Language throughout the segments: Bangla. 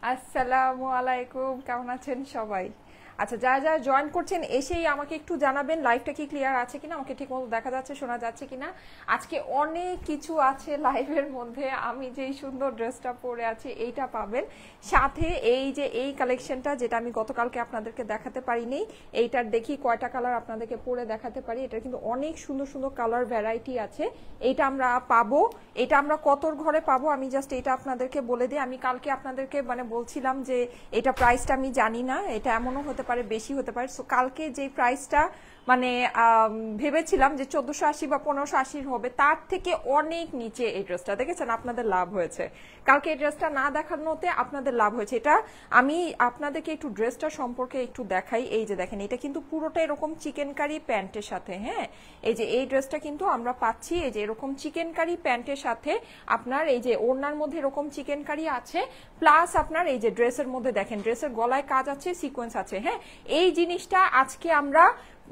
আসসালামু আলাইকুম, কেমন আছেন সবাই? আচ্ছা, যারা যারা জয়েন করছেন এসেই আমাকে একটু জানাবেন লাইভটা কি ক্লিয়ার আছে কিনা, আমাকে ঠিক মতো দেখা যাচ্ছে, শোনা যাচ্ছে কিনা। আজকে অনেক কিছু আছে লাইভের মধ্যে। আমি যেই সুন্দর ড্রেসটা পরে আছি এইটা পাবেন, সাথে এই যে এই কালেকশনটা যেটা আমি গতকালকে আপনাদেরকে দেখাতে পারিনি, এইটার দেখি কয়টা কালার আপনাদেরকে পরে দেখাতে পারি। এটা কিন্তু অনেক সুন্দর সুন্দর কালার ভ্যারাইটি আছে। এইটা আমরা পাবো, এটা আমরা কতর ঘরে পাবো আমি জাস্ট এটা আপনাদেরকে বলে দিই। আমি কালকে আপনাদেরকে মানে বলছিলাম যে এটা প্রাইসটা আমি জানি না, এটা এমনও হতে পারে বেশি হতে পারে। সো কালকে যে প্রাইসটা মানে ভেবেছিলাম যে 1480 বা 1580 হবে, তার থেকে অনেক নিচে এই ড্রেসটা দেখেছেন, আপনাদের লাভ হয়েছে। কালকে এই ড্রেসটা না দেখানোতে আপনাদের লাভ হয়েছে। এটা আমি আপনাদেরকে একটু ড্রেসটা সম্পর্কে একটু দেখাই। এই যে দেখেন, এটা কিন্তু পুরোটা এরকম চিকেন কারি প্যান্টের সাথে, হ্যাঁ এই যে এই ড্রেসটা কিন্তু আমরা পাচ্ছি এই যে এরকম চিকেন কারি প্যান্টের সাথে। আপনার এই যে ওড়নার মধ্যে এরকম চিকেন কারি আছে, প্লাস আপনার এই যে ড্রেসের মধ্যে দেখেন ড্রেসের গলায় কাজ আছে, সিকোয়েন্স আছে। হ্যাঁ, এই জিনিসটা আজকে আমরা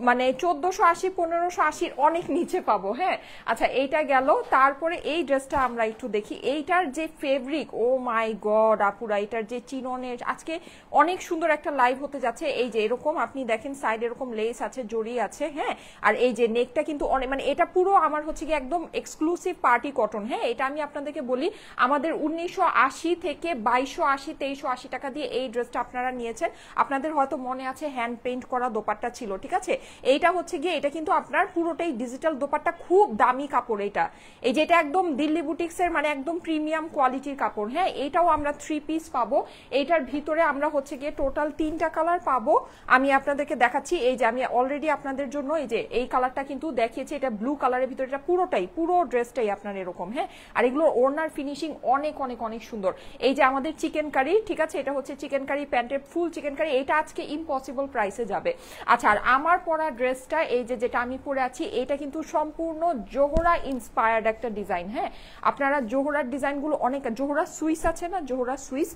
মানে 1480 1580 অনেক নিচে পাবো। হ্যাঁ, আচ্ছা এইটা গেল। তারপরে এই ড্রেসটা আমরা একটু দেখি। এইটার যে ফেব্রিক, ও মাই গড আপুরা, এটার যে চিননের আজকে অনেক সুন্দর একটা লাইভ হতে যাচ্ছে। এই যে এরকম আপনি দেখেন সাইড এরকম লেস আছে, জড়ি আছে। হ্যাঁ, আর এই যে নেকটা কিন্তু অনেক মানে এটা পুরো আমার হচ্ছে কি একদম এক্সক্লুসিভ পার্টি কটন। হ্যাঁ, এটা আমি আপনাদেরকে বলি আমাদের 1980 থেকে 2280 2380 টাকা দিয়ে এই ড্রেসটা আপনারা নিয়েছেন। আপনাদের হয়তো মনে আছে হ্যান্ড পেইন্ট করা দোপাট্টা ছিল, ঠিক আছে। এইটা হচ্ছে গিয়ে এটা কিন্তু আপনার পুরোটাই ডিজিটাল দোপাট্টা, খুব দামি কাপড় এটা। এই যে এটা একদম দিল্লি বুটিক্স এর মানে একদম প্রিমিয়াম কোয়ালিটির কাপড়। হ্যাঁ, এটাও আমরা 3 পিস পাবো। এইটার ভিতরে আমরা হচ্ছে গিয়ে টোটাল 3টা কালার পাবো। আমি আপনাদেরকে দেখাচ্ছি। এই যে আমি অলরেডি আপনাদের জন্য এই যে এই কালারটা কিন্তু দেখিয়েছি, এটা ব্লু কালারের ভিতরে, এটা পুরোটাই পুরো ড্রেসটাই আপনার এরকম। হ্যাঁ, আর এগুলোর ওড়নার ফিনিশিং অনেক অনেক অনেক সুন্দর। এই যে আমাদের চিকেন কারি, ঠিক আছে, এটা হচ্ছে চিকেন কারি প্যান্টের ফুল চিকেন কারি। এটা আজকে ইম্পসিবল প্রাইসে যাবে। আচ্ছা, আর আমার পরা ড্রেসটা এই যে যেটা আমি পরে আছি, এটা কিন্তু সম্পূর্ণ জোহরা ইন্সপায়ার্ড একটা ডিজাইন। হ্যাঁ, আপনারা জোহরার ডিজাইনগুলো অনেক, জোহরা সুইস আছে না, জোহরা সুইস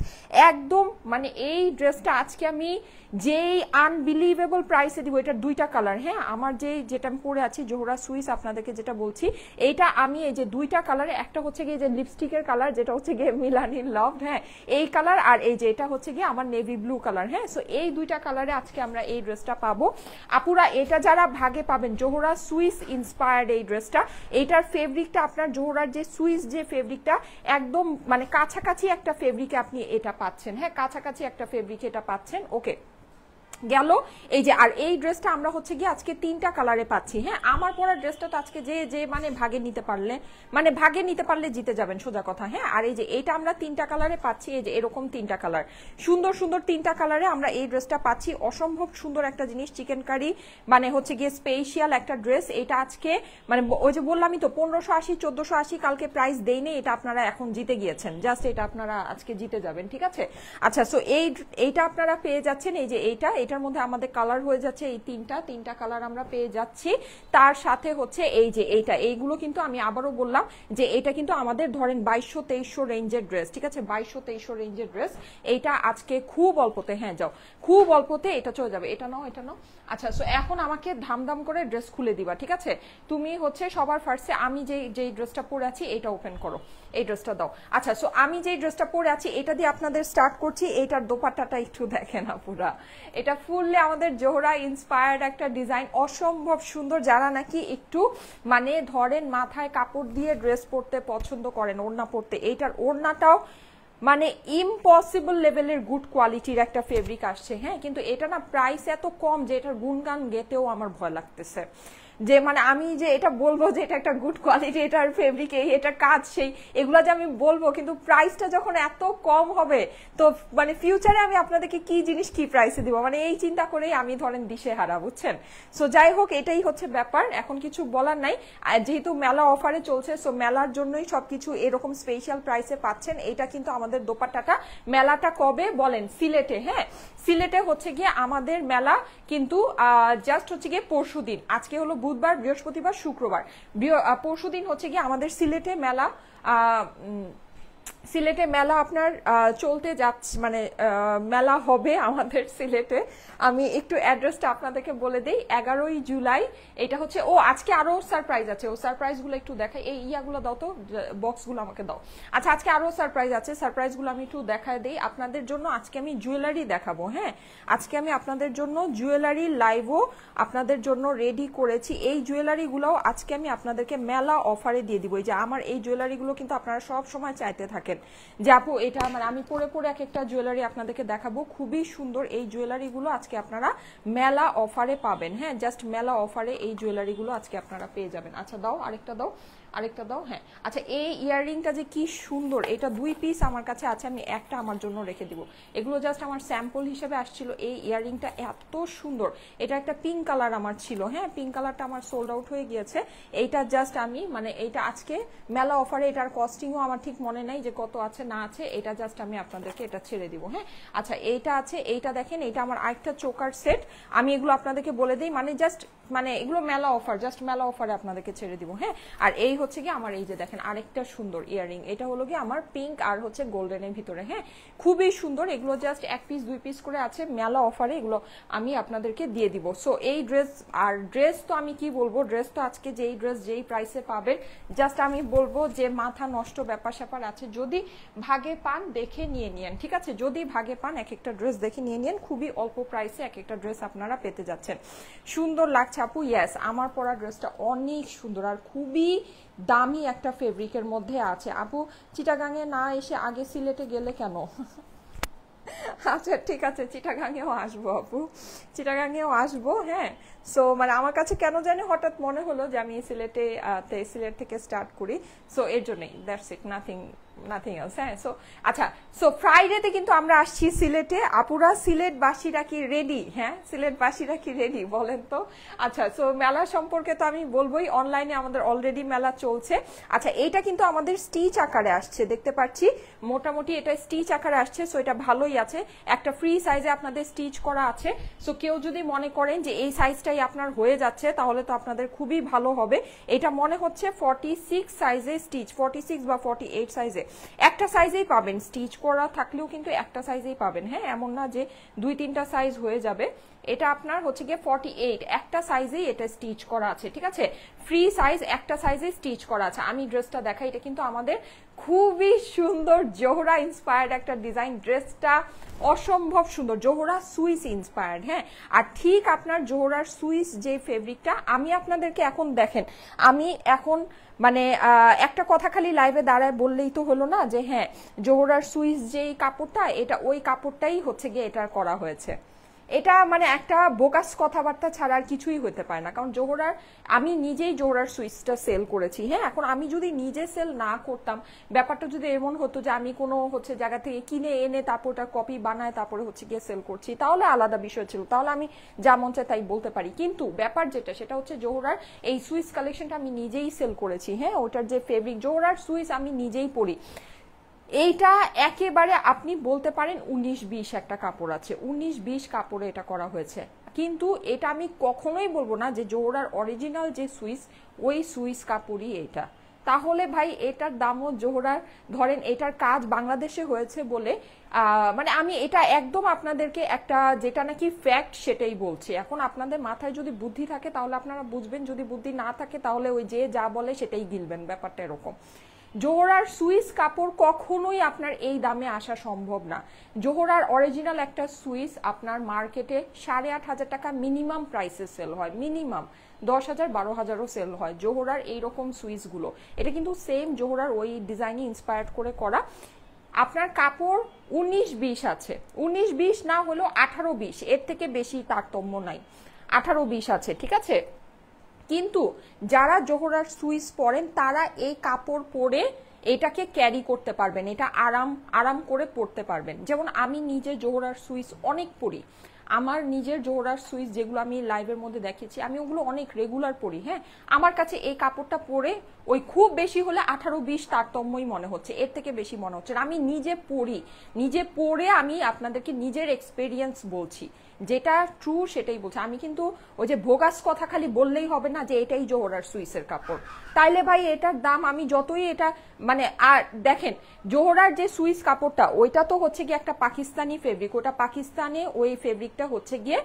একদম মানে এই ড্রেসটা আজকে আমি যেই আনবিলিভেবল প্রাইসে দিব। এটার 2টা কালার। হ্যাঁ, আমার যেটা আমি পরে আছি জোহরা সুইস, আপনাদেরকে যেটা বলছি এইটা আমি এই যে 2টা কালারে, একটা হচ্ছে গিয়ে যে লিপস্টিকের কালার যেটা হচ্ছে গিয়ে মিলানি লাভ, হ্যাঁ এই কালার, আর এই যে এটা হচ্ছে গিয়ে আমার নেভি ব্লু কালার। হ্যাঁ, সো এই 2টা কালারে আজকে আমরা এই ড্রেসটা পাবো আপুরা। এটা যারা ভাগে পাবেন জোহরা সুইস ইন্সপায়ার্ড এই ড্রেসটা, এইটার ফেব্রিকটা আপনার জোহরার যে সুইস যে ফেব্রিকটা একদম মানে কাছাকাছি একটা ফেব্রিকে আপনি এটা পাচ্ছেন। হ্যাঁ, কাছাকাছি একটা ফেব্রিকে এটা পাচ্ছেন। ওকে গেল। এই যে আর এই ড্রেসটা আমরা হচ্ছে গিয়ে আজকে 3টা কালারে পাচ্ছি। হ্যাঁ, আমার পরা ড্রেসটা তো আজকে যে যে মানে ভাগে নিতে পারলে জিতে যাবেন, সোজা কথা। হ্যাঁ, আর এই যে এইটা আমরা 3টা কালারে পাচ্ছি। এই যে এরকম 3টা কালার, সুন্দর সুন্দর 3টা কালারে আমরা এই ড্রেসটা পাচ্ছি। অসম্ভব সুন্দর একটা জিনিস, চিকেন কারি মানে হচ্ছে গিয়ে স্পেশাল একটা ড্রেস। এটা আজকে মানে ওই যে বললামই তো 1580 1480 কালকে প্রাইস দেই নেই, এটা আপনারা এখন জিতে গিয়েছেন, জাস্ট এটা আপনারা আজকে জিতে যাবেন, ঠিক আছে। আচ্ছা, সো এইটা আপনারা পেয়ে যাচ্ছেন। এই যে এটার মধ্যে আমাদের কালার হয়ে যাচ্ছে এই তিনটা কালার আমরা পেয়ে যাচ্ছি। তার সাথে হচ্ছে এই যে এইগুলো কিন্তু আমি আবারও বললাম যে এটা কিন্তু আমাদের ধরেন 2200-2300 রেঞ্জের ড্রেস, ঠিক আছে, 2200-2300 রেঞ্জের ড্রেস। এইটা আজকে খুব অল্পতে, হ্যাঁ যাও খুব অল্পতে এটা চলে যাবে। এটা নাও, এটা নাও। আচ্ছা, সো এখন আমাকে ধামধাম করে ড্রেস খুলে দিবা, ঠিক আছে। তুমি হচ্ছে সবার ফার্স্টে আমি যেই ড্রেসটা পরে আছি এটা ওপেন করো, এই ড্রেসটা দাও। আচ্ছা, সো আমি যেই ড্রেসটা পরে আছি এটা দিয়ে আপনাদের স্টার্ট করছি। এটার দোপাট্টাটা একটু দেখেন আপুরা, এটা ফুললে আমাদের জোহরা ইন্সপায়ার্ড একটা ডিজাইন, অসম্ভব সুন্দর। যারা নাকি একটু মানে ধরেন মাথায় কাপড় দিয়ে ড্রেস পরতে পছন্দ করেন, ওড়না পরতে, এইটার ওড়নাটাও মানে ইম্পসিবল লেভেলের গুড কোয়ালিটির একটা ফেব্রিক আসছে। হ্যাঁ, কিন্তু এটা না প্রাইস এত কম যে এটার গুণগান গেতেও আমার ভয় লাগতেছে, যে মানে আমি যে এটা বলবো যে এটা একটা গুড কোয়ালিটি, এটার ফেব্রিক এটা কাজ সেই এগুলা যে আমি বলবো, কিন্তু প্রাইসটা যখন এত কম হবে তো মানে ফিউচারে আমি আপনাদেরকে কি জিনিস কি প্রাইসে দিব, মানে এই চিন্তা করেই আমি ধরেন দিশে হারা, বুঝছেন। সো যাই হোক, এটাই হচ্ছে ব্যাপার, এখন কিছু বলার নাই। যেহেতু মেলা অফারে চলছে, সো মেলার জন্যই সবকিছু এরকম স্পেশাল প্রাইসে পাচ্ছেন। এটা কিন্তু আমাদের দোপাট্টাটা, মেলাটা কবে বলেন, সিলেটে। হ্যাঁ, সিলেটে হচ্ছে গিয়ে আমাদের মেলা কিন্তু জাস্ট হচ্ছে গিয়ে পরশুদিন, আজকে হলো বুধবার, বৃহস্পতিবার, শুক্রবার, পরশুদিন হচ্ছে গিয়ে আমাদের সিলেটে মেলা। সিলেটে মেলা আপনার চলতে যাচ্ছে, মানে মেলা হবে আমাদের সিলেটে। আমি একটু অ্যাড্রেসটা আপনাদেরকে বলে দিই, 11ই জুলাই। এটা হচ্ছে, ও আজকে আরো সারপ্রাইজ আছে, ও সারপ্রাইজগুলো একটু দেখাই। এই ইয়াগুলো দাও তো, বক্সগুলো আমাকে দাও। আচ্ছা, আজকে আরো সারপ্রাইজ আছে, সারপ্রাইজগুলো আমি একটু দেখায় দিই আপনাদের জন্য। আজকে আমি জুয়েলারি দেখাবো। হ্যাঁ, আজকে আমি আপনাদের জন্য জুয়েলারি লাইভও আপনাদের জন্য রেডি করেছি। এই জুয়েলারিগুলোও আজকে আমি আপনাদেরকে মেলা অফারে দিয়ে দিব। এই যে আমার এই জুয়েলারিগুলো কিন্তু আপনারা সব সময় চাইতে থাকেন যে আপু এটা, মানে আমি পরে পরে এক একটা জুয়েলারি আপনাদেরকে দেখাবো, খুবই সুন্দর এই জুয়েলারিগুলো আজকে আপনারা মেলা অফারে পাবেন। হ্যাঁ, জাস্ট মেলা অফারে এই জুয়েলারিগুলো আজকে আপনারা পেয়ে যাবেন। আচ্ছা দাও, আরেকটা দাও, আরেকটা দাও। হ্যাঁ, আচ্ছা এই ইয়াররিংটা যে কি সুন্দর, এটা 2 পিস আমার কাছে আছে, আমি একটা আমার জন্য রেখে দিব। এগুলো জাস্ট আমার স্যাম্পল হিসেবে আসছিল। এই ইয়াররিংটা এত সুন্দর, এটা একটা পিঙ্ক কালার আমার ছিল। হ্যাঁ, পিঙ্ক কালারটা আমার সোল্ড আউট হয়ে গিয়েছে। এইটা জাস্ট আমি, মানে এইটা আজকে মেলা অফারে, এটার কস্টিংও আমার ঠিক মনে নাই যে কত আছে না আছে, এটা জাস্ট আমি আপনাদেরকে এটা ছেড়ে দিব। হ্যাঁ, আচ্ছা এইটা আছে, এইটা দেখেন, এইটা আমার আরেকটা চোকার সেট। আমি এগুলো আপনাদেরকে বলে দিই, মানে জাস্ট, মানে এগুলো মেলা অফার, জাস্ট মেলা অফারে আপনাদেরকে ছেড়ে দিব। হ্যাঁ, আর এই হচ্ছে কি আমার, এই যে দেখেন আরেকটা সুন্দর ইয়াররিং, এটা হলো কি আমার পিঙ্ক আর হচ্ছে গোল্ডেনের ভিতরে। হ্যাঁ, খুবই সুন্দর। এগুলো জাস্ট 1 পিস 2 পিস করে আছে, মেলা অফারে এগুলো আমি আপনাদেরকে দিয়ে দিব। সো এই ড্রেস, আর ড্রেস তো আমি কি বলবো, ড্রেস তো আজকে যেই ড্রেস যেই প্রাইসে পাবেন, জাস্ট আমি বলবো যে মাথা নষ্ট ব্যাপার স্যাপার আছে, যদি ভাগে পান দেখে নিয়ে নিয়েন। ঠিক আছে, যদি ভাগে পান এক একটা ড্রেস দেখে নিয়ে নিয়েন, খুবই অল্প প্রাইসে এক একটা ড্রেস আপনারা পেতে যাচ্ছেন। সুন্দর লাগছে আপু, ইয়েস আমার পরা ড্রেসটা অনেক সুন্দর আর খুবই দামি একটা ফেব্রিকের মধ্যে আছে। আপু চিটাগাঙে না এসে আগে সিলেটে গেলে কেন? আচ্ছা ঠিক আছে, চিটাগাঙেও আসবো আপু, চিটাগাঙেও আসবো। হ্যাঁ, সো মানে আমার কাছে কেন জানি হঠাৎ মনে হলো যে আমি সিলেটে, সিলেট থেকে স্টার্ট করি, সো এর জন্যই, দ্যাটস ইট, নাথিং এলস। হ্যাঁ, সো আচ্ছা, সো ফ্রাইডেতে কিন্তু আমরা আসছি সিলেটে। আপুরা সিলেটবাসীরা কি রেডি? হ্যাঁ, সিলেটবাসীরা কি রেডি বলেন তো? আচ্ছা, সো মেলা সম্পর্কে তো আমি বলবোই, অনলাইনে আমাদের অলরেডি মেলা চলছে। আচ্ছা, এইটা কিন্তু আমাদের স্টিচ আকারে আসছে, দেখতে পাচ্ছি মোটামুটি এটা স্টিচ আকারে আসছে, সো এটা ভালোই আছে। একটা ফ্রি সাইজে আপনাদের স্টিচ করা আছে। সো কেউ যদি মনে করেন যে এই সাইজটাই আপনার হয়ে যাচ্ছে, তাহলে তো আপনাদের খুবই ভালো হবে। এটা মনে হচ্ছে 46 সাইজে স্টিচ, 46 বা 48 সাইজে, একটা সাইজেই পাবেন। স্টিচ করা থাকলেও কিন্তু একটা সাইজেই পাবেন। হ্যাঁ, এমন না যে 2-3টা সাইজ হয়ে যাবে। এটা আপনার হচ্ছে গিয়ে 48, একটা সাইজেই এটা স্টিচ করা আছে। ঠিক আছে, ফ্রি সাইজ একটা সাইজে স্টিচ করা আছে। আমি ড্রেসটা দেখাই, এটা কিন্তু আমাদের খুবই সুন্দর জোহরা ইন্সপায়ার্ড একটা ডিজাইন। ড্রেসটা অসম্ভব সুন্দর, জোহরা সুইস ইন্সপায়ার্ড। হ্যাঁ, আর ঠিক আপনার জোহরার সুইস যে ফেব্রিকটা, আমি আপনাদেরকে এখন দেখেন, আমি এখন মানে একটা কথা খালি লাইভে দাঁড়ায় বললেই তো হলো না যে হ্যাঁ জোহরার সুইস যেই কাপড়টা, এটা ওই কাপড়টাই হচ্ছে গিয়ে এটার করা হয়েছে। এটা মানে একটা বোকাস কথাবার্তা ছাড়া আর কিছুই হতে পারে না, কারণ জোহরার, আমি নিজেই জোহরার সুইচটা সেল করেছি। হ্যাঁ, এখন আমি যদি নিজে সেল না করতাম, ব্যাপারটা যদি এমন হতো যে আমি কোনো হচ্ছে জায়গা থেকে কিনে এনে তারপর ওটা কপি বানায় তারপরে হচ্ছে গিয়ে সেল করছি, তাহলে আলাদা বিষয় ছিল, তাহলে আমি যা মন চায় তাই বলতে পারি। কিন্তু ব্যাপার যেটা, সেটা হচ্ছে জোহরার এই সুইচ কালেকশনটা আমি নিজেই সেল করেছি। হ্যাঁ, ওটার যে ফেব্রিক, জোহরার সুইচ আমি নিজেই পরি। এইটা একেবারে আপনি বলতে পারেন 19-20 একটা কাপড় আছে, 19-20 কাপড়ে এটা করা হয়েছে। কিন্তু এটা আমি কখনোই বলবো না যে জোহরার অরিজিনাল যে সুইস, ওই সুইস কাপড়ই এটা। তাহলে ভাই এটার দামও জোহরার, ধরেন এটার কাজ বাংলাদেশে হয়েছে বলে, মানে আমি এটা একদম আপনাদেরকে একটা যেটা নাকি ফ্যাক্ট সেটাই বলছি। এখন আপনাদের মাথায় যদি বুদ্ধি থাকে তাহলে আপনারা বুঝবেন, যদি বুদ্ধি না থাকে তাহলে ওই যে যা বলে সেটাই গিলবেন, ব্যাপারটা এরকম। জোহরার সুইস কাপড় কখনোই আপনার এই দামে আসা সম্ভব না। জোহরার অরিজিনাল একটা সুইস আপনার মার্কেটে 8,500 টাকা মিনিমাম প্রাইসে সেল হয়, মিনিমাম 10,000 12,000ও সেল হয় জোহরার এইরকম সুইসগুলো। এটা কিন্তু সেম জোহরার ওই ডিজাইনে ইন্সপায়ার্ড করে করা। আপনার কাপড় 19-20 আছে, 19-20 না হলেও 18-20, এর থেকে বেশি তারতম্য নাই, 18-20 আছে। ঠিক আছে, কিন্তু যারা জোহরার সুইস পরেন তারা এই কাপড় পরে এটাকে ক্যারি করতে পারবেন, এটা আরাম করে পরতে পারবেন। যেমন আমি নিজে জোহরার সুইস অনেক পরি, আমার নিজের জোহরার সুইচ যেগুলো আমি লাইভের মধ্যে দেখেছি, আমি ওগুলো অনেক রেগুলার পরি। হ্যাঁ, আমার কাছে এই কাপড়টা পরে ওই খুব বেশি হলে 18-20 তারতম্যই মনে হচ্ছে, এর থেকে বেশি মনে হচ্ছে না। আমি নিজে পরি, নিজে পরে আমি আপনাদেরকে নিজের এক্সপেরিয়েন্স বলছি, যেটা ট্রু সেটাই বলছি। আমি কিন্তু ওই যে ভোগাস কথা খালি বললেই হবে না যে এটাই জোহরার সুইসের কাপড়, তাইলে ভাই এটার দাম আমি যতই এটা মানে। আর দেখেন জোহরার যে সুইস কাপড়টা ওইটা তো হচ্ছে গিয়ে একটা পাকিস্তানি ফেব্রিক, ওটা পাকিস্তানে ওই ফেব্রিকটা হচ্ছে গিয়ে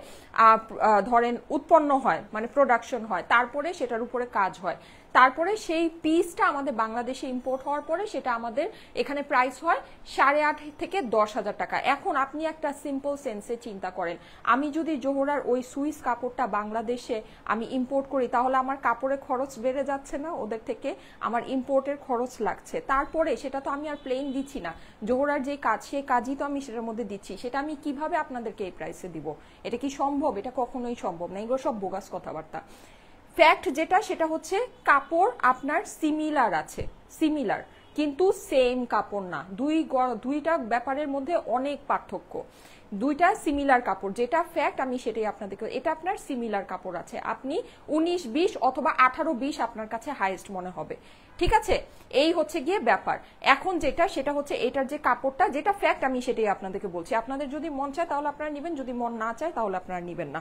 ধরেন উৎপন্ন হয়, মানে প্রোডাকশন হয়, তারপরে সেটার উপরে কাজ হয়, তারপরে সেই পিসটা আমাদের বাংলাদেশে ইম্পোর্ট হওয়ার পরে সেটা আমাদের এখানে প্রাইস হয় 8,500 থেকে 10,000 টাকা। এখন আপনি একটা সিম্পল সেন্সে চিন্তা করেন, আমি যদি জোহরার ওই সুইস কাপড়টা বাংলাদেশে আমি ইম্পোর্ট করি, তাহলে আমার কাপড়ের খরচ বেড়ে যাচ্ছে না? ওদের থেকে আমার ইম্পোর্টের খরচ লাগছে, তারপরে সেটা তো আমি আর প্লেন দিচ্ছি না, জোহরার যে কাজ সেই কাজই তো আমি সেটার মধ্যে দিচ্ছি, সেটা আমি কিভাবে আপনাদেরকে এই প্রাইসে দিব? এটা কি সম্ভব? এটা কখনোই সম্ভব না, এগুলো সব বোগাস কথাবার্তা। ফ্যাক্ট যেটা সেটা হচ্ছে কাপড় আপনার সিমিলার আছে, সিমিলার, কিন্তু সেম কাপড় না। দুইটা ব্যাপারের মধ্যে অনেক পার্থক্য। দুইটা সিমিলার কাপড়, যেটা ফ্যাক্ট আমি সেটাই আপনাদেরকে, এটা আপনার সিমিলার কাপড় আছে, আপনি 19-20 অথবা 18-20 আপনার কাছে হাইয়েস্ট মনে হবে, ঠিক আছে? এই হচ্ছে গিয়ে ব্যাপার। এখন যেটা সেটা হচ্ছে এটার যে কাপড়টা, যেটা ফ্যাক্ট আমি সেটাই আপনাদেরকে বলছি। আপনাদের যদি মন চায় তাহলে আপনারা নেবেন, যদি মন না চায় তাহলে আপনারা নেবেন না।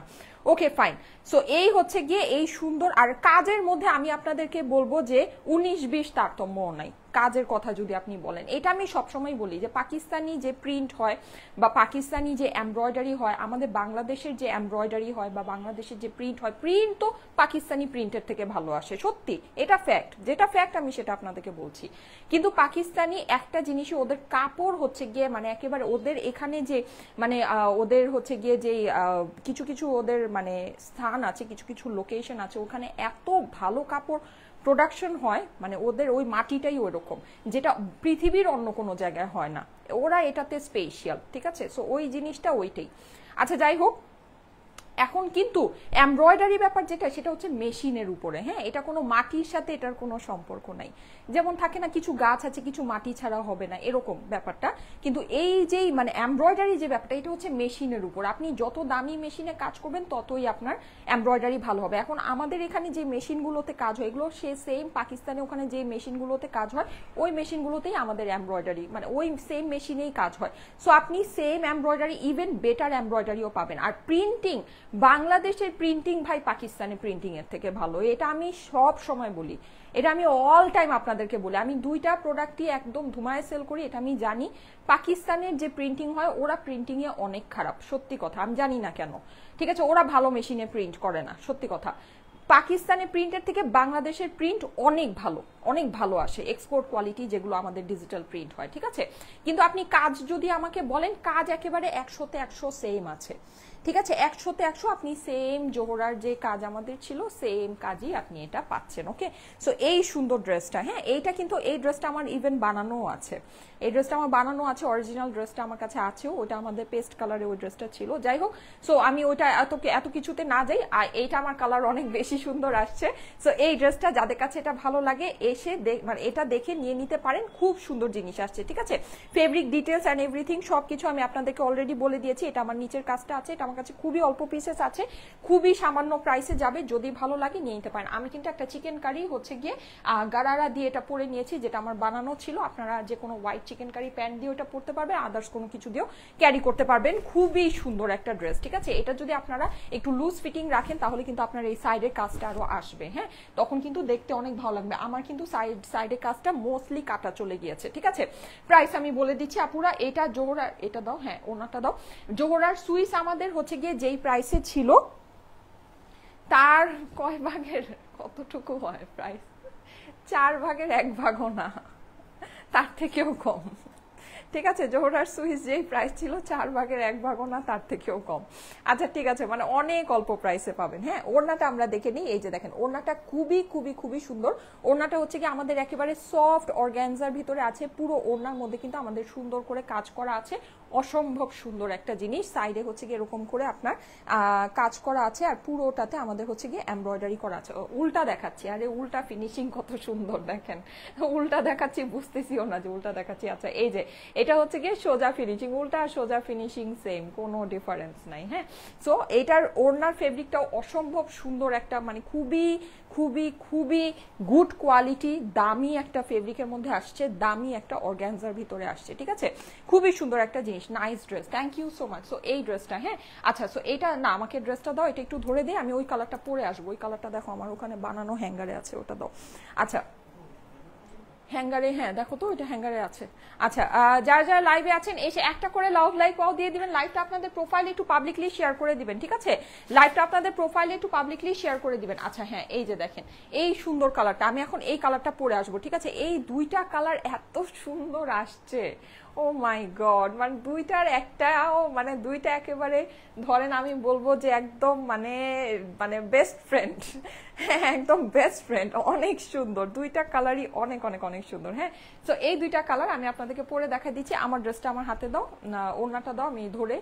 Okay fine. সো এই হচ্ছে গিয়ে এই সুন্দর। আর কাজের মধ্যে আমি আপনাদেরকে বলবো যে 19-20 তারতম্যও নাই কাজের কথা যদি আপনি বলেন। এটা আমি সবসময় বলি যে পাকিস্তানি যে প্রিন্ট হয় বা পাকিস্তানি যে এমব্রয়ডারি হয়, আমাদের বাংলাদেশের যে এমব্রয়ডারি হয় বা বাংলাদেশের যে প্রিন্ট হয়, প্রিন্ট তো পাকিস্তানি প্রিন্টের থেকে ভালো আসে, সত্যি, এটা ফ্যাক্ট, যেটা ফ্যাক্ট আমি সেটা আপনাদেরকে বলছি। কিন্তু পাকিস্তানি একটা জিনিসই, ওদের কাপড় হচ্ছে গিয়ে মানে একেবারে ওদের এখানে যে মানে ওদের হচ্ছে গিয়ে যে কিছু কিছু ওদের মানে স্থান আছে, কিছু কিছু লোকেশন আছে, ওখানে এত ভালো কাপড় প্রোডাকশন হয়, মানে ওদের ওই মাটিটাই ওইরকম, যেটা পৃথিবীর অন্য কোনো জায়গায় হয় না, ওরা এটাতে স্পেশাল, ঠিক আছে? সো ওই জিনিসটা ওইটাই। আচ্ছা যাই হোক, এখন কিন্তু এমব্রয়ডারি ব্যাপার যেটা সেটা হচ্ছে মেশিনের উপরে। হ্যাঁ, এটা কোনো মাটির সাথে এটার কোনো সম্পর্ক নাই। যেমন থাকে না কিছু গাছ আছে কিছু মাটি ছাড়া হবে না, এরকম ব্যাপারটা। কিন্তু এই যেই মানে এমব্রয়ডারি যে ব্যাপারটা, এটা হচ্ছে মেশিনের উপর। আপনি যত দামি মেশিনে কাজ করবেন ততই আপনার এমব্রয়ডারি ভালো হবে। এখন আমাদের এখানে যে মেশিনগুলোতে কাজ হয় এগুলো সে সেম পাকিস্তানে ওখানে যে মেশিনগুলোতে কাজ হয় ওই মেশিনগুলোতেই আমাদের এমব্রয়ডারি মানে ওই সেম মেশিনেই কাজ হয়। সো আপনি সেম এমব্রয়ডারি, ইভেন বেটার এমব্রয়ডারিও পাবেন। আর প্রিন্টিং, বাংলাদেশের প্রিন্টিং ভাই পাকিস্তানের প্রিন্টিং এর থেকে ভালো, এটা আমি সব সময় বলি, এটা আমি অল টাইম আপনাদেরকে বলি। আমি দুইটা প্রোডাক্টই একদম ধুমায় সেল করি, এটা আমি জানি। পাকিস্তানের যে প্রিন্টিং হয় ওরা প্রিন্টিং এ অনেক খারাপ, সত্যি কথা, আমি জানি না কেন, ঠিক আছে? ওরা ভালো মেশিনে প্রিন্ট করে না, সত্যি কথা। পাকিস্তানের প্রিন্টের থেকে বাংলাদেশের প্রিন্ট অনেক ভালো, অনেক ভালো আসে, এক্সপোর্ট কোয়ালিটি যেগুলো আমাদের ডিজিটাল প্রিন্ট হয়, ঠিক আছে? কিন্তু আপনি কাজ যদি আমাকে বলেন, কাজ একেবারে 100-তে 100 সেম আছে, ঠিক আছে? 100-তে 100 আপনি সেম জোহরার যে কাজ আমাদের ছিল সেম কাজই আপনি এটা পাচ্ছেন। ওকে, সো এই সুন্দর ড্রেসটা, হ্যাঁ এইটা কিন্তু এই ড্রেসটা আমার ইভেন বানানো আছে, এই ড্রেসটা আমার বানানো আছে, অরিজিনাল ড্রেসটা আমার কাছে আছেও, ওটা আমাদের পেস্ট কালারে ওই ড্রেসটা ছিল। যাই হোক, সো আমি ওইটা এত কিছুতে না যাই, আর এইটা আমার কালার অনেক বেশি সুন্দর আসছে। সো এই ড্রেসটা যাদের কাছে এটা ভালো লাগে এসে মানে এটা দেখে নিয়ে নিতে পারেন, খুব সুন্দর জিনিস আসছে, ঠিক আছে? ফেব্রিক ডিটেলস অ্যান্ড এভরিথিং সবকিছু আমি আপনাদেরকে অলরেডি বলে দিয়েছি। এটা আমার নিচের কাজটা আছে, এটা আমার কাছে খুবই অল্প পিসেস আছে, খুবই সামান্য প্রাইসে যাবে, যদি ভালো লাগে নিয়ে নিতে পারেন। আমি কিন্তু একটা চিকেন কারি হচ্ছে গিয়ে গারারা দিয়ে এটা পরে নিয়েছি, যেটা আমার বানানো ছিল। আপনারা যে কোনো হোয়াইট চিকেন কারি প্যান্ট দিয়ে ওটা পরতে পারবেন, আদার্স কোনো কিছু দিয়েও ক্যারি করতে পারবেন। খুবই সুন্দর একটা ড্রেস, ঠিক আছে? এটা যদি আপনারা একটু লুজ ফিটিং রাখেন তাহলে কিন্তু আপনার এই সাইডের কাজটা আরো আসবে, হ্যাঁ, তখন কিন্তু দেখতে অনেক ভালো লাগবে। আমার কিন্তু সাইডের কাজটা মোস্টলি কাটা চলে গিয়েছে, ঠিক আছে? প্রাইস আমি বলে দিচ্ছি আপুরা, এটা জোহরার, এটা দাও, হ্যাঁ ওনাটা দাও। জোহরার সুইস আমাদের হচ্ছে গিয়ে যেই প্রাইসে ছিল তার কয় ভাগের কতটুকু হয় প্রাইস? 4 ভাগের 1 ভাগও না, তার থেকেও কম, ঠিক আছে? জোহরার সুইস যেই প্রাইস ছিল 4 ভাগের 1 ভাগও না, তার থেকেও কম। আচ্ছা ঠিক আছে, মানে অনেক অল্প প্রাইসে পাবেন। হ্যাঁ, ওড়নাটা আমরা দেখে নিই। এই যে দেখেন, ওড়নাটা খুবই খুবই খুবই সুন্দর। ওড়নাটা হচ্ছে কি আমাদের একেবারে সফট অর্গানজার ভিতরে আছে, পুরো ওড়নার মধ্যে কিন্তু আমাদের সুন্দর করে কাজ করা আছে, অসম্ভব সুন্দর একটা জিনিস। সাইডে হচ্ছে গিয়ে এরকম করে আপনার কাজ করা আছে, আর পুরোটাতে আমাদের হচ্ছে গিয়ে এমব্রয়ডারি করা আছে। উল্টা দেখাচ্ছি, আরে উল্টা ফিনিশিং কত সুন্দর দেখেন, উল্টা দেখাচ্ছি বুঝতেছিও না যে উল্টা দেখাচ্ছি। আচ্ছা এই যে এটা হচ্ছে গিয়ে সোজা ফিনিশিং, উল্টা আর সোজা ফিনিশিং সেম, কোনো ডিফারেন্স নাই। হ্যাঁ, সো এটার ওড়নার ফেব্রিকটাও অসম্ভব সুন্দর একটা, মানে খুবই খুবই খুবই গুড কোয়ালিটি, দামি একটা ফেব্রিকের মধ্যে আসছে, দামি একটা অর্গানজার ভিতরে আসছে। ঠিক আছে, খুবই সুন্দর একটা জিনিস, nice dress, thank you so much. So এই ড্রেসটা, হ্যাঁ আচ্ছা, সো এটা না, আমাকে ড্রেসটা দাও, এটা একটু ধরে দিই, আমি ওই কালারটা পরে আসবো। ওই কালারটা দেখো আমার ওখানে বানানো হ্যাঙ্গারে আছে, ওটা দাও। আচ্ছা হ্যাঙ্গারে, হ্যাঁ দেখো তো ওইটা হ্যাঙ্গারে আছে। আচ্ছা, যারা যারা লাইভে আছেন এসে একটা করে লাভ লাইক ওয়াও দিয়ে দিবেন, লাইভটা আপনাদের প্রোফাইলে একটু পাবলিকলি শেয়ার করে দিবেন। ঠিক আছে, লাইভটা আপনাদের প্রোফাইলে একটু পাবলিকলি শেয়ার করে দিবেন। আচ্ছা হ্যাঁ, এই যে দেখেন এই সুন্দর কালারটা, আমি এখন এই কালারটা পরে আসবো। ঠিক আছে, এই দুইটা কালার এত সুন্দর আসছে, ও মাই গড, মানে দুইটার একটাও, মানে দুইটা একেবারে ধরেন আমি বলবো যে একদম মানে মানে বেস্ট ফ্রেন্ড, হ্যাঁ একদম বেস্ট ফ্রেন্ড, অনেক সুন্দর দুইটা কালারই, অনেক অনেক অনেক সুন্দর। হ্যাঁ, তো এই দুইটা কালার আমি আপনাদেরকে পরে দেখা দিচ্ছি। আমার ড্রেসটা আমার হাতে দাও, না ওড়নাটা দাও, আমি ধরে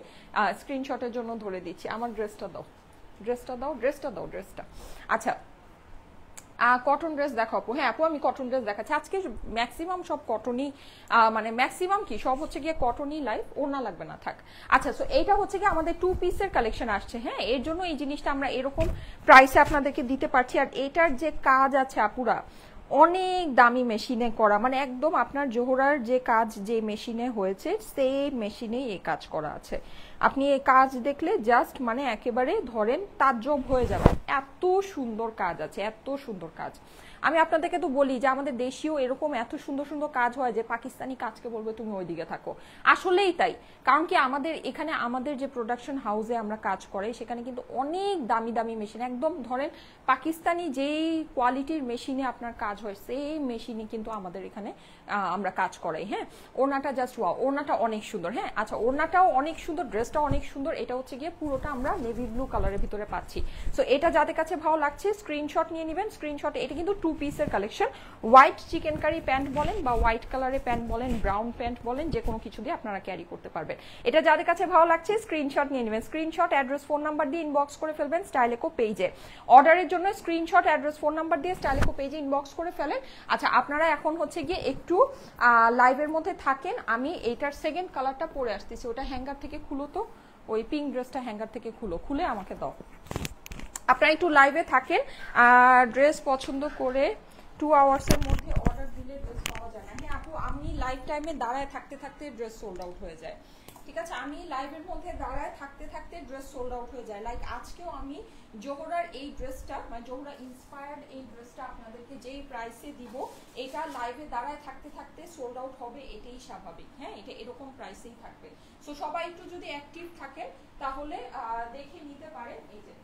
স্ক্রিনশটের জন্য ধরে দিচ্ছি। আমার ড্রেসটা দাও, ড্রেসটা দাও, ড্রেসটা দাও, ড্রেসটা। আচ্ছা কটন ড্রেস দেখো আপু। হ্যাঁ আপু, আমি কটন ড্রেস দেখাচ্ছি আজকে, ম্যাক্সিমাম সব কটনই, মানে ম্যাক্সিমাম কি সব হচ্ছে গিয়ে কটনই লাইভ, ওড়না লাগবে না থাক। আচ্ছা, সো এইটা হচ্ছে গিয়ে আমাদের 2 পিসের কালেকশন আসছে। হ্যাঁ, এর জন্য এই জিনিসটা আমরা এরকম প্রাইসে আপনাদেরকে দিতে পারছি। আর এটার যে কাজ আছে আপুরা, অনেক দামি মেশিনে করা, মানে একদম আপনার জোহরার যে কাজ যে মেশিনে হয়েছে সেই মেশিনেই এই কাজ করা আছে। আপনি এই কাজ দেখলে জাস্ট মানে একেবারে ধরেন তাজ্জব হয়ে যাবে, এত সুন্দর কাজ আছে, এত সুন্দর কাজ। আমি আপনাদেরকে তো বলি যে আমাদের দেশীয় এরকম এত সুন্দর সুন্দর কাজ হয় যে পাকিস্তানি কাজকে বলবে তুমি ওইদিকে থাকো, আসলেই তাই। কারণ কি আমাদের এখানে আমাদের যে প্রোডাকশন হাউসে আমরা কাজ করে সেখানে কিন্তু অনেক দামি দামি মেশিন, একদম ধরেন পাকিস্তানি যেই কোয়ালিটির মেশিনে আপনার কাজ হয় সেই মেশিনে কিন্তু আমাদের এখানে আমরা কাজ করাই। হ্যাঁ, ওড়নাটা জাস্ট ওয়াও, ওড়নাটা অনেক সুন্দর। হ্যাঁ আচ্ছা, ওড়নাটাও অনেক সুন্দর, ড্রেসটাও অনেক সুন্দর। এটা হচ্ছে গিয়ে পুরোটা আমরা নেভি ব্লু কালারের ভিতরে পাচ্ছি। সো এটা যাদের কাছে ভালো লাগছে স্ক্রিনশট নিয়ে নেবেন। স্ক্রিনশটে এটা কিন্তু 2 পিসের collection, white chikankari pant বলেন বা হোয়াইট কালারের প্যান্ট বলেন, ব্রাউন প্যান্ট বলেন, যে কোনো কিছু দিয়ে আপনারা ক্যারি করতে পারবেন। এটা যাদের কাছে ভালো লাগছে স্ক্রিনশট নিয়ে নেবেন। স্ক্রিনশট, অ্যাড্রেস, ফোন নাম্বার দিয়ে ইনবক্স করে ফেলবেন স্টাইলেকো পেজে। অর্ডারের জন্য স্ক্রিনশট, অ্যাড্রেস, ফোন নাম্বার দিয়ে স্টাইলেকো পেজে ইনবক্স করে ফেলেন। আচ্ছা, আপনারা এখন হচ্ছে গিয়ে একটু লাইভের মধ্যে থাকেন, আমি এইটার সেকেন্ড কালারটা পরে আসতেছি। ওটা হ্যাঙ্গার থেকে খুলো তো, ওই পিঙ্ক ড্রেসটা হ্যাঙ্গার থেকে খুলো, খুলে আমাকে দাও। আপনারা একটু লাইভে থাকেন, আর ড্রেস পছন্দ করে 2 আওয়ার্সের মধ্যে অর্ডার দিলে ড্রেস পাওয়া যায় না। হ্যাঁ আপু, আমি লাইভ টাইমে দাঁড়ায় থাকতে থাকতে ড্রেস সোল্ড আউট হয়ে যায়। ঠিক আছে, আমি লাইভের মধ্যে দাঁড়ায় থাকতে থাকতে ড্রেস সোল্ড আউট হয়ে যায়। লাইক আজকেও আমি জোহরার এই ড্রেসটা, মানে জোহরা ইন্সপায়ার্ড এই ড্রেসটা আপনাদেরকে যেই প্রাইসে দিব, এটা লাইভে দাঁড়ায় থাকতে থাকতে সোল্ড আউট হবে, এটাই স্বাভাবিক। হ্যাঁ, এটা এরকম প্রাইসেই থাকবে। সো সবাই একটু যদি অ্যাক্টিভ থাকেন তাহলে দেখে নিতে পারেন। এই যে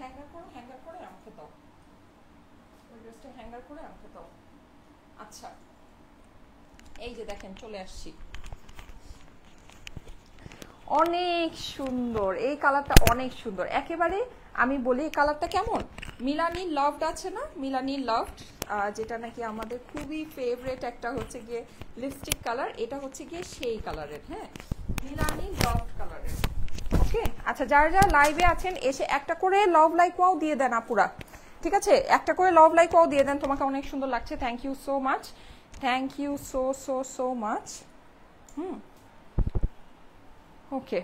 হ্যাঙ্গার করো, হ্যাঙ্গার করে আমাকে দাও, ওই ড্রেসটা হ্যাঙ্গার করে আমাকে দাও। আচ্ছা, এই যে দেখেন চলে আসছি, অনেক সুন্দর এই কালারটা, অনেক সুন্দর একেবারে। আমি বলি এই কালারটা কেমন, মিলানি লাভড আছে না, মিলানি লাভড, যেটা নাকি আমাদের খুবই ফেভারিট একটা হচ্ছে গিয়ে লিপস্টিক কালার, এটা হচ্ছে গিয়ে সেই কালারের। হ্যাঁ, মিলানি লাভড কালারের। ওকে, আচ্ছা যারা যারা লাইভে আছেন এসে একটা করে লাভ লাইক ওয়াও দিয়ে দেন আপুরা। ঠিক আছে, একটা করে লাভ লাইক ওয়াও দিয়ে দেন, তোমাকে অনেক সুন্দর লাগছে, thank you so much, thank you so so so much. Okay,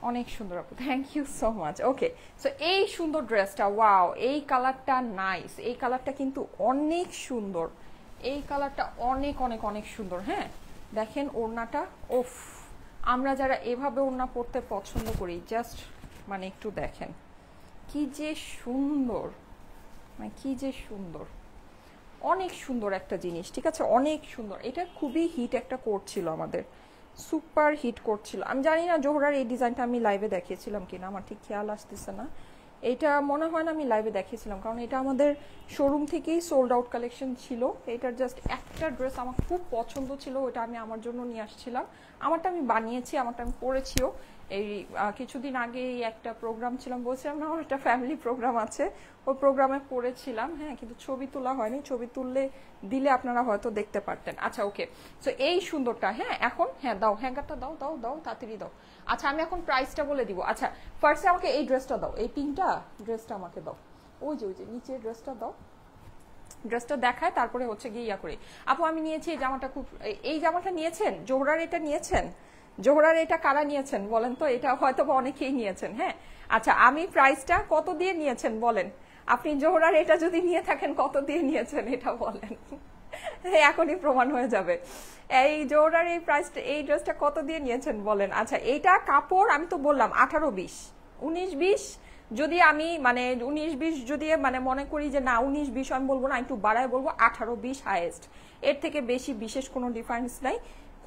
অনেক সুন্দর আপু, thank you so much. Okay, so এই সুন্দর ড্রেসটা, ওয়াও এই কালারটা নাইস, এই কালারটা কিন্তু অনেক সুন্দর, এই কালারটা অনেক অনেক অনেক সুন্দর। হ্যাঁ দেখেন ওড়নাটা, ওফ, আমরা যারা এভাবে ওড়না পরতে পছন্দ করি জাস্ট মানে একটু দেখেন কি যে সুন্দর, মানে কি যে সুন্দর। অনেক সুন্দর একটা জিনিস, ঠিক আছে, অনেক সুন্দর। এটা খুবই হিট একটা কোট ছিল আমাদের, সুপার হিট করছিল। আমি জানি না জোহরার এই ডিজাইনটা আমি লাইভে দেখিয়েছিলাম কিনা, আমার ঠিক খেয়াল আসতেছে না। এটা মনে হয় না আমি লাইভে দেখিয়েছিলাম, কারণ এটা আমাদের শোরুম থেকেই সোল্ড আউট কালেকশন ছিল। এটার জাস্ট একটা ড্রেস আমার খুব পছন্দ ছিল, ওটা আমি আমার জন্য নিয়ে আসছিলাম। আমারটা আমি বানিয়েছি, আমারটা আমি পরেছিও। এই কিছুদিন আগে একটা প্রোগ্রাম ছিলাম, বলছিলাম না আমার একটা ফ্যামিলি প্রোগ্রাম আছে, ওই প্রোগ্রামে পড়েছিলাম। হ্যাঁ, কিন্তু ছবি তোলা হয়নি, ছবি তুললে দিলে আপনারা হয়তো দেখতে পারতেন। আচ্ছা ওকে, সো এই সুন্দরটা। হ্যাঁ এখন, হ্যাঁ দাও হ্যাঙ্গারটা, দাও দাও দাও তাড়াতাড়ি দাও। আচ্ছা আমি এখন প্রাইসটা বলে দিব। আচ্ছা ফার্স্টে আমাকে এই ড্রেসটা দাও, এই পিঙ্কটা ড্রেসটা আমাকে দাও। ওই যে নিচের ড্রেসটা দাও, ড্রেসটা দেখায় তারপরে হচ্ছে গিয়ে ইয়া করে। আপু আমি নিয়েছি এই জামাটা, খুব এই জামাটা নিয়েছেন, জোহরার এটা নিয়েছেন? জোহরার এটা কারা নিয়েছেন বলেন তো? এটা হয়তো বা অনেকেই নিয়েছেন। হ্যাঁ আচ্ছা, আমি প্রাইসটা কত দিয়ে নিয়েছেন বলেন? আপনি জোহরার এটা যদি নিয়ে থাকেন কত দিয়ে নিয়েছেন এটা বলেন। এখনই প্রমাণ হয়ে যাবে। এই জোহরার এই প্রাইসটা, এই ড্রেসটা কত দিয়ে নিয়েছেন বলেন? আচ্ছা এইটা কাপড় আমি তো বললাম 18-20, 19-20, যদি আমি মানে 19-20 যদি মানে মনে করি যে না 19-20 আমি বলবো না, একটু বাড়ায় বলবো 18-20 হাইয়েস্ট, এর থেকে বেশি বিশেষ কোনো ডিফারেন্স নাই।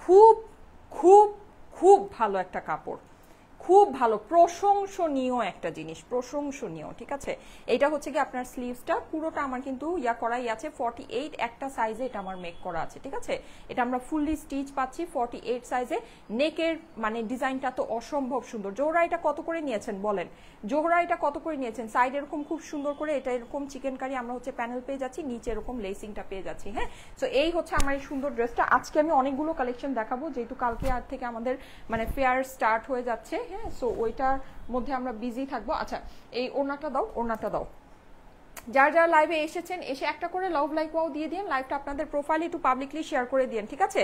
খুব খুব খুব ভালো একটা কাপড়, খুব ভালো, প্রশংসনীয় একটা জিনিস, প্রশংসনীয়। ঠিক আছে, এটা হচ্ছে কি আপনার স্লিভসটা পুরোটা আমার কিন্তু ইয়া করাই আছে, 48 একটা সাইজে এটা আমার মেক করা আছে। ঠিক আছে, এটা আমরা ফুললি স্টিচ পাচ্ছি 48 সাইজে। নেকের মানে ডিজাইনটা তো অসম্ভব সুন্দর। জোহরা এটা কত করে নিয়েছেন বলেন? জোহরা এটা কত করে নিয়েছেন? সাইড এরকম খুব সুন্দর করে এটা এরকম চিকেন কারি আমরা হচ্ছে প্যানেল পেয়ে যাচ্ছি, নিচে এরকম লেসিংটা পেয়ে যাচ্ছি। হ্যাঁ, সো এই হচ্ছে আমার এই সুন্দর ড্রেসটা। আজকে আমি অনেকগুলো কালেকশন দেখাবো, যেহেতু কালকে আর থেকে আমাদের মানে ফেয়ার স্টার্ট হয়ে যাচ্ছে। হ্যাঁ, সো ওইটার মধ্যে আমরা বিজি থাকবো। আচ্ছা এই ওড়নাটা দাও, ওড়নাটা দাও। যারা যারা লাইভে এসেছেন এসে একটা করে লাভ লাইক ওয়াও দিয়ে দিন, লাইভটা আপনাদের প্রোফাইলে একটু পাবলিকলি শেয়ার করে দিন। ঠিক আছে,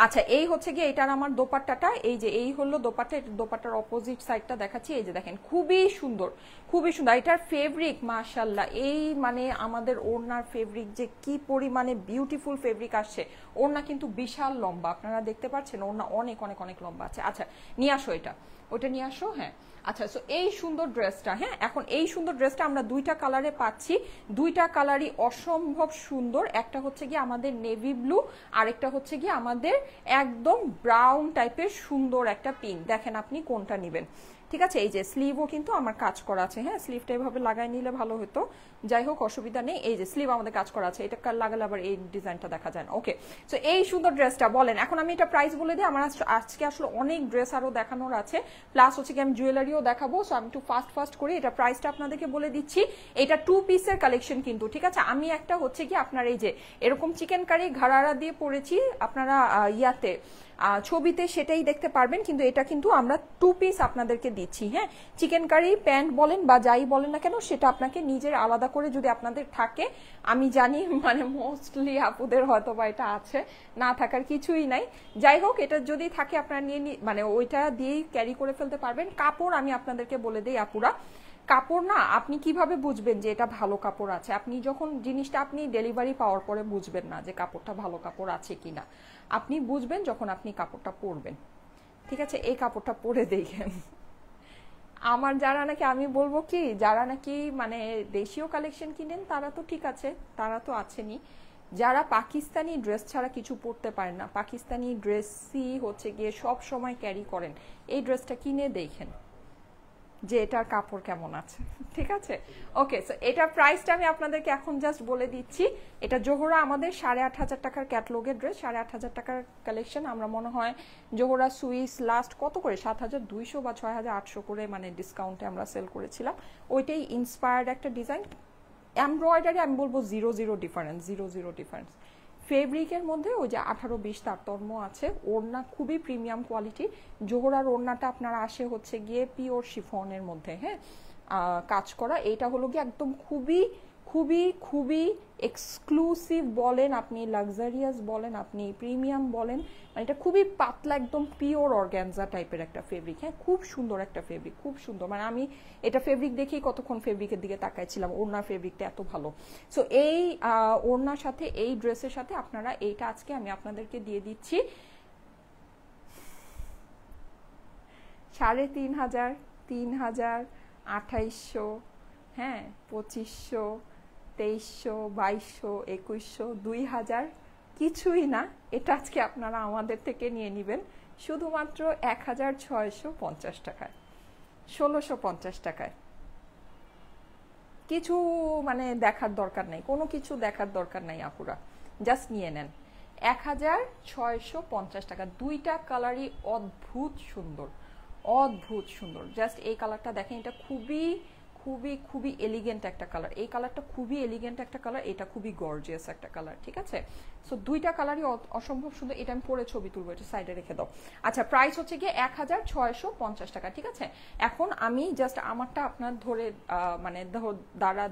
আচ্ছা এই হচ্ছে গিয়ে এটার আমার দোপাট্টাটা, এই যে এই হলো দোপাট্টা, দোপাট্টার অপোজিট সাইডটা দেখাচ্ছি। এই যে দেখেন খুবই সুন্দর, খুবই সুন্দর। এটার ফেব্রিক মাশাআল্লাহ, এই মানে আমাদের ওড়নার ফেব্রিক যে কি পরিমাণে বিউটিফুল ফেব্রিক আসছে। ওড়না কিন্তু বিশাল লম্বা, আপনারা দেখতে পাচ্ছেন ওড়না অনেক অনেক অনেক লম্বা আছে। আচ্ছা নিয়ে আসো এটা, ওটা নিয়ে আসো। হ্যাঁ আচ্ছা, সো এই সুন্দর ড্রেসটা, হ্যাঁ এখন এই সুন্দর ড্রেসটা আমরা দুইটা কালারে পাচ্ছি, দুইটা কালারই অসম্ভব সুন্দর। একটা হচ্ছে গিয়ে আমাদের নেভি ব্লু, আরেকটা হচ্ছে গিয়ে আমাদের একদম ব্রাউন টাইপের সুন্দর একটা পিঙ্ক। দেখেন আপনি কোনটা নেবেন। ঠিক আছে, এই যে স্লিভও কিন্তু আমার কাজ করা আছে। হ্যাঁ, স্লিভটা এভাবে লাগাই নিলে ভালো হতো, যাই হোক অসুবিধা নেই। এই যে স্লিভ আমাদের কাজ করা আছে, এটা লাগালে আবার এই ডিজাইনটা দেখা যায় না। ওকে, সো এই সুন্দর ড্রেসটা বলেন। এখন আমি এটা প্রাইস বলে দিই, আমার আজকে আসলে অনেক ড্রেস আরো দেখানোর আছে, প্লাস হচ্ছে কি আমি জুয়েলারিও দেখাবো। সো আমি একটু ফাস্ট করে এটা প্রাইসটা আপনাদেরকে বলে দিচ্ছি। এটা 2 পিসের কালেকশন কিন্তু। ঠিক আছে, আমি একটা হচ্ছে কি আপনার এই যে এরকম চিকেন কারি ঘাড়ারা দিয়ে পরেছি, আপনারা ইয়াতে ছবিতে সেটাই দেখতে পারবেন, কিন্তু এটা কিন্তু আমরা 2 পিস আপনাদেরকে দিচ্ছি। হ্যাঁ, চিকেন কারি প্যান্ট বলেন বা যাই বলেন না কেন, সেটা আপনাকে নিজের আলাদা করে যদি আপনাদের থাকে, আমি জানি মানে মোস্টলি আপুদের হয়তো বা এটা আছে, না থাকার কিছুই নাই। যাই হোক, এটা যদি থাকে আপনারা নিয়ে মানে ওইটা দিয়েই ক্যারি করে ফেলতে পারবেন। কাপড় আমি আপনাদেরকে বলে দিই আপুরা, কাপড় না আপনি কিভাবে বুঝবেন যে এটা ভালো কাপড় আছে? আপনি যখন জিনিসটা আপনি ডেলিভারি পাওয়ার পরে বুঝবেন না যে কাপড়টা ভালো কাপড় আছে কিনা, আপনি বুঝবেন যখন আপনি কাপড়টা পরবেন। ঠিক আছে, এই কাপড়টা পরে দেখেন। আমার যারা নাকি, আমি বলবো কি, যারা নাকি মানে দেশীয় কালেকশন কিনেন তারা তো ঠিক আছে, তারা তো আছেনই। যারা পাকিস্তানি ড্রেস ছাড়া কিছু পরতে পারেন না, পাকিস্তানি ড্রেসই হচ্ছে গিয়ে সব সময় ক্যারি করেন, এই ড্রেসটা কিনে দেখেন যে এটার কাপড় কেমন আছে। ঠিক আছে, ওকে, সো এটার প্রাইসটা আমি আপনাদেরকে এখন জাস্ট বলে দিচ্ছি। এটা জোহরা আমাদের 8,500 টাকার ক্যাটলগের ড্রেস, 8,500 টাকার কালেকশন। আমরা মনে হয় জোহরা সুইস লাস্ট কত করে 7,200 বা 6,800 করে মানে ডিসকাউন্টে আমরা সেল করেছিলাম। ওইটাই ইন্সপায়ার্ড একটা ডিজাইন, এমব্রয়ডারি আমি বলবো 0 ডিফারেন্স, 0 ডিফারেন্স। ফেব্রিকের মধ্যে ওই যে 18-20 তারতম্য আছে। ওড়না খুবই প্রিমিয়াম কোয়ালিটি। জোহরার ওড়নাটা আপনারা আসে হচ্ছে গিয়ে পিওর শিফনের মধ্যে, হ্যাঁ কাজ করা। এটা হলো গিয়ে একদম খুবই খুবই খুবই এক্সক্লুসিভ বলেন আপনি, লাক্সারিয়াস বলেন আপনি, প্রিমিয়াম বলেন, মানে এটা খুবই পাতলা একদম পিওর অর্গ্যানজা টাইপের একটা ফেব্রিক। হ্যাঁ, খুব সুন্দর একটা ফেব্রিক, খুব সুন্দর। মানে আমি এটা ফেব্রিক দেখেই কতক্ষণ ফেব্রিকের দিকে তাকাইছিলাম, ওড়নার ফেব্রিকটা এত ভালো। সো এই ওড়নার সাথে এই ড্রেসের সাথে আপনারা এইটা আজকে আমি আপনাদেরকে দিয়ে দিচ্ছি 3,500, 3,000, 2,800, হ্যাঁ 2,500, 2300, 2200, 2100, 2000 কিছুই না। এটা আজকে আপনারা আমাদের থেকে নিয়ে নেবেন শুধুমাত্র 1650 টাকায়, 1650 টাকায়। কিছু মানে দেখার দরকার নাই, কোনো কিছু দেখার দরকার নাই আপুরা, জাস্ট নিয়ে নেন। 1650 টাকা। দুইটা কালারই অদ্ভুত সুন্দর, অদ্ভুত সুন্দর। জাস্ট এই কালারটা দেখেন, এটা খুবই খুবই খুবই এলিগেন্ট একটা কালার। এই কালারটা খুবই এলিগেন্ট একটা কালার, এটা খুবই গর্জিয়াস একটা কালার, ঠিক আছে? সো দুইটা কালারই অসম্ভব সুন্দর। এটা আমি পরে ছবি তুলবো, এটা সাইডে রেখে দাও। আচ্ছা, প্রাইস হচ্ছে গিয়ে 1650 টাকা, ঠিক আছে? এখন আমি জাস্ট আমারটা আপনার ধরে মানে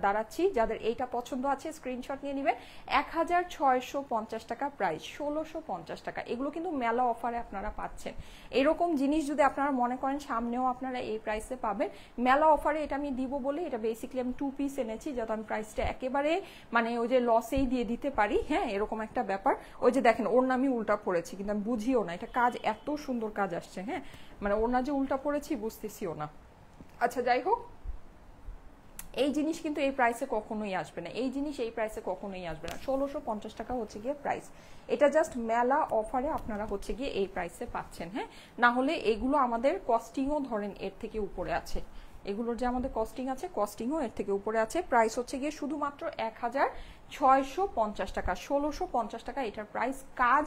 দাঁড়াচ্ছি, যাদের এইটা পছন্দ আছে স্ক্রিনশট নিয়ে নেবেন। 1650 টাকা প্রাইস, 1650 টাকা। এগুলো কিন্তু মেলা অফারে আপনারা পাচ্ছেন। এরকম জিনিস যদি আপনারা মনে করেন সামনেও আপনারা এই প্রাইসে পাবেন, মেলা অফারে এটা আমি দিব বলে এটা বেসিক্যালি আমি 2 পিস এনেছি, যাতে আমি প্রাইসটা একেবারে মানে ওই যে লসেই দিয়ে দিতে পারি, হ্যাঁ, এরকম একটা ব্যাপার। ওই যে দেখেন ওর নামই উল্টা পড়েছি, কিন্তু আমি বুঝিও না এটা কাজ, এত সুন্দর কাজ আসছে, হ্যাঁ, মানে ওর না যে উল্টা পড়েছি বুঝতেছিও না। আচ্ছা, যাই হোক, এই জিনিস কিন্তু এই প্রাইসে কখনোই আসবে না, এই জিনিস এই প্রাইসে কখনোই আসবে না। 1650 টাকা হচ্ছে গিয়ে প্রাইস। এটা জাস্ট মেলা অফারে আপনারা হচ্ছে গিয়ে এই প্রাইসে পাচ্ছেন, হ্যাঁ। না হলে এগুলো আমাদের কস্টিংও ধরেন এর থেকে উপরে আছে, এগুলোর যে আমাদের কস্টিং আছে, কস্টিংও এর থেকে উপরে আছে। প্রাইস হচ্ছে গিয়ে শুধুমাত্র 1650 টাকা, 1650 টাকা এটার প্রাইস। কাজ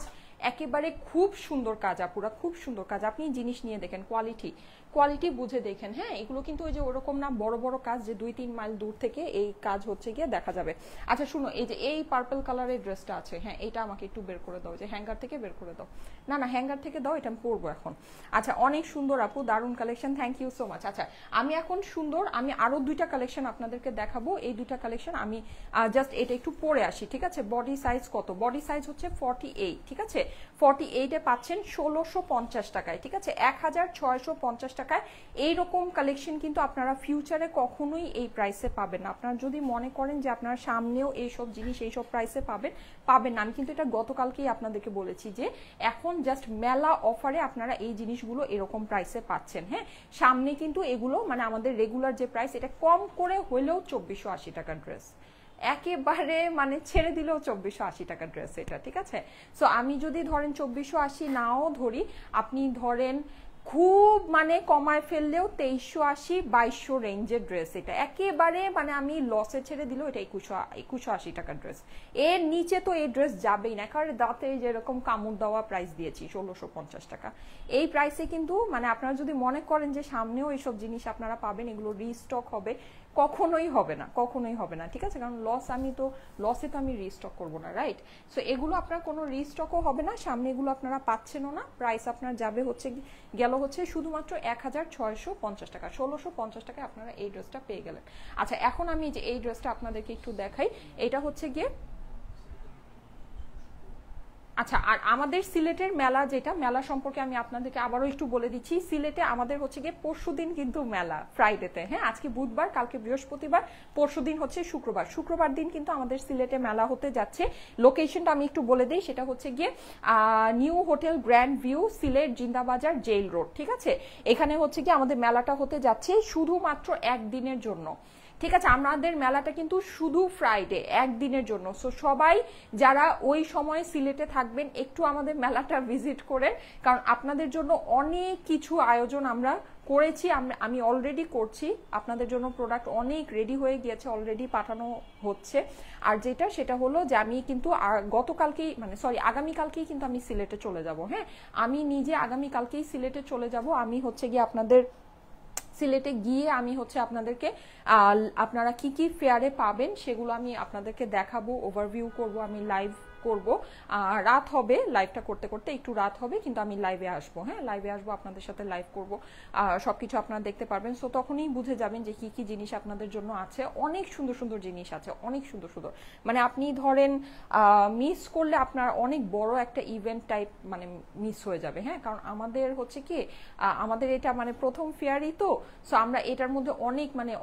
একেবারে খুব সুন্দর কাজ আপুরা, খুব সুন্দর কাজ। আপনি জিনিস নিয়ে দেখেন, কোয়ালিটি বুঝে দেখেন, হ্যাঁ। এগুলো কিন্তু ওই যে ওরকম না বড় বড় কাজ যে 2-3 মাইল দূর থেকে এই কাজ হচ্ছে গিয়ে দেখা যাবে। আচ্ছা শুনো, এই যে এই পার্পল কালারের ড্রেসটা আছে, হ্যাঁ, এটা আমাকে একটু বের করে দাও, যে হ্যাঙ্গার থেকে বের করে দাও। না না, হ্যাঙ্গার থেকে দাও, এটা আমি পরবো এখন। আচ্ছা, অনেক সুন্দর আপু, দারুণ collection, thank you so much. আচ্ছা, আমি এখন সুন্দর, আমি আরো দুইটা কালেকশন আপনাদেরকে দেখাবো। এই দুইটা কালেকশন আমি জাস্ট এটা একটু পরে আসি, ঠিক আছে? বডি সাইজ কত? বডি সাইজ হচ্ছে 48, ঠিক আছে? 48 এ পাচ্ছেন 1650 টাকায়, ঠিক আছে? 1650 টাকায় এইরকম কালেকশন কিন্তু আপনারা ফিউচারে কখনোই এই প্রাইসে পাবেন না। আপনারা যদি মনে করেন যে আপনারা সামনেও এইসব জিনিস এইসব প্রাইসে পাবেন না। আমি কিন্তু এটা গতকালকেই আপনাদেরকে বলেছি যে এখন জাস্ট মেলা অফারে আপনারা এই জিনিসগুলো এরকম প্রাইসে পাচ্ছেন, হ্যাঁ। সামনে কিন্তু এগুলো মানে আমাদের রেগুলার যে প্রাইস, এটা কম করে হলেও 2480 টাকার ড্রেস, একেবারে মানে ছেড়ে দিলেও 2480 টাকার ড্রেস এটা, ঠিক আছে? সো আমি যদি ধরেন 2480 নাও ধরি, আপনি ধরেন খুব মানে কমায় ফেললেও 2380, 2200 রেঞ্জের ড্রেস এটা, একেবারে মানে আমি লসে ছেড়ে দিলেও এটা 2180 টাকার ড্রেস। এর নিচে তো এই ড্রেস যাবেই না, কারণ দাঁতে যেরকম কামড় দেওয়া প্রাইস দিয়েছি 1650 টাকা। এই প্রাইসে কিন্তু মানে আপনারা যদি মনে করেন যে সামনেও এইসব জিনিস আপনারা পাবেন, এগুলো রিস্টক হবে, কখনোই হবে না, কখনোই হবে না, ঠিক আছে? কারণ লসে তো আমি রিস্টক করবো না, রাইট? সো এগুলো আপনার কোনো রিস্টকও হবে না, সামনে এগুলো আপনারা পাচ্ছেনও না। প্রাইস আপনার যাবে হচ্ছে গেল হচ্ছে শুধুমাত্র 1650 টাকা, 1650 টাকায় আপনারা এই ড্রেসটা পেয়ে গেলেন। আচ্ছা, এখন আমি যে এই ড্রেসটা আপনাদেরকে একটু দেখাই, এটা হচ্ছে গিয়ে আচ্ছা, আর আমাদের সিলেটের মেলা, যেটা মেলা সম্পর্কে আমি আপনাদেরকে আবারও একটু বলে দিচ্ছি। সিলেটে আমাদের হচ্ছে গিয়ে পরশুদিন কিন্তু মেলা, ফ্রাইডেতে, হ্যাঁ। আজকে বুধবার, কালকে বৃহস্পতিবার, পরশুদিন হচ্ছে শুক্রবার দিন কিন্তু আমাদের সিলেটে মেলা হতে যাচ্ছে। লোকেশনটা আমি একটু বলে দিই, সেটা হচ্ছে গিয়ে new hotel grand view, Sylhet Zindabazar jail road, ঠিক আছে? এখানে হচ্ছে গিয়ে আমাদের মেলাটা হতে যাচ্ছে শুধুমাত্র একদিনের জন্য, ঠিক আছে? আমাদের মেলাটা কিন্তু শুধু ফ্রাইডে, একদিনের জন্য। সো সবাই যারা ওই সময় সিলেটে থাকবেন একটু আমাদের মেলাটা ভিজিট করেন, কারণ আপনাদের জন্য অনেক কিছু আয়োজন আমরা করেছি, আমি অলরেডি করছি। আপনাদের জন্য প্রোডাক্ট অনেক রেডি হয়ে গিয়েছে, অলরেডি পাঠানো হচ্ছে। আর সেটা হলো যে আমি কিন্তু গতকালকেই মানে সরি আগামীকালকেই কিন্তু আমি সিলেটে চলে যাব, হ্যাঁ। আমি নিজে আগামীকালকেই সিলেটে চলে যাব। আমি হচ্ছে গিয়ে আপনাদের সিলেটে গিয়ে আমি হচ্ছে আপনাদেরকে আপনারা কি কি ফেয়ারে পাবেন সেগুলো আমি আপনাদেরকে দেখাবো, ওভারভিউ করব, আমি লাইভ করব। রাত হবে, লাইভটা করতে করতে একটু রাত হবে, কিন্তু আমি লাইভে আসবো, হ্যাঁ, লাইভে আসবো, আপনাদের সাথে লাইভ করব, সবকিছু আপনারা দেখতে পারবেন। সো তখনই বুঝে যাবেন যে কি কি জিনিস আপনাদের জন্য আছে। অনেক সুন্দর সুন্দর জিনিস আছে, অনেক সুন্দর সুন্দর, মানে আপনি ধরেন মিস করলে আপনার অনেক বড় একটা ইভেন্ট টাইপ মানে মিস হয়ে যাবে, হ্যাঁ। কারণ আমাদের হচ্ছে কি আমাদের এটা মানে প্রথম ফেয়ারই তো, সো আমরা এটার মধ্যে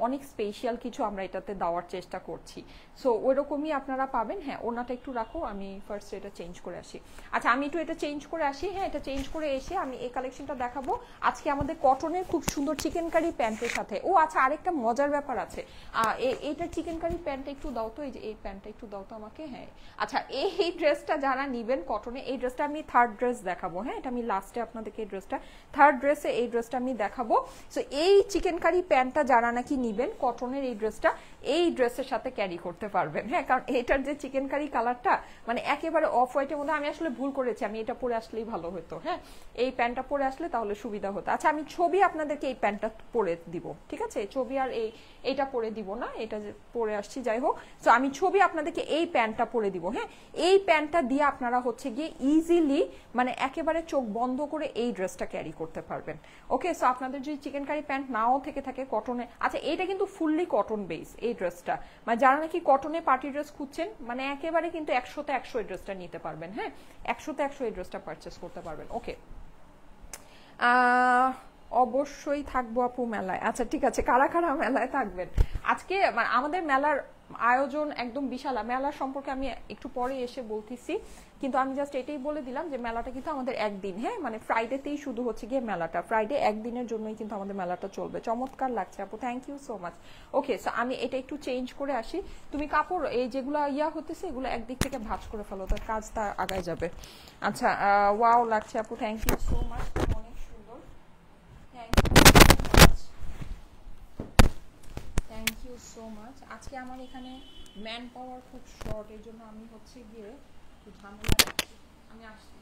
অনেক স্পেশাল কিছু আমরা এটাতে দেওয়ার চেষ্টা করছি। সো ওইরকমই আপনারা পাবেন। হ্যাঁ, ওনাটা একটু রাখো, আমি আমি ফার্স্ট এটা চেঞ্জ করে আসি। আচ্ছা আমি একটু এটা চেঞ্জ করে আসি। হ্যাঁ, এটা চেঞ্জ করে এসে আমি এই কালেকশনটা দেখাবো আজকে আমাদের কটনের খুব সুন্দর চিকেন কারি প্যান্টের সাথে। ও আচ্ছা, আরেকটা মজার ব্যাপার আছে, এইটা চিকেন কারি প্যান্টটা একটু দাও তো, এই যে এই প্যান্টটা একটু দাও তো আমাকে। হ্যাঁ আচ্ছা, এই ড্রেসটা যারা নিবেন কটনে, এই ড্রেসটা আমি থার্ড ড্রেস দেখাবো। হ্যাঁ, এটা আমি লাস্টে আপনাদেরকে এই ড্রেসটা, থার্ড ড্রেসে এই ড্রেসটা আমি দেখাবো। সো এই চিকেন কারি প্যান্টটা যারা নাকি নিবেন কটনের, এই ড্রেসটা এই ড্রেসের সাথে ক্যারি করতে পারবেন। হ্যাঁ, কারণ এটার যে চিকেন কারি কালারটা মানে একেবারে অফ হোয়াইটের মধ্যে, আমি আসলে ভুল করেছি, আমি এটা পরে আসলেই ভালো হতো। হ্যাঁ, এই প্যান্টটা পরে আসলে তাহলে সুবিধা হতো। আচ্ছা আমি ছবি আপনাদেরকে এই প্যান্টটা পরে দিব, ঠিক আছে? ছবি আর এইটা পরে দিব না, এটা যে পরে আসছি যাই হোক। সো আমি ছবি আপনাদেরকে এই প্যান্টটা পরে দিব। হ্যাঁ, এই প্যান্টটা দিয়ে আপনারা হচ্ছে গিয়ে ইজিলি মানে একেবারে চোখ বন্ধ করে এই ড্রেসটা ক্যারি করতে পারবেন। ওকে, সো আপনাদের যদি চিকেন কারি প্যান্ট নাও থেকে থাকে কটনে, আচ্ছা এইটা কিন্তু ফুললি কটন বেস এই ড্রেসটা, মানে যারা নাকি কটনে পার্টি ড্রেস খুঁজছেন মানে একেবারে কিন্তু 100তে 100 এই ড্রেসটা নিতে পারবেন। হ্যাঁ, 100তে 100 এই ড্রেসটা পারচেস করতে পারবেন। ওকে, অবশ্যই থাকবো আপু মেলায়। আচ্ছা ঠিক আছে, কারা কারা মেলায় থাকবেন আজকে? আমাদের মেলার আয়োজন একদম বিশাল। মেলার সম্পর্কে আমি একটু পরে এসে বলতেছি, কিন্তু আমি জাস্ট এটাই বলে দিলাম যে মেলাটা কিন্তু আমাদের একদিন। হ্যাঁ, মানে ফ্রাইডেতেই শুধু হচ্ছে গিয়ে মেলাটা, ফ্রাইডে একদিনের জন্যই কিন্তু আমাদের মেলাটা চলবে। চমৎকার লাগছে আপু, thank you so much. Okay, so আমি এটা একটু চেঞ্জ করে আসি। তুমি কাপড় এই যেগুলো ইয়া হতেছে এগুলো একদিক থেকে ভাঁজ করে ফেলো, তার কাজটা আগায় যাবে। আচ্ছা, ওয়াও লাগছে আপু, থ্যাংক ইউ সো মাচ, অনেক সুন্দর, thank you so much, thank you so much. আজকে আমার এখানে ম্যান পাওয়ার খুব শর্ট, এই জন্য আমি হচ্ছে গিয়ে একটু ঝামেলা করছি। আমি আসছি।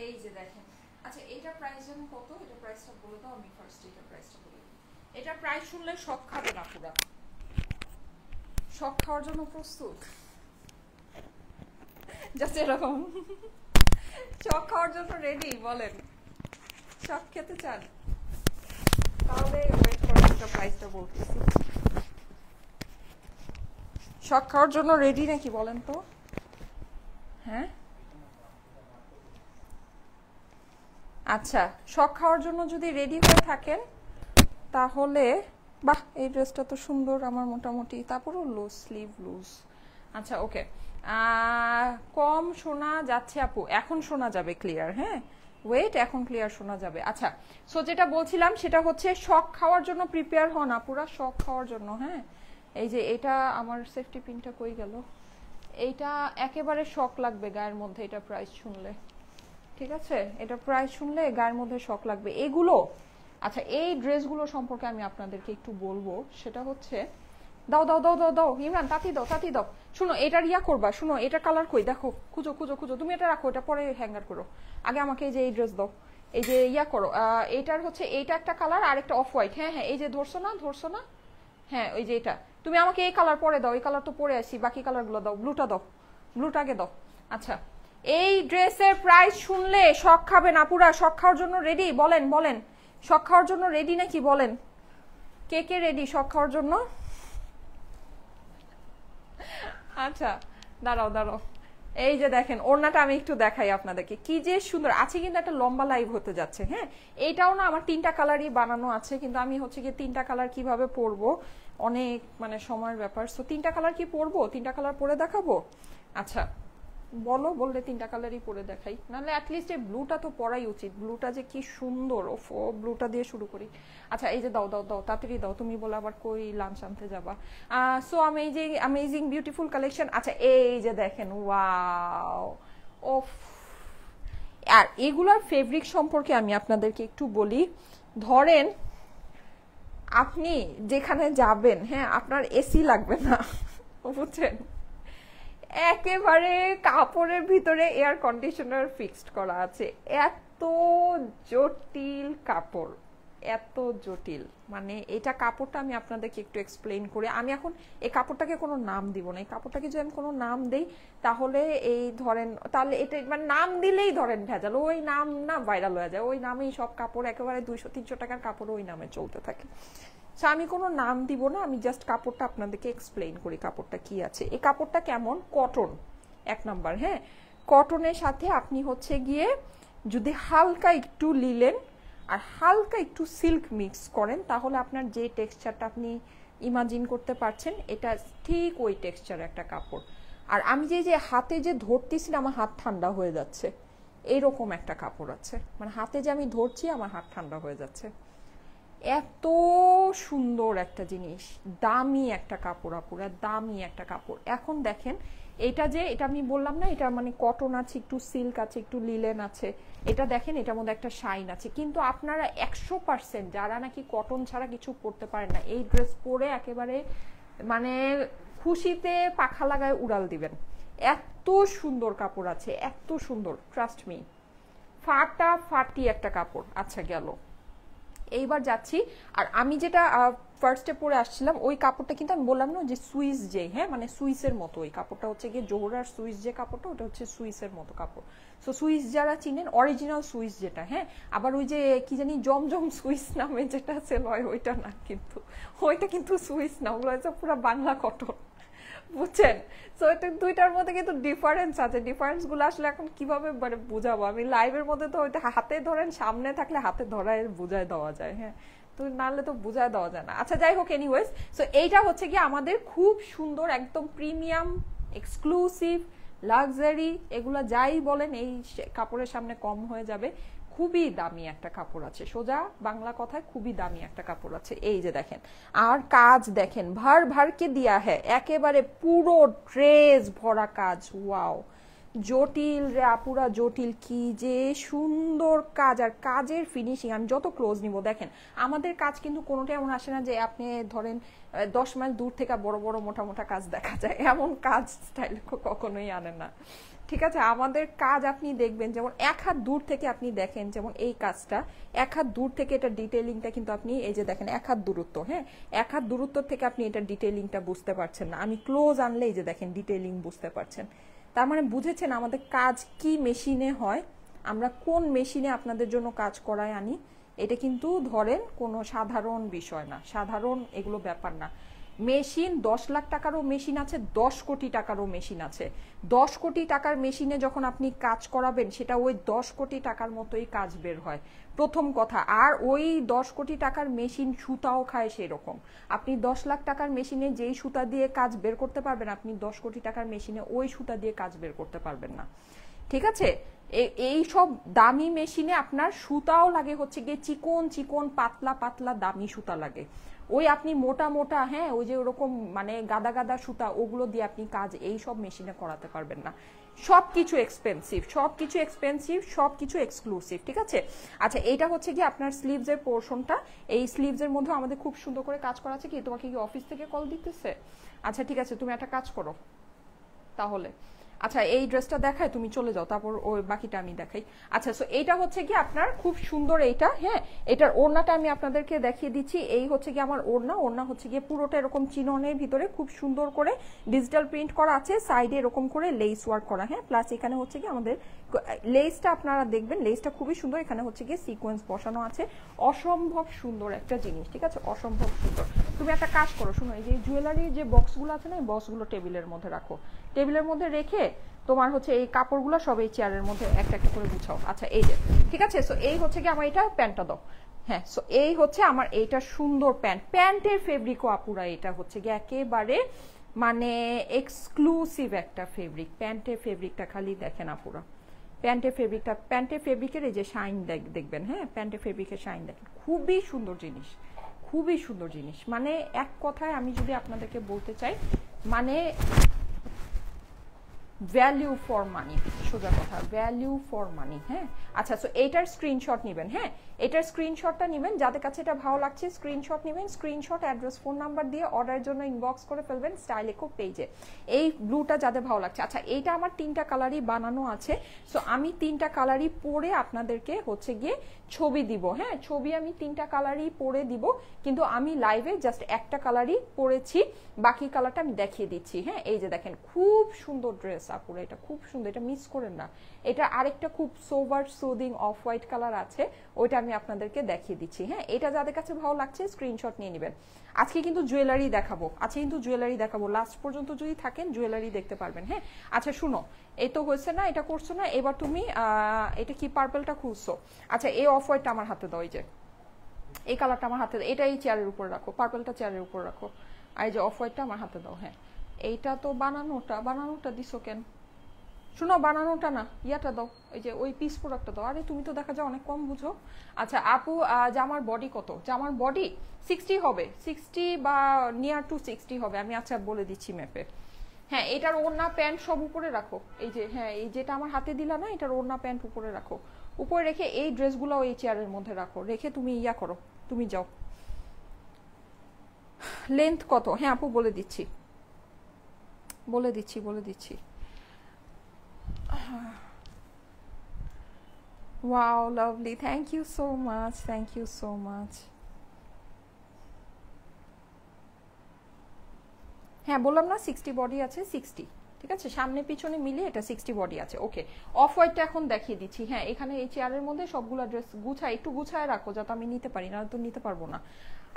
এই যে দেখেন, আচ্ছা এটা প্রাইস যেন কত, এটা প্রাইসটা বলে দাও, আমি ফার্স্ট এটা প্রাইসটা বলে দিই। এটা প্রাইস শুনলে শক খাবে না পুরা, শক খাওয়ার জন্য প্রস্তুত, জাস্ট এরকম শক খাওয়ার জন্য রেডি? বলেন শক খেতে চান? তাহলে ওয়েট করে একটা প্রাইসটা বলতেছি। শক খাওয়ার জন্য রেডি নাকি বলেন তো? হ্যাঁ আচ্ছা, শখ খাওয়ার জন্য যদি রেডি হয়ে থাকেন তাহলে, বাহ এই ড্রেসটা তো সুন্দর আমার মোটামুটি, তারপরও লুজ স্লিভ লুজ। আচ্ছা ওকে, কম শোনা যাচ্ছে আপু, এখন শোনা যাবে ক্লিয়ার? হ্যাঁ ওয়েট, এখন ক্লিয়ার শোনা যাবে। আচ্ছা, সো যেটা বলছিলাম সেটা হচ্ছে শখ খাওয়ার জন্য প্রিপেয়ার হন আপুরা, শখ খাওয়ার জন্য। হ্যাঁ, এই যে এটা আমার সেফটি পিনটা কই গেল, এইটা একেবারে শখ লাগবে গায়ের মধ্যে এটা প্রাইস শুনলে, ঠিক আছে? এটা প্রাইস শুনলে গায়ের মধ্যে শখ লাগবে এগুলো। আচ্ছা, এই ড্রেসগুলো সম্পর্কে আমি আপনাদেরকে একটু বলবো, সেটা হচ্ছে, দাও দাও দাও দাও দাও ইমরান, তাতি দাও তাতি দাও। শুনো এটার ইয়া করবা, শুনো এটা কালার কই দেখো, খুঁজো খুঁজো খুঁজো, তুমি এটা রাখো, এটা পরে হ্যাঙ্গার করো, আগে আমাকে এই যে এই ড্রেস দাও, এই যে ইয়া করো, এইটার হচ্ছে এইটা একটা কালার আর একটা অফ হোয়াইট। হ্যাঁ হ্যাঁ, এই যে ধরছো না ধরছো না, হ্যাঁ ওই যে এটা, তুমি আমাকে এই কালার পরে দাও, এই কালার তো পরে আসি, বাকি কালারগুলো দাও, ব্লুটা দাও, ব্লুটা আগে দাও। আচ্ছা, এই ড্রেসের প্রাইস শুনলে শখ খাবে না পুরা, শখ খাওয়ার জন্য রেডি? বলেন বলেন, শখ খাওয়ার জন্য রেডি নাকি বলেন? কে কে রেডি শখ খাওয়ার জন্য? আচ্ছা দাঁড়াও দাঁড়াও, এই যে দেখেন ওড়নাটা আমি একটু দেখাই আপনাদেরকে, কি যে সুন্দর আছে, কিন্তু একটা লম্বা লাইভ হতে যাচ্ছে। হ্যাঁ, এইটাও না আমার 3টা কালারই বানানো আছে, কিন্তু আমি হচ্ছে গিয়ে 3টা কালার কিভাবে পরবো অনেক মানে সময়ের ব্যাপার। সো 3টা কালার কি পরবো, 3টা কালার পরে দেখাবো। আচ্ছা বলো, বললে 3টা কালারই পরে দেখাই, নাহলে অ্যাটলিস্ট এই ব্লুটা তো পরাই উচিত। ব্লুটা যে কি সুন্দর, ও ব্লুটা দিয়ে শুরু করি। আচ্ছা এই যে দাও দাও দাও, তাড়াতাড়ি দাও, তুমি বলে আবার কই লাঞ্চ আনতে যাবা। So amazing amazing beautiful collection. আচ্ছা এই যে দেখেন, ওয়াও, ওফ। আর এগুলার ফেব্রিক সম্পর্কে আমি আপনাদেরকে একটু বলি। ধরেন আপনি যেখানে যাবেন, হ্যাঁ, আপনার এসি লাগবে না, বুঝছেন, একেবারে কাপড়ের ভিতরে এয়ার কন্ডিশনার ফিক্সড করা আছে। এত জটিল কাপড়, এত জটিল, মানে এটা কাপড়টা আমি আপনাদেরকে একটু এক্সপ্লেইন করে, আমি এখন এই কাপড়টাকে কোনো নাম দিব না। এই কাপড়টাকে যদি আমি কোনো নাম দেই তাহলে এই ধরেন, তাহলে এটা মানে নাম দিলেই ধরেন ভেজাল, ওই নাম না ভাইরাল হয়ে যায়, ওই নামেই সব কাপড় একেবারে 200-300 টাকার কাপড় ওই নামে চলতে থাকে। আমি কোনো নাম দিব না, আমি জাস্ট কাপড়টা আপনাদেরকে এক্সপ্লেইন করি কাপড়টা কি আছে। এই কাপড়টা কেমন, কটন 1 নাম্বার, হ্যাঁ, কটনের সাথে আপনি হচ্ছে গিয়ে যদি হালকা একটু লিলেন আর হালকা একটু সিল্ক মিক্স করেন তাহলে আপনার যে টেক্সচারটা আপনি ইমাজিন করতে পারছেন, এটা ঠিক ওই টেক্সচার একটা কাপড়। আর আমি যে হাতে যে ধরতেছি না, আমার হাত ঠান্ডা হয়ে যাচ্ছে, এইরকম একটা কাপড় আছে, মানে হাতে যে আমি ধরছি আমার হাত ঠান্ডা হয়ে যাচ্ছে। এত সুন্দর একটা জিনিস, দামি একটা কাপড়, আপুরা দামি একটা কাপড়। এখন দেখেন এটা যে, এটা আমি বললাম না, এটা মানে কটন আছে, একটু সিল্ক আছে, একটু লিলেন আছে, এটা দেখেন এটার মধ্যে একটা শাইন আছে। কিন্তু আপনারা 100% যারা নাকি কটন ছাড়া কিছু পরতে পারেন না, এই ড্রেস পরে একেবারে মানে খুশিতে পাখা লাগায় উড়াল দিবেন। এত সুন্দর কাপড় আছে, এত সুন্দর, ট্রাস্ট মি, ফাটাফাটি একটা কাপড়। আচ্ছা গেল, এইবার যাচ্ছি। আর আমি যেটা ফার্স্টে পরে আসছিলাম ওই কাপড়টা কিন্তু আমি বললাম না যে সুইস, যে হ্যাঁ মানে সুইসের মতো ওই কাপড়টা হচ্ছে গিয়ে জোহরার সুইস যে কাপড়টা, ওটা হচ্ছে সুইসের মতো কাপড়। সো সুইস যারা চিনেন, অরিজিনাল সুইস যেটা, হ্যাঁ, আবার ওই যে কি জানি জমজম সুইস নামে যেটা সেল হয় ওইটা না, কিন্তু ওইটা কিন্তু সুইস না, ওগুলো হচ্ছে পুরো বাংলা কটন, বুঝছেন। সো এটা দুইটার মধ্যে কিন্তু ডিফারেন্স আছে। ডিফারেন্স গুলো আসলে এখন কিভাবে মানে বুঝাবো আমি, লাইভের মধ্যে তো ওইটা হাতে ধরেন, সামনে থাকলে হাতে ধরায় বুঝায় দেওয়া যায়, হ্যাঁ, তো নাহলে তো বুঝায় দেওয়া যায় না। আচ্ছা যাই হোক, এনিওয়েজ, সো এইটা হচ্ছে কি আমাদের খুব সুন্দর একদম প্রিমিয়াম এক্সক্লুসিভ লাক্সারি, এগুলা যাই বলেন এই কাপড়ের সামনে কম হয়ে যাবে। খুবই দামি একটা কাপড় আছে, সোজা বাংলা কথায় খুবই দামি একটা কাপড় আছে। এই যে দেখেন, আর কাজ দেখেন, ভার ভারকে দিয়া হ্যাঁ, একেবারে পুরো ড্রেস ভরা কাজ। ওয়াও, জটিল রে আপুরা, জটিল, কি যে সুন্দর কাজ, আর কাজের ফিনিশিং আমি যত ক্লোজ নিব দেখেন, আমাদের কাজ কিন্তু কোনোটা এমন আসে না যে আপনি ধরেন 10 মাইল দূর থেকে বড় বড় মোটা মোটা কাজ দেখা যায়, এমন কাজ স্টাইল কখনোই আনে না, ঠিক আছে। আমাদের কাজ আপনি দেখবেন যেমন 1 হাত দূর থেকে আপনি দেখেন, যেমন এই কাজটা 1 হাত দূর থেকে এটা ডিটেইলিংটা কিন্তু আপনি এই যে দেখেন 1 হাত দূরত্ব, হ্যাঁ, 1 হাত দূরত্ব থেকে আপনি এটা ডিটেইলিংটা বুঝতে পারছেন না, আমি ক্লোজ আনলে এই যে দেখেন ডিটেইলিং বুঝতে পারছেন। তার মানে বুঝেছেন আমাদের কাজ কি মেশিনে হয়, আমরা কোন মেশিনে আপনাদের জন্য কাজ করায় আনি। এটা কিন্তু ধরেন কোনো সাধারণ বিষয় না, সাধারণ এগুলো ব্যাপার না। মেশিন 10 লাখ টাকারও মেশিন আছে, 10 কোটি টাকারও মেশিন আছে। 10 কোটি টাকার মেশিনে যখন আপনি কাজ করাবেন সেটা ওই 10 কোটি টাকার মতোই কাজ বের হয়, প্রথম কথা। আর ওই 10 কোটি টাকার মেশিন সুতাও খায় সেরকম। আপনি 10 লাখ টাকার মেশিনে যেই সুতা দিয়ে কাজ বের করতে পারবেন, আপনি 10 কোটি টাকার মেশিনে ওই সুতা দিয়ে কাজ বের করতে পারবেন না, ঠিক আছে। এই সব দামি মেশিনে আপনার সুতাও লাগে হচ্ছে গিয়ে চিকন চিকন পাতলা পাতলা দামি সুতা লাগে। ওই আপনি মোটা মোটা, হ্যাঁ, ওই যে ওরকম মানে গাদা গাদা সুতা, ওগুলো দিয়ে আপনি কাজ এই সব মেশিনে করাতে পারবেন না। সবকিছু এক্সপেন্সিভ, সবকিছু এক্সপেন্সিভ, সবকিছু এক্সক্লুসিভ, ঠিক আছে। আচ্ছা এইটা হচ্ছে কি আপনার স্লিভস এর পোর্শনটা, এই স্লিভস এর মধ্যে আমাদের খুব সুন্দর করে কাজ করা আছে। কি তোমাকে কি অফিস থেকে কল দিতেছে? আচ্ছা ঠিক আছে, তুমি একটা কাজ করো তাহলে। আচ্ছা এই ড্রেসটা দেখায়, তুমি চলে যাও, তারপর ওই বাকিটা আমি দেখাই। আচ্ছা সো এইটা হচ্ছে কি আপনার খুব সুন্দর এইটা, হ্যাঁ, এটার ওড়নাটা আমি আপনাদেরকে দেখিয়ে দিচ্ছি। এই হচ্ছে কি আমার ওড়না, ওড়না হচ্ছে গিয়ে পুরোটা এরকম চিননের ভিতরে খুব সুন্দর করে ডিজিটাল প্রিন্ট করা আছে, সাইডে এরকম করে লেস ওয়ার্ক করা, হ্যাঁ, প্লাস এখানে হচ্ছে কি আমাদের লেসটা আপনারা দেখবেন, লেসটা খুবই সুন্দর, এখানে হচ্ছে গিয়ে সিকোয়েন্স বসানো আছে, অসম্ভব সুন্দর একটা জিনিস, ঠিক আছে, অসম্ভব সুন্দর। তুমি একটা কাজ করো, শুনো, এই যে জুয়েলারির যে বক্সগুলো আছে না, এই বক্সগুলো টেবিলের মধ্যে রাখো, টেবিলের মধ্যে রেখে তোমার হচ্ছে এই কাপড়গুলো সব এই চেয়ারের মধ্যে একটা একটা করে গুছাও। আচ্ছা এই যে, ঠিক আছে, সো এই হচ্ছে কি আমার এটা প্যান্টটা দাও, হ্যাঁ, সো এই হচ্ছে আমার এইটা সুন্দর প্যান্ট, প্যান্টের ফেব্রিকও আপুরা এটা হচ্ছে গিয়ে একেবারে মানে এক্সক্লুসিভ একটা ফেব্রিক। প্যান্টের ফেব্রিকটা খালি দেখেন আপুরা, প্যান্টের ফেব্রিকটা, প্যান্টের ফেব্রিকের এই যে শাইন দেখবেন, হ্যাঁ প্যান্টের ফেব্রিকের শাইন দেখেন, খুবই সুন্দর জিনিস, খুবই সুন্দর জিনিস। মানে এক কথায় আমি যদি আপনাদেরকে বলতে চাই, মানে ভ্যালিউ ফর মানি, সোজা কথা ভ্যালিউ ফর মানি। হ্যাঁ আচ্ছা, সো এইটার স্ক্রিনশট নেবেন, হ্যাঁ এটার স্ক্রিনশটটা নেবেন, যাদের কাছে এটা ভালো লাগছে স্ক্রিনশট নেবেন, স্ক্রিনশট অ্যাড্রেস ফোন নাম্বার দিয়ে অর্ডারের জন্য ইনবক্স করে ফেলবেন স্টাইল ইকো পেজে। এই ব্লুটা যাদের ভালো লাগছে। আচ্ছা এইটা আমার 3টা কালারই বানানো আছে, সো আমি 3টা কালারই পরে আপনাদেরকে হচ্ছে গিয়ে ছবি দিব। হ্যাঁ ছবি আমি 3টা কালারই পরে দিব, কিন্তু আমি লাইভে জাস্ট একটা কালারই পরেছি, বাকি কালারটা আমি দেখিয়ে দিচ্ছি। হ্যাঁ এই যে দেখেন খুব সুন্দর ড্রেস আপুরা, এটা খুব সুন্দর, এটা মিস করেন না। এটা আরেকটা খুব সোবার সুদিং অফ হোয়াইট কালার আছে, ওইটা আমি আপনাদেরকে দেখিয়ে দিচ্ছি। হ্যাঁ এটা যাদের কাছে ভালো লাগছে স্ক্রিনশট নিয়ে নেবেন। আজকে কিন্তু জুয়েলারি দেখাবো, আজকে কিন্তু জুয়েলারি দেখাবো, লাস্ট পর্যন্ত যদি থাকেন জুয়েলারি দেখতে পারবেন। হ্যাঁ আচ্ছা শুনো, এই তো হয়েছে না, এটা করছো না, এবার তুমি এটা কি পার্পলটা খুঁজছো। আচ্ছা এই অফ হোয়াইটটা আমার হাতে দাও, এই যে এই কালারটা আমার হাতে দাও, এটা এই চেয়ারের উপর রাখো, পার্পলটা চেয়ারের উপর রাখো, আর এই যে অফ হোয়াইটটা আমার হাতে দাও। হ্যাঁ এইটা তো বানানোটা দিছো কেন, শুনো বানানোটা না, ইয়াটা দাও, এই যে ওই পিস প্রোডাক্টটা দাও। আরে তুমি তো দেখা যায় অনেক কম বুঝো। আচ্ছা আপু জামার বডি কত, জামার বডি 60 হবে, 60 বা নিয়ার টু 60 হবে, আমি আচ্ছা বলে দিচ্ছি ম্যাপে। হ্যাঁ এটার ওড়না প্যান্ট সব উপরে রাখো, এই যে হ্যাঁ এই যেটা আমার হাতে দিলা না, এটার ওড়না প্যান্ট উপরে রাখো, উপরে রেখে এই ড্রেসগুলো এই চেয়ারের মধ্যে রাখো, রেখে তুমি ইয়া করো, তুমি যাও। লেন্থ কত, হ্যাঁ আপু বলে দিচ্ছি, বলে দিচ্ছি। Wow, lovely. Thank you so much. Thank you so much. হ্যাঁ বললাম না 60 বডি আছে, 60 ঠিক আছে, সামনে পিছনে মিলিয়ে এটা 60 বডি আছে। ওকে অফ হোয়াইটটা এখন দেখিয়ে দিচ্ছি। হ্যাঁ এখানে এই চেয়ারের মধ্যে সবগুলো ড্রেস গুছায়, একটু গুছায় রাখো যাতে আমি নিতে পারি, না তো নিতে পারবো না।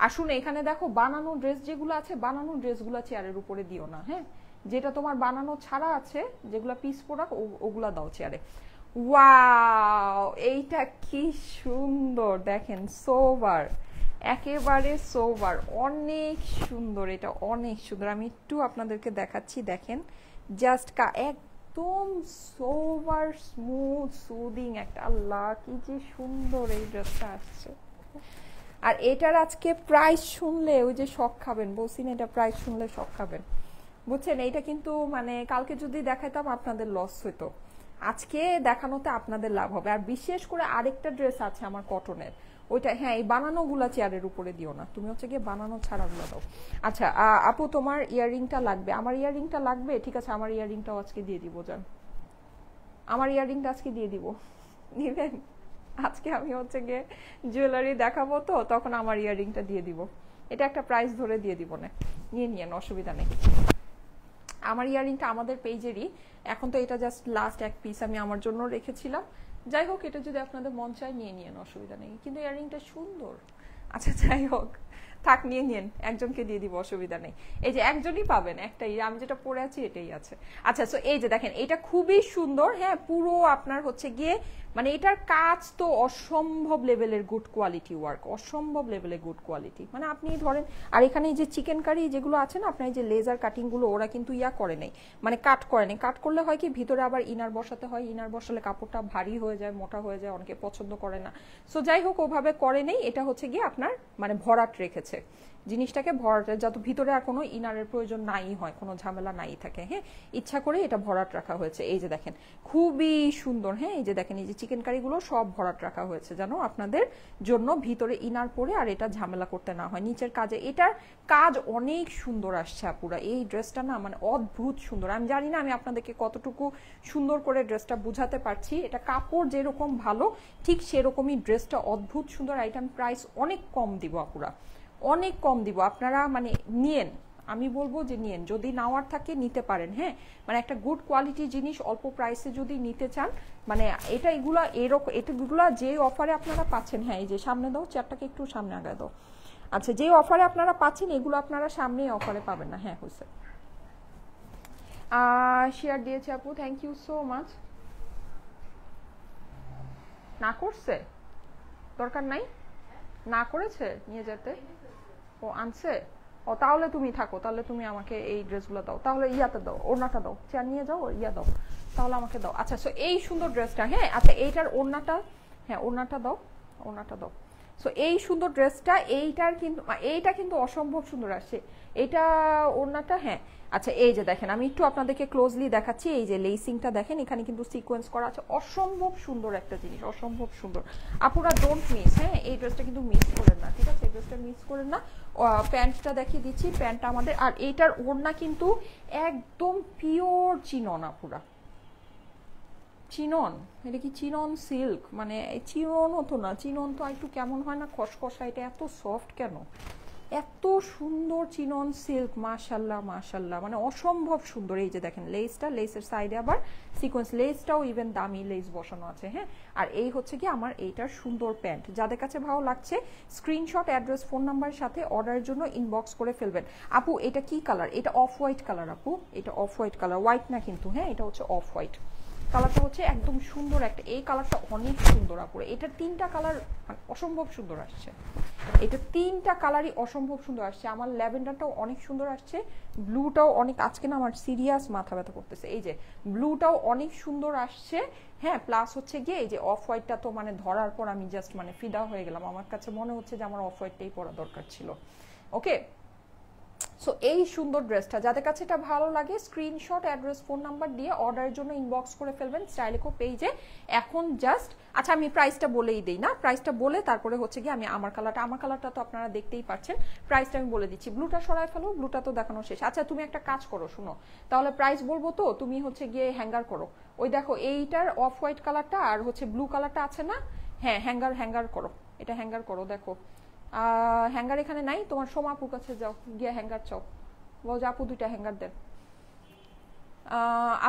আসুন এখানে দেখো বানানো ড্রেস যেগুলো আছে, বানানো ড্রেসগুলো চেয়ারের উপরে দিও না। হ্যাঁ যেটা তোমার বানানো ছাড়া আছে, যেগুলো পিস প্রোডাক্ট ওগুলা দাও চেয়ারে। ওয়াও এইটা কি সুন্দর দেখেন, সোবার, একেবারে সোবার, অনেক সুন্দর, এটা অনেক সুন্দর। আমি একটু আপনাদেরকে দেখাচ্ছি, দেখেন জাস্ট একদম সোবার স্মুথ সুদিং একটা, আল্লাহ কি যে সুন্দর এই ড্রেসটা আসছে। আর এটার আজকে প্রাইস শুনলে ওই যে শক খাবেন, বলছি না এটা প্রাইস শুনলে শক খাবেন, বুঝছেন। এইটা কিন্তু মানে কালকে যদি দেখাইতাম আপনাদের লস হইতো, আজকে দেখানোতে আপনাদের লাভ হবে। আর বিশেষ করে আরেকটা ড্রেস আছে আমার কটনের, ওইটা হ্যাঁ এই বানানোগুলা চেয়ারের উপরে দিও না, তুমি হচ্ছে গিয়ে বানানো ছাড়াগুলো দাও। আচ্ছা আপু তোমার ইয়াররিংটা লাগবে, আমার ইয়াররিংটা লাগবে, ঠিক আছে আমার ইয়াররিংটাও আজকে দিয়ে দিব, জান আমার ইয়াররিংটা আজকে দিয়ে দিব, নিবেন? আজকে আমি হচ্ছে গিয়ে জুয়েলারি দেখাবো তো, তখন আমার ইয়াররিংটা দিয়ে দিব, এটা একটা প্রাইস ধরে দিয়ে দিব, না নিয়ে নিয়েন অসুবিধা নেই। আমার ইয়াররিংটা আমাদের পেজেরই, এখন তো এটা জাস্ট লাস্ট এক পিস আমি আমার জন্য রেখেছিলাম, যাই হোক এটা যদি আপনাদের মন চায় নিয়ে নিয়েন অসুবিধা নেই, কিন্তু ইয়াররিংটা সুন্দর। আচ্ছা যাই হোক থাক, নিয়ে নিন, একজনকে দিয়ে দিব অসুবিধা নেই। এই যে একজনই পাবেন, একটাই, আমি যেটা পরে আছি এটাই আছে। আচ্ছা সো এই যে দেখেন এটা খুবই সুন্দর। হ্যাঁ পুরো আপনার হচ্ছে গিয়ে মানে এটার কাজ তো অসম্ভব লেভেলের গুড কোয়ালিটি ওয়ার্ক, অসম্ভব লেভেলের গুড কোয়ালিটি, মানে আপনি ধরেন। আর এখানে এই যে চিকেন কারি যেগুলো আছে না, আপনার এই যে লেজার কাটিংগুলো ওরা কিন্তু ইয়া করে নেই, মানে কাট করে নেই। কাট করলে হয় কি ভিতরে আবার ইনার বসাতে হয়, ইনার বসালে কাপড়টা ভারী হয়ে যায়, মোটা হয়ে যায়, অনেকে পছন্দ করে না। সো যাই হোক ওভাবে করে নেই, এটা হচ্ছে গিয়ে আপনার মানে ভরাট রেখেছে জিনিসটাকে, ভরাট যাতে ভিতরে আর কোনো ইনারের প্রয়োজন নাই হয়, কোনো ঝামেলা নাই থাকে। হ্যাঁ ইচ্ছা করে এটা ভরাট রাখা হয়েছে, এই যে দেখেন খুবই সুন্দর। হ্যাঁ এই যে দেখেন এই যে চিকেন কারিগুলো সব ভরাট রাখা হয়েছে যেন আপনাদের জন্য ভিতরে ইনার পরে আর এটা ঝামেলা করতে না হয়। নিচের কাজে এটার কাজ অনেক সুন্দর আসছে আপুরা, এই ড্রেসটা না মানে অদ্ভুত সুন্দর। আমি জানি না আমি আপনাদেরকে কতটুকু সুন্দর করে ড্রেসটা বুঝাতে পারছি, এটা কাপড় যেরকম ভালো ঠিক সেরকমই ড্রেসটা অদ্ভুত সুন্দর। আইটেম প্রাইস অনেক কম দিব আপুরা, অনেক কম দিব, আপনারা মানে নিয়েন, আমি বলবো যে নিয়েন, যদি নেওয়ার থাকে নিতে পারেন। হ্যাঁ মানে একটা গুড কোয়ালিটি জিনিস অল্প প্রাইসে যদি নিতে চান, মানে এটা এগুলা এরকম, এগুলা যে অফারে আপনারা পাচ্ছেন, হ্যাঁ এই যে সামনে দাও চেয়ারটাকে, একটু সামনে আগায় দাও। আচ্ছা যে অফারে আপনারা পাচ্ছেন এগুলো আপনারা সামনে অফারে পাবেন না। হ্যাঁ হয়েছে, শেয়ার দিয়েছে আপু, থ্যাংক ইউ সো মাচ। না করছে, দরকার নাই, না করেছে নিয়ে যেতে, ও আনছে, ও তাহলে তুমি থাকো, তাহলে তুমি আমাকে এই ড্রেসগুলো দাও, তাহলে ইয়াতে দাও, ওড়নাটা দাও, চেয়ার নিয়ে যাও, ইয়া দাও, তাহলে আমাকে দাও। আচ্ছা সো এই সুন্দর ড্রেসটা, হ্যাঁ আচ্ছা এইটার ওড়নাটা, হ্যাঁ ওড়নাটা দাও, ওড়নাটা দাও। সো এই সুন্দর ড্রেসটা, এইটা কিন্তু অসম্ভব সুন্দর আসছে এটা ওড়নাটা, হ্যাঁ। আচ্ছা এই যে দেখেন, আমি একটু আপনাদেরকে ক্লোজলি দেখাচ্ছি, এই যে লেসিংটা দেখেন, এখানে কিন্তু সিকোয়েন্স করা আছে, অসম্ভব সুন্দর একটা জিনিস, অসম্ভব সুন্দর। আপুরা ডোন্ট মিস, হ্যাঁ এই ড্রেসটা কিন্তু মিস করেন না, ঠিক আছে, এই ড্রেসটা মিস করেন না। প্যান্টটা দেখিয়ে দিচ্ছি, প্যান্টটা আমাদের, আর এইটার ওড়না কিন্তু একদম পিওর চিনন আপুরা, চিনন, এটা কি চিনন সিল্ক, মানে চিনন হতো না, চিনন তো একটু কেমন হয় না খসখসা, এটা এত সফট কেন, এত সুন্দর চিনন সিল্ক, মাশাল্লাহ মাশাল্লাহ, মানে অসম্ভব সুন্দর। এই যে দেখেন লেসটা, লেসের সাইডে আবার সিকোয়েন্স, লেসটাও ইভেন দামি লেস বসানো আছে, হ্যাঁ। আর এই হচ্ছে কি আমার এইটার সুন্দর প্যান্ট, যাদের কাছে ভালো লাগছে স্ক্রিনশট, অ্যাড্রেস, ফোন নাম্বারের সাথে অর্ডারের জন্য ইনবক্স করে ফেলবেন। আপু এটা কি কালার, এটা অফ হোয়াইট কালার আপু, এটা অফ হোয়াইট কালার, হোয়াইট না কিন্তু, হ্যাঁ এটা হচ্ছে অফ হোয়াইট কালারটা, হচ্ছে একদম সুন্দর একটা, এই কালারটা অনেক সুন্দর আপুরে, এটার তিনটা কালার অসম্ভব সুন্দর আসছে, এটা তিনটা কালারই অসম্ভব সুন্দর আসছে। আমার ল্যাভেন্ডারটাও অনেক সুন্দর আসছে, ব্লুটাও অনেক, আজকে না আমার সিরিয়াস মাথা ব্যথা করতেছে, এই যে ব্লুটাও অনেক সুন্দর আসছে, হ্যাঁ। প্লাস হচ্ছে গিয়ে এই যে অফ হোয়াইটটা তো মানে ধরার পর আমি জাস্ট মানে ফিদা হয়ে গেলাম, আমার কাছে মনে হচ্ছে যে আমার অফ হোয়াইটটাই পরা দরকার ছিল, ওকে। সো এই সুন্দর ড্রেসটা যাদের কাছে এটা ভালো লাগে স্ক্রিনশট, অ্যাড্রেস, ফোন নাম্বার দিয়ে অর্ডারের জন্য ইনবক্স করে ফেলবেন স্টাইলিকো পেজে। এখন জাস্ট আচ্ছা আমি প্রাইসটা বলেই দিই না, প্রাইসটা বলে তারপরে হচ্ছে কি আমি আমার কালারটা তো আপনারা দেখতেই পাচ্ছেন, প্রাইসটা আমি বলে দিচ্ছি। ব্লুটা সরাই ফেলো, ব্লুটা তো দেখানো শেষ। আচ্ছা তুমি একটা কাজ করো, শুনো তাহলে প্রাইস বলবো তো, তুমি হচ্ছে গিয়ে হ্যাঙ্গার করো, ওই দেখো এইটার অফ হোয়াইট কালারটা আর হচ্ছে ব্লু কালারটা আছে না, হ্যাঁ হ্যাঙ্গার করো, এটা হ্যাঙ্গার করো, দেখো হ্যাঙ্গার এখানে নাই, তোমার সোমাপুর কাছে যাও, গিয়ে হ্যাঙ্গার চাও, বল যে আপু দুইটা হ্যাঙ্গার দেন।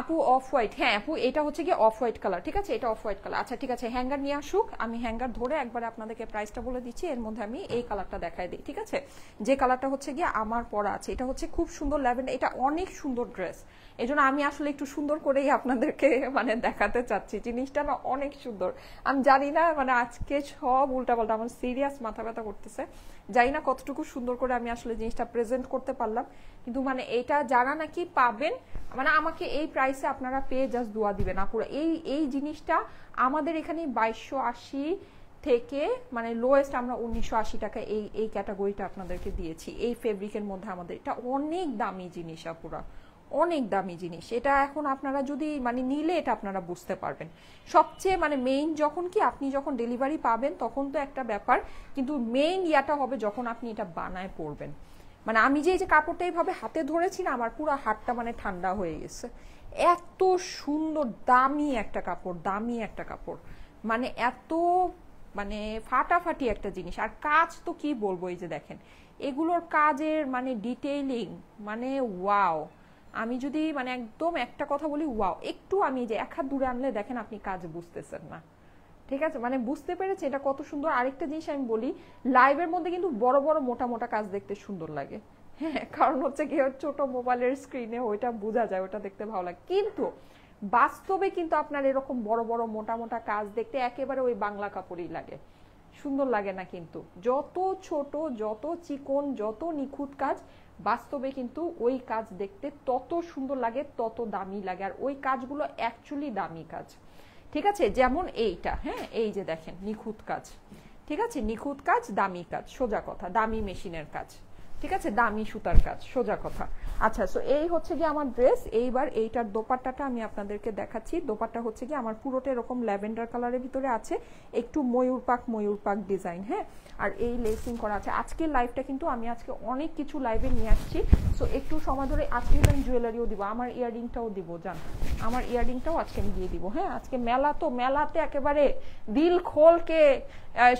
আপু অফ হোয়াইট, হ্যাঁ আপু এটা হচ্ছে কি অফ হোয়াইট কালার, ঠিক আছে এটা অফ হোয়াইট কালার। আচ্ছা ঠিক আছে হ্যাঙ্গার নিয়ে আসুক, আমি হ্যাঙ্গার ধরে একবার আপনাদেরকে প্রাইসটা বলে দিচ্ছি, এর মধ্যে আমি এই কালারটা দেখাই দিই, ঠিক আছে, যে কালারটা হচ্ছে গিয়ে আমার পরা আছে, এটা হচ্ছে খুব সুন্দর ল্যাভেন্ডার, এটা অনেক সুন্দর ড্রেস, এই জন্য আমি আসলে একটু সুন্দর করেই আপনাদেরকে মানে দেখাতে চাচ্ছি, জিনিসটা না অনেক সুন্দর। আমি জানি না মানে আজকে সব উল্টাপাল্টা, আমার সিরিয়াস মাথা ব্যথা করতেছে, জানি না কতটুকু সুন্দর করে আমি আসলে জিনিসটা প্রেজেন্ট করতে পারলাম, কিন্তু মানে এটা যারা নাকি পাবেন, মানে আমাকে এই প্রাইসে আপনারা পেয়ে জাস্ট দোয়া দিবেন আপুরা, এই জিনিসটা আমাদের এখানে 2280 থেকে মানে লোয়েস্ট আমরা 1980 টাকা এই ক্যাটাগরিটা আপনাদেরকে দিয়েছি, এই ফেব্রিকের মধ্যে আমাদের এটা অনেক দামি জিনিস আপুরা, অনেক দামি জিনিস এটা। এখন আপনারা যদি মানে নিলে এটা আপনারা বুঝতে পারবেন, সবচেয়ে মানে মেইন যখন কি আপনি যখন ডেলিভারি পাবেন তখন তো একটা ব্যাপার, কিন্তু মেইন ইয়াটা হবে যখন আপনি এটা বানায় পরবেন, মানে আমি যে এই যে কাপড়টা এইভাবে হাতে ধরেছি না, আমার পুরো হাতটা মানে ঠান্ডা হয়ে গেছে, এত সুন্দর দামি একটা কাপড়, দামি একটা কাপড়, মানে এত মানে ফাটাফাটি একটা জিনিস। আর কাজ তো কি বলবো, এই যে দেখেন এগুলোর কাজের মানে ডিটেইলিং মানে ওয়াও, আমি যদি মানে একদম একটা কথা বলি ওয়াও, একটু আমি যে এক হাত দূরে আনলে দেখেন আপনি কাজ বুঝতেছেন না, ঠিক আছে, মানে বুঝতে পেরেছে এটা কত সুন্দর। আরেকটা জিনিস আমি বলি, লাইভের মধ্যে কিন্তু বড় বড় মোটা মোটা কাজ দেখতে সুন্দর লাগে, হ্যাঁ কারণ হচ্ছে কি ছোট মোবাইলের স্ক্রিনে ওইটা বোঝা যায়, ওটা দেখতে ভালো লাগে, কিন্তু বাস্তবে কিন্তু আপনার এরকম বড় বড় মোটা মোটা কাজ দেখতে একেবারে ওই বাংলা কাপড়ই লাগে, সুন্দর লাগে না, কিন্তু যত ছোট যত চিকন যত নিখুঁত কাজ বাস্তবে কিন্তু ওই কাজ দেখতে তত সুন্দর লাগে, তত দামি লাগে, আর ওই কাজগুলো অ্যাকচুয়ালি দামি কাজ, ঠিক আছে। যেমন এইটা, হ্যাঁ এই যে দেখেন নিখুঁত কাজ, ঠিক আছে, নিখুঁত কাজ দামি কাজ, সোজা কথা, দামি মেশিনের কাজ, ঠিক আছে, দামি সুতার কাজ, সোজা কথা। আচ্ছা সো এই হচ্ছে কি আমার ড্রেস। এইবার এইটার দোপাট্টাটা আমি আপনাদেরকে দেখাচ্ছি, দোপাট্টা হচ্ছে কি আমার পুরোটা এরকম ল্যাভেন্ডার কালারের ভিতরে আছে, একটু ময়ূর পাক ডিজাইন, হ্যাঁ, আর এই লেসিং করা আছে। আজকের লাইভটা কিন্তু আমি আজকে অনেক কিছু লাইভে নিয়ে আসছি, সো একটু সময় ধরে আজকে আমি জুয়েলারিও দিব, আমার ইয়াররিংটাও দিব, জান আমার ইয়াররিংটাও আজকে আমি দিয়ে দিব, হ্যাঁ আজকে মেলা তো, মেলাতে একেবারে দিল খোলকে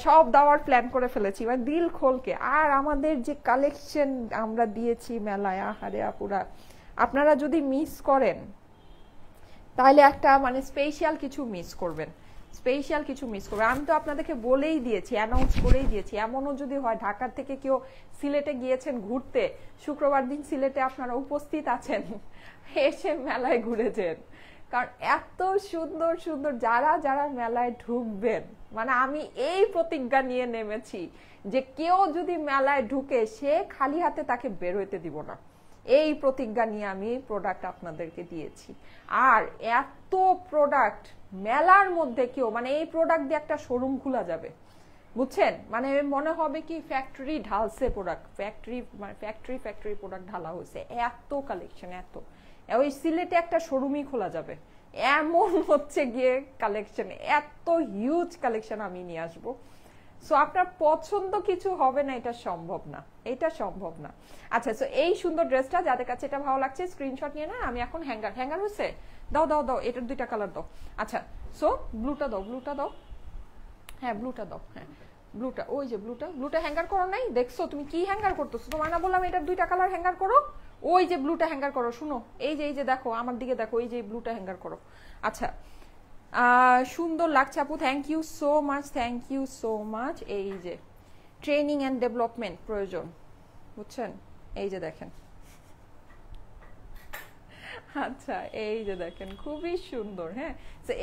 সব দেওয়ার প্ল্যান করে ফেলেছি, মানে দিল খোলকে। আর আমাদের যে কালেকশন আমরা দিয়েছি মেলায়, আহারে আপুরা আপনারা যদি মিস করেন তাহলে একটা মানে স্পেশাল কিছু মিস করবেন, স্পেশাল কিছু মিস করবেন। আমি তো আপনাদেরকে বলেই দিয়েছি, অ্যানাউন্স করেই দিয়েছি, এমনও যদি হয় ঢাকার থেকে কেউ সিলেটে গিয়েছেন ঘুরতে, শুক্রবার দিন সিলেটে আপনারা উপস্থিত আছেন, এসে মেলায় ঘুরেছেন, কারণ এত সুন্দর সুন্দর যারা যারা মেলায় ঢুকবেন, মানে আমি এই প্রতিজ্ঞা নিয়ে নেমেছি যে কেউ যদি মেলায় ঢুকে সে খালি হাতে তাকে বের হইতে দিব না, এই প্রতিজ্ঞা নিয়ে আমি প্রোডাক্ট আপনাদেরকে দিয়েছি। আর এত প্রোডাক্ট মেলার মধ্যে কেউ, মানে এই প্রোডাক্ট দিয়ে একটা শোরুম খোলা যাবে, বুঝছেন? মানে মনে হবে কি ফ্যাক্টরি ঢালছে প্রোডাক্ট, মানে ফ্যাক্টরি প্রোডাক্ট ঢালা হয়েছে, এত কালেকশন, এত ওই সিলেটে একটা শোরুমই খোলা যাবে এমন হচ্ছে গিয়ে কালেকশন, এত হিউজ কালেকশন আমি নিয়ে আসবো। সো আপনার পছন্দ কিছু হবে না, এটা সম্ভব না, এটা সম্ভব না। আচ্ছা, সো এই সুন্দর ড্রেসটা যাদের কাছে এটা ভালো লাগছে স্ক্রিনশট নিয়ে না, আমি এখন হ্যাঙ্গার হয়েছে, দাও দাও দাও, এটার 2টা কালার দাও। আচ্ছা, সো ব্লুটা দাও, হ্যাঁ ব্লুটা দাও, হ্যাঁ ব্লুটা, ওই যে ব্লুটা হ্যাঙ্গার করো নাই, দেখছো তুমি কি হ্যাঙ্গার করতেছো? তোমার না বললাম এটার 2টা কালার হ্যাঙ্গার করো, ওই যে ব্লুটা হ্যাঙ্গার করো। শুনো, এই যে দেখো আমার দিকে দেখো, এই যে ব্লুটা হ্যাঙ্গার করো। আচ্ছা, সুন্দর লাগছে আপু, thank you so much, thank you so much. এই যে ট্রেনিং অ্যান্ড ডেভেলপমেন্ট প্রয়োজন, বুঝছেন? এই যে দেখেন, আচ্ছা এই যে দেখেন খুবই সুন্দর। হ্যাঁ,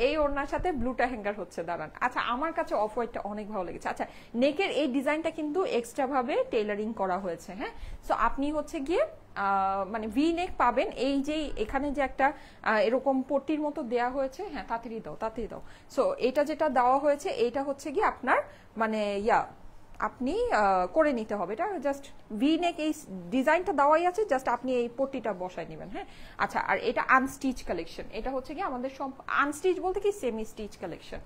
এই ওড়নার সাথে ব্লুটা হ্যাঙ্গার হচ্ছে, দাঁড়ান। আচ্ছা, আমার কাছে অফ হোয়াইটটা অনেক ভালো লেগেছে। আচ্ছা, নেকের এই ডিজাইনটা কিন্তু এক্সট্রা ভাবে টেইলারিং করা হয়েছে। হ্যাঁ, সো আপনি হচ্ছে গিয়ে মানে ভি নেক পাবেন, এই যে এখানে যে একটা এরকম পট্টির মতো দেয়া হয়েছে, হ্যাঁ তাড়াতাড়ি দাও। সো এটা যেটা দেওয়া হয়েছে এটা হচ্ছে গিয়ে আপনার মানে আপনি করে নিতে হবে, এটা জাস্ট ভি নেক এই ডিজাইনটা দেওয়াই আছে, জাস্ট আপনি এই পট্টিটা বসায় নেবেন। হ্যাঁ, আচ্ছা, আর এটা আনস্টিচ কালেকশন, এটা হচ্ছে কি আমাদের সব আনস্টিচ বলতে কি সেমি স্টিচ কালেকশন,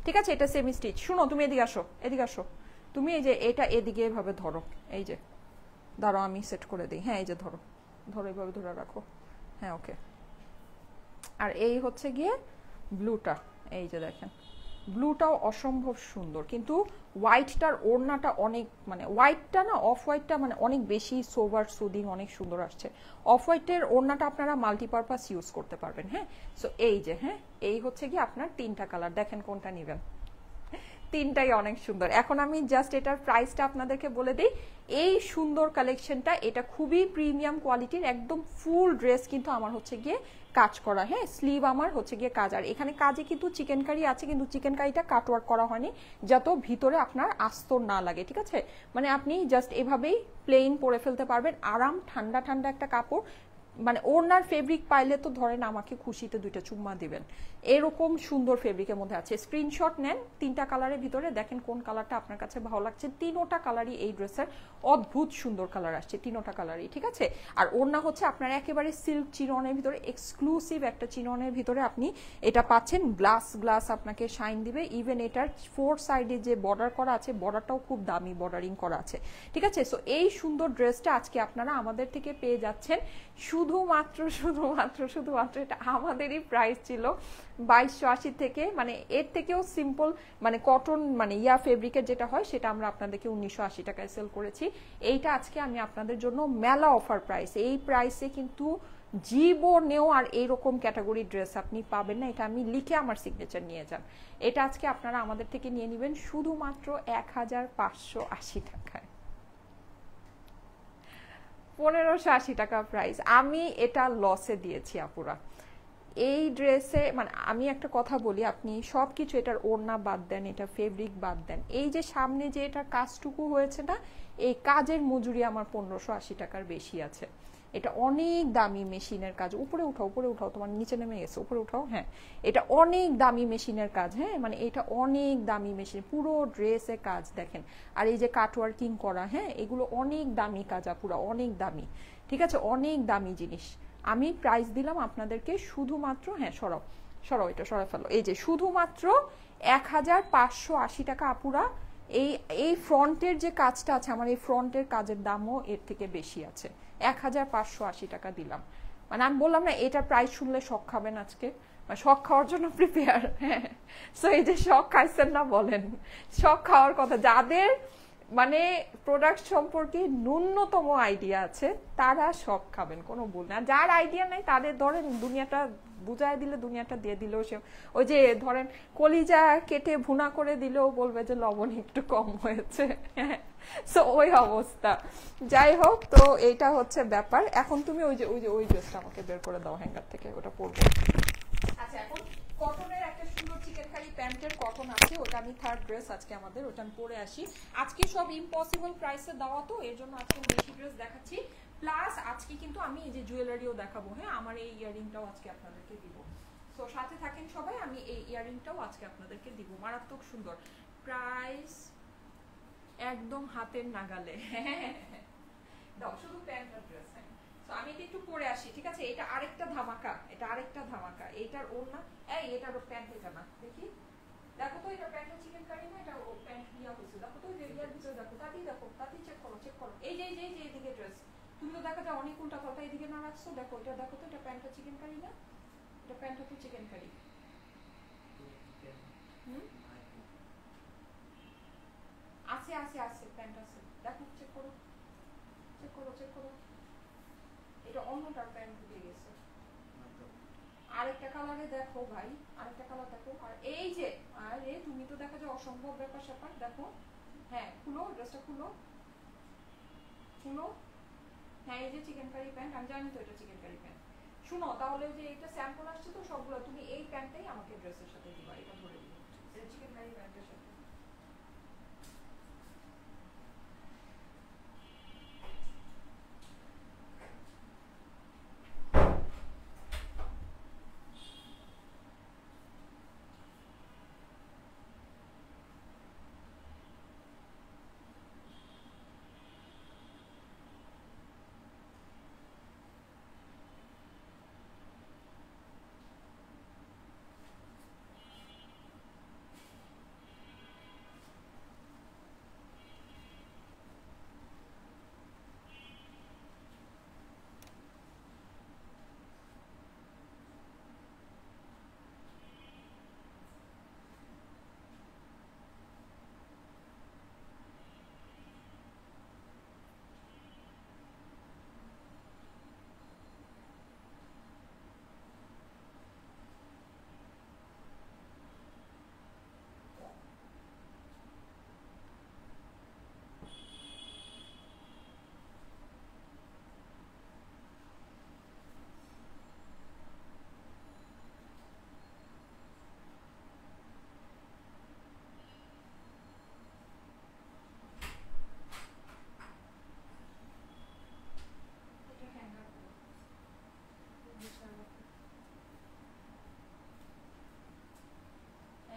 ঠিক আছে? এটা সেমি স্টিচ। শুনো, তুমি এদিকে আসো, তুমি এই যে এটা এদিকে এভাবে ধরো, এই যে ধরো, আমি সেট করে দিই। হ্যাঁ, এই যে ধরো এইভাবে ধরে রাখো। হ্যাঁ, ওকে। আর এই হচ্ছে গিয়ে ব্লুটা, এই যে দেখেন ব্লুটাও অসম্ভব সুন্দর, কিন্তু হোয়াইটটার ওড়নাটা অনেক, মানে হোয়াইটটা না, অফ হোয়াইটটা মানে অনেক বেশি সোভার সুদিং, অনেক সুন্দর আসছে। অফ হোয়াইটের ওড়নাটা আপনারা মাল্টিপারপাস ইউজ করতে পারবেন। হ্যাঁ, সো এই যে, হ্যাঁ এই হচ্ছে কি আপনার 3টা কালার, দেখেন কোনটা নেবেন, 3টাই অনেক সুন্দর। এখন আমি জাস্ট এটার প্রাইসটা আপনাদেরকে বলে দিই। এই সুন্দর কালেকশনটা, এটা খুবই প্রিমিয়াম কোয়ালিটির, একদম ফুল ড্রেস কিন্তু আমার হচ্ছে গিয়ে কাজ করা। হ্যাঁ, স্লিভ আমার হচ্ছে গিয়ে কাজ, আর এখানে কাজে কিন্তু চিকেন কারি আছে, কিন্তু চিকেন কারিটা কাটওয়ার্ক করা হয়নি যাতে ভিতরে আপনার আস্তর না লাগে, ঠিক আছে? মানে আপনি জাস্ট এভাবেই প্লেন পরে ফেলতে পারবেন, আরাম, ঠান্ডা ঠান্ডা একটা কাপড়। মানে ওড়নার ফেব্রিক পাইলে তো ধরেন আমাকে খুশিতে 2টা চুম্মা দিবেন, এরকম সুন্দর ফেব্রিকের মধ্যে আছে। স্ক্রিনশট নেন, 3টা কালারের ভিতরে দেখেন কোন কালারটা আপনার কাছে ভালো লাগছে। 3টা কালারই এই ড্রেসের অদ্ভুত সুন্দর কালার আসছে, 3টা কালারই, ঠিক আছে? আর ওড়না হচ্ছে আপনার একেবারে সিল্ক চিননের ভিতরে, এক্সক্লুসিভ একটা চিননের ভিতরে আপনি এটা পাচ্ছেন। গ্লাস আপনাকে শাইন দিবে, ইভেন এটার 4 সাইডে যে বর্ডার করা আছে, বর্ডারটাও খুব দামি বর্ডারিং করা আছে, ঠিক আছে? সো এই সুন্দর ড্রেসটা আজকে আপনারা আমাদের থেকে পেয়ে যাচ্ছেন শুধুমাত্র এটা আমাদেরই প্রাইস ছিল 2280 থেকে, মানে এর থেকেও সিম্পল, মানে কটন, মানে ফেব্রিকের যেটা হয় সেটা আমরা আপনাদেরকে 1980 টাকায় সেল করেছি। এইটা আজকে আমি আপনাদের জন্য মেলা অফার প্রাইস, এই প্রাইসে কিন্তু জীবনেও আর এইরকম ক্যাটাগরি ড্রেস আপনি পাবেন না। এটা আমি লিখে আমার সিগনেচার নিয়ে যান। এটা আজকে আপনারা আমাদের থেকে নিয়ে নেবেন শুধুমাত্র 1580 টাকায়, 1580 টাকা প্রাইস। আমি এটা লসে দিয়েছি আপুরা এই ড্রেসে। মানে আমি একটা কথা বলি, আপনি সবকিছু, এটার ওড়না বাদ দেন, এটা ফেব্রিক বাদ দেন, এই যে সামনে যে এটার কাজটুকু হয়েছে না, এই কাজের মজুরি আমার 1580 টাকার বেশি আছে। এটা অনেক দামি মেশিনের কাজ, উপরে উঠাও, তোমার নিচে নেমে গেছে, উপরে উঠাও। হ্যাঁ, এটা অনেক দামি মেশিনের কাজ। হ্যাঁ, মানে এটা অনেক দামি মেশিন, পুরো ড্রেসে কাজ দেখেন। আর এই যে কাটওয়ার্কিং করা, হ্যাঁ এগুলো অনেক দামি কাজ আপুরা, অনেক দামি, ঠিক আছে? অনেক দামি জিনিস। আমি প্রাইস দিলাম আপনাদেরকে শুধুমাত্র, হ্যাঁ সরাও এটা, সরাই ফেলো, এই যে শুধুমাত্র 1580 টাকা আপুরা। এই ফ্রন্টের যে কাজটা আছে, আমার এই ফ্রন্টের কাজের দামও এর থেকে বেশি আছে, 1580 টাকা দিলাম। মানে আমি বললাম না, এটার প্রাইস শুনলে শক খাবেন আজকে, মানে শক খাওয়ার জন্য প্রিপেয়ার। হ্যাঁ, সো এই যে শক খাইছেন না, বলেন শক খাওয়ার কথা। যাদের মানে প্রোডাক্ট সম্পর্কে ন্যূনতম আইডিয়া আছে তারা শক খাবেন, কোনো ভুল না। যার আইডিয়া নাই তাদের ধরেন দুনিয়াটা বুঝায় দিলে, দুনিয়াটা দিয়ে দিলেও সে, ওই যে ধরেন কলিজা কেটে ভুনা করে দিলেও বলবে যে লবণ একটু কম হয়েছে। সো ওই অবস্থা। যাই হোক, তো এইটা হচ্ছে ব্যাপার। এখন তুমি ওই ড্রেসটা আমাকে বের করে দাও হ্যাঙ্গার থেকে, ওটা পরবো। আচ্ছা এখন কটনের একটা সুন্দর চিকেন কারি প্যান্টের কটন আছে, ওটা আমি থার্ড ড্রেস আজকে আমাদের, ওটা আমি পরে আসি। আজকে সব ইম্পসিবল প্রাইসে দেওয়া তো, এর জন্য আজকে বেশি ড্রেস দেখাচ্ছি। প্লাস আজকে কিন্তু আমি এই যে জুয়েলারিও দেখাবো, হ্যাঁ আমার এই ইয়াররিংটাও আজকে আপনাদেরকে দিব। তো সাথে থাকেন সবাই, আমি এই ইয়াররিংটাও আজকে আপনাদেরকে দিব, মারাত্মক সুন্দর। প্রাইস একদম হাতের নাগালে। দাও শুধু প্যান্ট আর ড্রেস। তো আমি এটা একটু পরে আসি, ঠিক আছে? এটা আরেকটা ধামাকা, এটা আরেকটা ধামাকা। এটার ওড়না, এই এটার প্যান্ট এটা না, দেখি দেখো তো এটা প্যান্টের চিকেন কারি না, এটা ও প্যান্ট দিয়া হয়েছে, দেখো তো ইয়ার ভিতরে দেখো, তাতেই চেক করো, চেক করো। এই যে এদিকে ড্রেস, তুমি তো দেখা যায় অনেক উল্টা পাল্টা এদিকে না রাখছো, দেখো এটা দেখো তো, এটা প্যান্টের চিকেন কারি না, এটা প্যান্টটা তো চিকেন কারি। আছে আছে আছে প্যান্ট আছে, দেখো চেক করো, চেক করো, চেক করো। এটা অন্যটার প্যান্ট ঢুকে গেছে। আরেকটা কালারে দেখো ভাই, আরেকটা কালার দেখো। আর এই যে আরে তুমি তো দেখা যায় অসম্ভব ব্যাপার স্যাপার, দেখো। হ্যাঁ খুলো ড্রেসটা, খুলো খুলো। হ্যাঁ এই যে চিকেন কারি প্যান্ট, আমি জানি তো এটা চিকেন কারি প্যান্ট। শুনো তাহলে যে এটা স্যাম্পল আসছে তো সবগুলো, তুমি এই প্যান্টটাই আমাকে ড্রেসের সাথে দিবা, এটা ধরে দিবা, এটা চিকেন কারি প্যান্টের সাথে।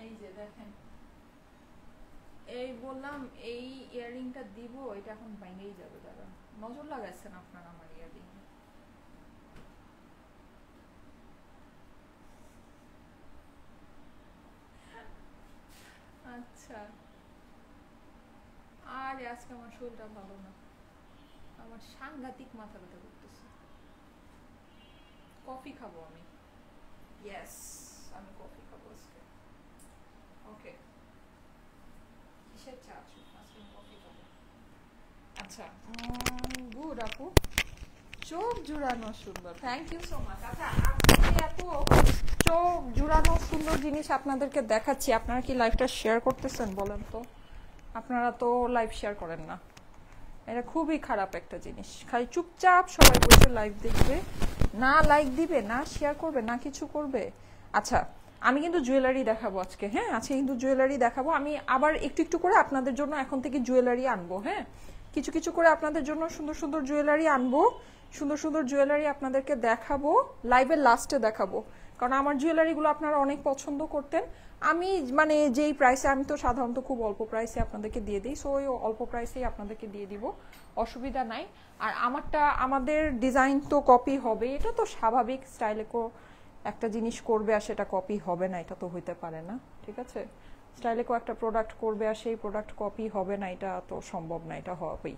এই যে দেখেন, এই বললাম এই ইয়াররিংটা দিব, এটা এখন ভেঙেই যাবে। দাদা নজর লাগাচ্ছেন আপনারা আমার ইয়াররিং। আচ্ছা আর আজকে আমার শরীরটা ভালো না, আমার সাংঘাতিক মাথা ব্যথা করতেছে। কফি খাবো আমি, ইয়েস আমি কফি খাবো আজকে। ওকে কিসের চা আছে আজকে, কফি খাবো। আচ্ছা গুড আপু, চোখ জুড়ানো সুন্দর, থ্যাংক ইউ সো মাচ। আচ্ছা আজকে এত চোখ জুড়ানো সুন্দর জিনিস আপনাদেরকে দেখাচ্ছি, আপনারা কি লাইভটা শেয়ার করতেছেন বলেন তো? আপনারা তো লাইভ শেয়ার করেন না, এটা খুবই খারাপ একটা জিনিস। খালি চুপচাপ সবাই বসে লাইভ দেখবে, না লাইক দিবে, না শেয়ার করবে, না কিছু করবে। আচ্ছা আমি কিন্তু জুয়েলারি দেখাবো আজকে, হ্যাঁ আজকে কিন্তু জুয়েলারি দেখাবো। আমি আবার একটু একটু করে আপনাদের জন্য এখন থেকে জুয়েলারি আনবো, হ্যাঁ কিছু কিছু করে আপনাদের জন্য সুন্দর সুন্দর জুয়েলারি আনবো, সুন্দর সুন্দর জুয়েলারি আপনাদেরকে দেখাবো, লাইভের লাস্টে দেখাবো। কারণ আমার জুয়েলারিগুলো আপনারা অনেক পছন্দ করতেন। আমি মানে যেই প্রাইসে, আমি তো সাধারণত খুব অল্প প্রাইসে আপনাদেরকে দিয়ে দিই, সো ওই অল্প প্রাইসেই আপনাদেরকে দিয়ে দিব, অসুবিধা নাই। আর আমারটা, আমাদের ডিজাইন তো কপি হবে, এটা তো স্বাভাবিক, স্টাইলে একটা জিনিস করবে আর সেটা কপি হবে না, এটা তো হইতে পারে না, ঠিক আছে? স্টাইলেকো একটা প্রোডাক্ট করবে আর সেই প্রোডাক্ট কপি হবে না, এটা তো সম্ভব না, এটা হবেই।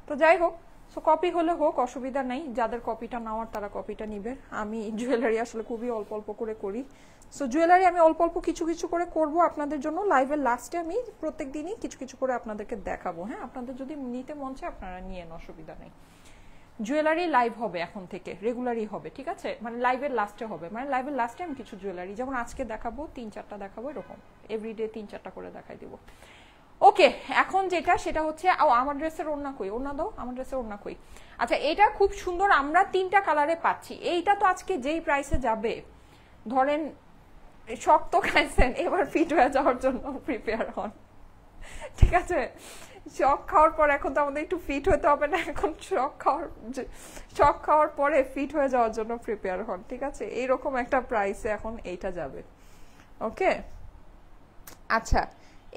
তো যাই হোক, সো কপি হলে হোক, অসুবিধা নেই, যাদের কপিটা নেওয়ার তারা কপিটা নিবে। আমি জুয়েলারি আসলে খুবই অল্প অল্প করে করি, সো জুয়েলারি আমি অল্প অল্প কিছু কিছু করে করব আপনাদের জন্য। লাইভের লাস্টে আমি প্রত্যেক দিনই কিছু কিছু করে আপনাদেরকে দেখাবো, হ্যাঁ আপনাদের যদি নিতে মন চায় আপনারা নিয়েন, অসুবিধা নেই। জুয়েলারি লাইভ হবে এখন থেকে, রেগুলারই হবে, ঠিক আছে? মানে লাইভের লাস্টে হবে, মানে লাইভের লাস্টে আমি কিছু জুয়েলারি, যেমন আজকে দেখাবো 3-4টা দেখাবো, এরকম এভরিডে 3-4টা করে দেখাই দিব। ওকে এখন যেটা সেটা হচ্ছে, আমার ড্রেসের ওড়না কই, ওড়না দাও, আমার ড্রেসের ওড়না কই। আচ্ছা এটা খুব সুন্দর, আমরা 3টা কালারে পাচ্ছি। এইটা তো আজকে যেই প্রাইসে যাবে, ধরেন শক্ত খাইছেন, এবার ফিট হয়ে যাওয়ার জন্য প্রিপেয়ার হন, ঠিক আছে? শক খাওয়ার পর এখন তো আমাদের একটু ফিট হতে হবে না, এখন শক খাওয়ার পরে ফিট হয়ে যাওয়ার জন্য প্রিপেয়ার হন, ঠিক আছে? এইরকম একটা প্রাইসে এখন এইটা যাবে। ওকে, আচ্ছা,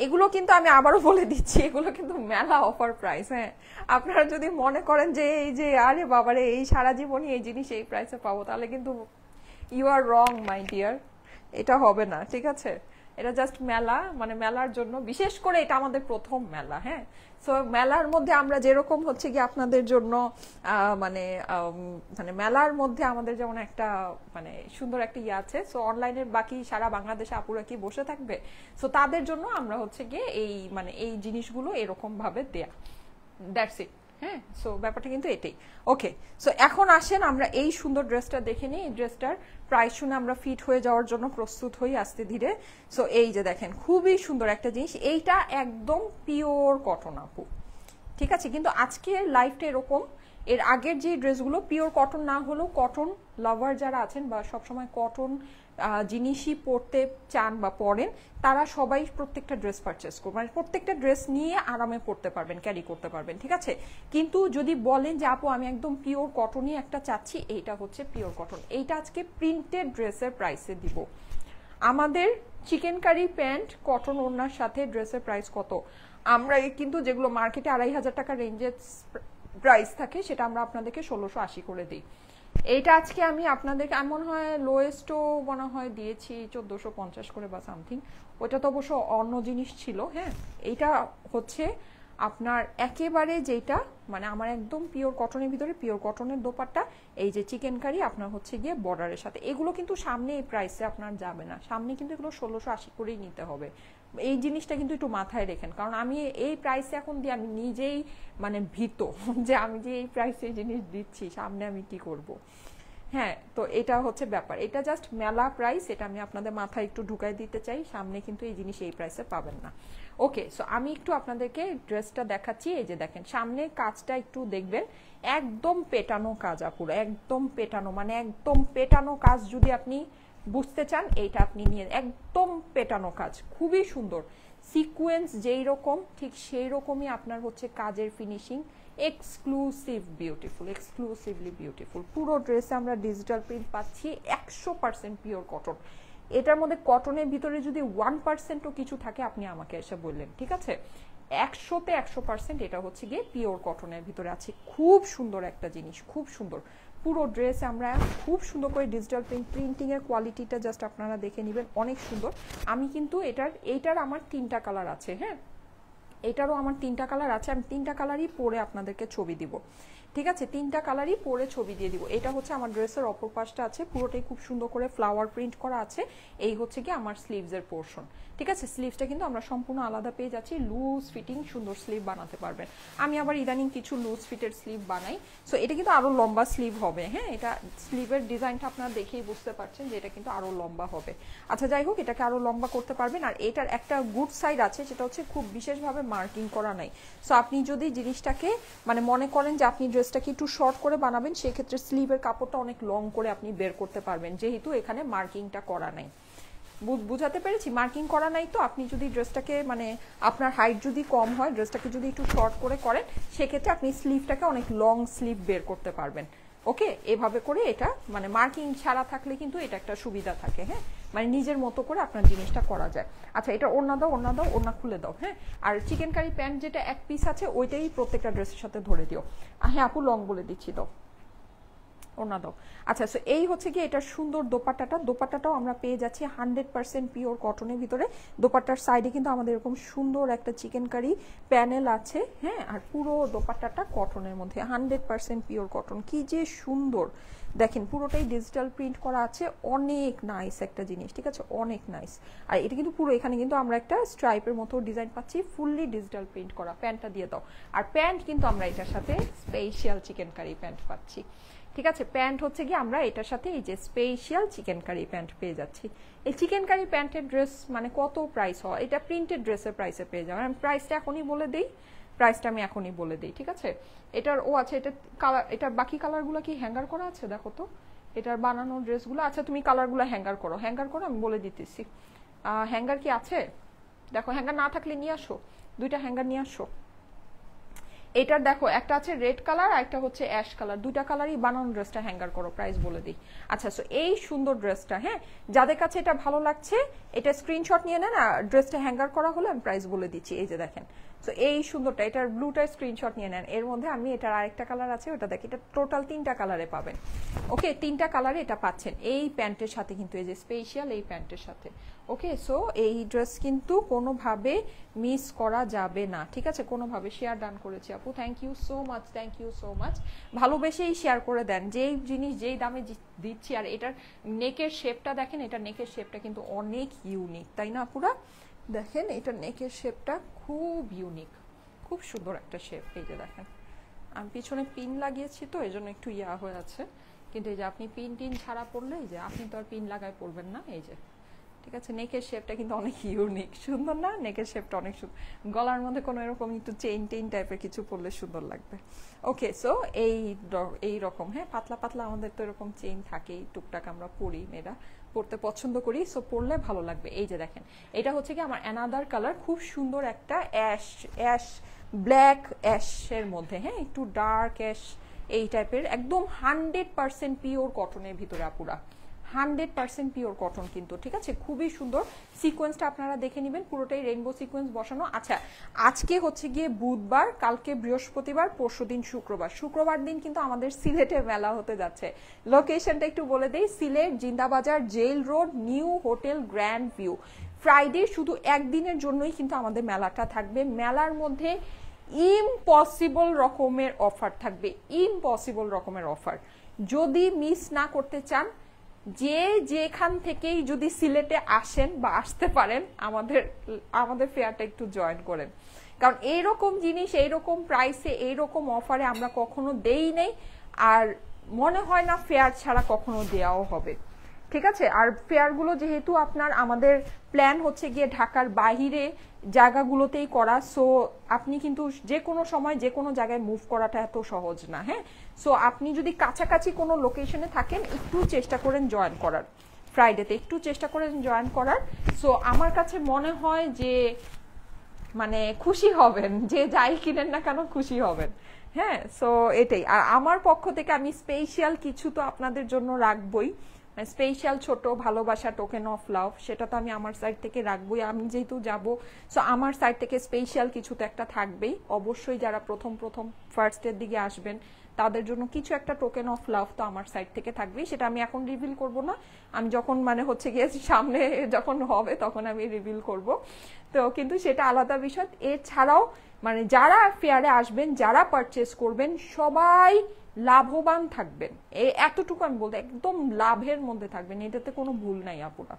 এগুলো কিন্তু আমি আবারও বলে দিচ্ছি, এগুলো কিন্তু মেলা অফার প্রাইস। হ্যাঁ, আপনারা যদি মনে করেন যে এই যে আরে বাবারে এই সারা জীবনই এই জিনিস এই প্রাইসে পাবো, তাহলে কিন্তু you R wrong my dear, এটা হবে না, ঠিক আছে? এটা জাস্ট মেলা, মানে মেলার জন্য, বিশেষ করে এটা আমাদের প্রথম মেলা। হ্যাঁ, সো মেলার মধ্যে আমরা যেরকম হচ্ছে কি আপনাদের জন্য মানে মানে মেলার মধ্যে আমাদের যেমন একটা মানে সুন্দর একটা ইয়ে আছে, সো অনলাইনের বাকি সারা বাংলাদেশে আপুরা কি বসে থাকবে, সো তাদের জন্য আমরা হচ্ছে গিয়ে এই মানে এই জিনিসগুলো এরকম ভাবে দেয়া, দ্যাটস ইট। হ্যাঁ, সো ব্যাপারটা কিন্তু এটাই। ওকে, সো এখন আসেন আমরা এই সুন্দর ড্রেসটা দেখে নিই। এই ড্রেসটার প্রাইস শুনে আমরা ফিট হয়ে যাওয়ার জন্য প্রস্তুত হই আস্তে ধীরে। সো এই যে দেখেন, খুবই সুন্দর একটা জিনিস, এইটা একদম পিওর কটন আপু, ঠিক আছে? কিন্তু আজকের লাইফটা এরকম, এর আগের যে ড্রেসগুলো পিওর কটন না হলেও কটন লাভার যারা আছেন বা সবসময় কটন জিনিসই পরতে চান বা পরেন, তারা সবাই প্রত্যেকটা ড্রেস পারচেস করবেন, মানে প্রত্যেকটা ড্রেস নিয়ে আরামে পরতে পারবেন, ক্যারি করতে পারবেন, ঠিক আছে? কিন্তু যদি বলেন যে আপু আমি একদম পিওর কটনই একটা চাচ্ছি, এইটা হচ্ছে পিওর কটন। এইটা আজকে প্রিন্টেড ড্রেসের প্রাইসে দিব। আমাদের চিকেন কারি প্যান্ট কটন ওড়নার সাথে ড্রেসের প্রাইস কত? আমরা কিন্তু যেগুলো মার্কেটে 2500 টাকা রেঞ্জের প্রাইস থাকে, সেটা আমরা আপনাদেরকে 1680 করে দিই। এইটা আজকে আমি আপনাদেরকে এমন হয় লোয়েস্টও মনে হয় দিয়েছি 1450 করে বা সামথিং, ওইটা তো অবশ্য অন্য জিনিস ছিল। হ্যাঁ, এইটা হচ্ছে আপনার একেবারে যেটা মানে আমার একদম পিওর কটনের ভিতরে পিওর কটনের দোপাট্টা, এই যে চিকেন কারি আপনার হচ্ছে গিয়ে বর্ডারের সাথে। এগুলো কিন্তু সামনে এই প্রাইসে আপনার যাবে না, সামনে কিন্তু এগুলো 1680 করেই নিতে হবে। এই জিনিসটা কিন্তু একটু মাথায় রেখেন, কারণ আমি এই প্রাইসে এখন দিয়ে আমি নিজেই মানে ভীত যে আমি যে এই প্রাইসে জিনিস দিচ্ছি সামনে আমি কি করব। হ্যাঁ, তো এটা হচ্ছে ব্যাপার, এটা জাস্ট মেলা প্রাইস, এটা আমি আপনাদের মাথায় একটু ঢুকাই দিতে চাই, সামনে কিন্তু এই জিনিস এই প্রাইসে পাবেন না। ওকে, সো আমি একটু আপনাদেরকে ড্রেসটা দেখাচ্ছি। এই যে দেখেন, সামনে কাজটা একটু দেখবেন, একদম পেটানো কাজ আপুরা, একদম পেটানো, মানে একদম পেটানো কাজ। যদি আপনি বুঝতে চান এইটা আপনি নিয়ে, একদম পেটানো কাজ, খুবই সুন্দর সিকোয়েন্স যেই রকম ঠিক সেই রকমই আপনার হচ্ছে কাজের finishing, exclusive beautiful, exclusively beautiful. পুরো ড্রেসে আমরা ডিজিটাল প্রিন্ট পাচ্ছি, 100% পিওর কটন। এটার মধ্যে কটনের ভিতরে যদি 1%ও কিছু থাকে আপনি আমাকে এসে বললেন, ঠিক আছে? 100তে 100% এটা হচ্ছে গিয়ে পিওর কটনের ভিতরে আছে। খুব সুন্দর একটা জিনিস, খুব সুন্দর। পুরো ড্রেসে আমরা খুব সুন্দর করে ডিজিটাল প্রিন্টিং এর কোয়ালিটিটা জাস্ট আপনারা দেখে নেবেন, অনেক সুন্দর। আমি কিন্তু এইটার আমার 3টা কালার আছে। হ্যাঁ, এটারও আমার 3টা কালার আছে, আমি 3টা কালারই পরে আপনাদেরকে ছবি দিব, ঠিক আছে? 3টা কালারই পরে ছবি দিয়ে দিব। এটা হচ্ছে আমার ড্রেসের অপর পাশটা আছে, পুরোটাই খুব সুন্দর করে ফ্লাওয়ার প্রিন্ট করা আছে। এই হচ্ছে কি আমার স্লিভসের পোর্শন, ঠিক আছে? স্লিভসটা কিন্তু আমরা সম্পূর্ণ আলাদা পেয়ে যাচ্ছি, লুজ ফিটিং সুন্দর স্লিভ বানাতে পারবেন। আমি আবার ইদানিং কিছু লুজ ফিটের স্লিভ বানাই, সো এটা কিন্তু আরো লম্বা স্লিভ হবে। হ্যাঁ, এটা স্লিভের ডিজাইনটা আপনারা দেখেই বুঝতে পারছেন যে এটা কিন্তু আরো লম্বা হবে। আচ্ছা, যাই হোক, এটাকে আরো লম্বা করতে পারবেন। আর এটার একটা গুড সাইড আছে, সেটা হচ্ছে খুব বিশেষভাবে মার্কিং করা নাই। সো আপনি যদি জিনিসটাকে মানে মনে করেন যে আপনি ড্রেসটাকে একটু শর্ট করে বানাবেন, সেক্ষেত্রে স্লিভের কাপড়টা অনেক লং করে আপনি বের করতে পারবেন, যেহেতু এখানে মার্কিংটা করা নাই। বুঝাতে পেরেছি? মার্কিং করা নাই, তো আপনি যদি ড্রেসটাকে মানে আপনার হাইট যদি কম হয়, ড্রেসটাকে যদি একটু শর্ট করে করেন, সেক্ষেত্রে আপনি স্লিভটাকে অনেক লং স্লিভ বের করতে পারবেন। ওকে, এভাবে করে এটা মানে মার্কিং ছাড়া থাকলে কিন্তু এটা একটা সুবিধা থাকে। হ্যাঁ, মানে নিজের মতো করে আপনার জিনিসটা করা যায়। আচ্ছা, এটা ওড়না দাও, ওড়না দাও, ওড়না খুলে দাও। হ্যাঁ, আর চিকেন কারি প্যান্ট যেটা এক পিস আছে ওইটাই প্রত্যেকটা ড্রেসের সাথে ধরে দিও। হ্যাঁ আপু, লং বলে দিচ্ছি, দাও ওড়না দাও। আচ্ছা, সো এই হচ্ছে কি এটার সুন্দর দোপাট্টাটাও আমরা পেয়ে যাচ্ছি 100% পিওর কটনের ভিতরে। দোপাট্টার সাইডে কিন্তু আমাদের এরকম সুন্দর একটা চিকেন কারি প্যানেল আছে। হ্যাঁ, আর পুরো দোপাট্টাটা কটনের মধ্যে 100% পিওর কটন। কি যে সুন্দর দেখেন, পুরোটাই ডিজিটাল প্রিন্ট করা আছে, অনেক নাইস একটা জিনিস, ঠিক আছে? অনেক নাইস। আর এটা কিন্তু পুরো এখানে কিন্তু আমরা একটা স্ট্রাইপের মতো ডিজাইন পাচ্ছি, ফুললি ডিজিটাল প্রিন্ট করা। প্যান্টটা দিয়ে দাও। আর প্যান্ট কিন্তু আমরা এটার সাথে স্পেশাল চিকেন কারি প্যান্ট পাচ্ছি, ঠিক আছে? প্যান্ট হচ্ছে কি আমরা এটার সাথে এই যে স্পেশাল চিকেন কারি প্যান্ট পেয়ে যাচ্ছি। এই চিকেন কারি প্যান্টের ড্রেস মানে কত প্রাইস হয়? এটা প্রিন্টেড ড্রেসের প্রাইসে পেয়ে যাবেন। আমি প্রাইসটা এখনই বলে দিই, প্রাইসটা আমি এখনই বলে দিই, ঠিক আছে? এটার ও আচ্ছা, এটা কালার, এটার বাকি কালারগুলো কি হ্যাঙ্গার করা আছে? দেখো তো, এটার বানানো ড্রেসগুলো। আচ্ছা তুমি কালারগুলো হ্যাঙ্গার করো, হ্যাঙ্গার করো, আমি বলে দিতেছি। হ্যাঙ্গার কি আছে দেখো, হ্যাঙ্গার না থাকলে নিয়ে আসো, দুইটা হ্যাঙ্গার নিয়ে আসো। এটার দেখো একটা আছে রেড কালার আর একটা হচ্ছে অ্যাশ কালার, দুইটা কালারই বানানো ড্রেসটা হ্যাঙ্গার করো, প্রাইস বলে দিই। আচ্ছা সো এই সুন্দর ড্রেসটা, হ্যাঁ যাদের কাছে এটা ভালো লাগছে এটা স্ক্রিনশট নিয়ে নেন, আর ড্রেসটা হ্যাঙ্গার করা হলে আমি প্রাইস বলে দিচ্ছি। এই যে দেখেন, সো এই সুন্দরটা, এটার ব্লুটা স্ক্রিনশট নিয়ে নেন। এর মধ্যে আমি এটার আরেকটা কালার আছে ওটা দেখি, এটা টোটাল 3টা কালারে পাবেন। ওকে 3টা কালারে এটা পাচ্ছেন এই প্যান্টের সাথে, কিন্তু এই যে স্পেশাল এই প্যান্টের সাথে। ওকে সো এই ড্রেস কিন্তু কোনোভাবে মিস করা যাবে না, ঠিক আছে, কোনোভাবে। শেয়ার ডান করেছি আপু, thank you so much, thank you so much. ভালোবেসেই শেয়ার করে দেন, যেই জিনিস যেই দামে দিচ্ছি। আর এটার নেকের শেপটা দেখেন, এটা নেকের শেপটা কিন্তু অনেক ইউনিক, তাই না আপুরা? দেখেন এটা নেকের শেপটা খুব ইউনিক, খুব সুন্দর একটা শেপ। এই যে দেখেন আমি পিছনে পিন লাগিয়েছি তো এই জন্য একটু ইয়া হয়ে আছে, কিন্তু এই যে আপনি পিন টিন ছাড়া পড়লে, এই যে আপনি তো আর পিন লাগায় পড়বেন না, এই যে ঠিক আছে। নেকের শেপটা কিন্তু অনেক ইউনিক, সুন্দর না? নেকের শেপটা অনেক সুন্দর, গলার মধ্যে কোনো এরকম একটু চেইন টেইন টাইপের কিছু পরলে সুন্দর লাগবে। ওকে সো এই রকম, হ্যাঁ পাতলা পাতলা আমাদের তো এরকম চেইন থাকেই, টুকটাক আমরা পরি, মেয়েরা পরতে পছন্দ করি, সো পরলে ভালো লাগবে। এই যে দেখেন এটা হচ্ছে কি আমার অ্যানাদার কালার, খুব সুন্দর একটা অ্যাশ ব্ল্যাক অ্যাশের মধ্যে, হ্যাঁ একটু ডার্ক অ্যাশ এই টাইপের, একদম 100% পিওর কটনের ভিতরে আপুরা, 100% পিওর কটন কিন্তু, ঠিক আছে, খুবই সুন্দর। সিকোয়েন্সটা আপনারা দেখে নেবেন, পুরোটাই রেইনবো সিকোয়েন্স বসানো। আচ্ছা আজকে হচ্ছে গিয়ে বুধবার, কালকে বৃহস্পতিবার, পরশুদিন শুক্রবার, শুক্রবার দিন কিন্তু আমাদের সিলেটে মেলা হতে যাচ্ছে। লোকেশনটা একটু বলে দেই, Sylhet Zindabazar jail road new hotel grand view. Friday শুধু একদিনের জন্যই কিন্তু আমাদের মেলাটা থাকবে। মেলার মধ্যে ইম্পসিবল রকমের অফার থাকবে, ইম্পসিবল রকমের অফার। যদি মিস না করতে চান, যে যেখান থেকেই যদি সিলেটে আসেন বা আসতে পারেন, আমাদের ফেয়ারটা একটু জয়েন করেন, কারণ এইরকম জিনিস এইরকম প্রাইসে এইরকম অফারে আমরা কখনো দেই নেই, আর মনে হয় না ফেয়ার ছাড়া কখনো দেওয়াও হবে, ঠিক আছে। আর ফেয়ারগুলো যেহেতু আপনার, আমাদের প্ল্যান হচ্ছে গিয়ে ঢাকার বাহিরে জায়গাগুলোতেই করা, সো আপনি কিন্তু যে কোনো সময় যে কোনো জায়গায় মুভ করাটা এত সহজ না, হ্যাঁ। সো আপনি যদি কাছাকাছি কোনো লোকেশনে থাকেন, একটু চেষ্টা করেন জয়েন করার, ফ্রাইডেতে একটু চেষ্টা করেন জয়েন করার। সো আমার কাছে মনে হয় যে মানে খুশি হবেন, যে যাই কিনেন না কেন খুশি হবেন, হ্যাঁ। সো এটাই, আর আমার পক্ষ থেকে আমি স্পেশাল কিছু তো আপনাদের জন্য রাখবই, স্পেশাল ছোট ভালোবাসা টোকেন অফ লাভ, সেটা তো আমি আমার সাইড থেকে রাখবই। আমি যেহেতু যাব, সো আমার সাইড থেকে স্পেশাল কিছু তো একটা থাকবেই অবশ্যই। যারা প্রথম ফার্স্টের দিকে আসবেন তাদের জন্য কিছু একটা টোকেন অফ লাভ তো আমার সাইড থেকে থাকবেই, সেটা আমি এখন রিভিল করব না, আমি যখন মানে হচ্ছে গিয়ে সামনে যখন হবে তখন আমি রিভিল করব। তো কিন্তু সেটা আলাদা বিষয়। এছাড়াও মানে যারা ফেয়ারে আসবেন, যারা পারচেস করবেন, সবাই লাভবান থাকবেন, এতটুকু আমি বলতে, একদম লাভের মধ্যে থাকবেন, এটাতে কোনো ভুল নাই আপুরা,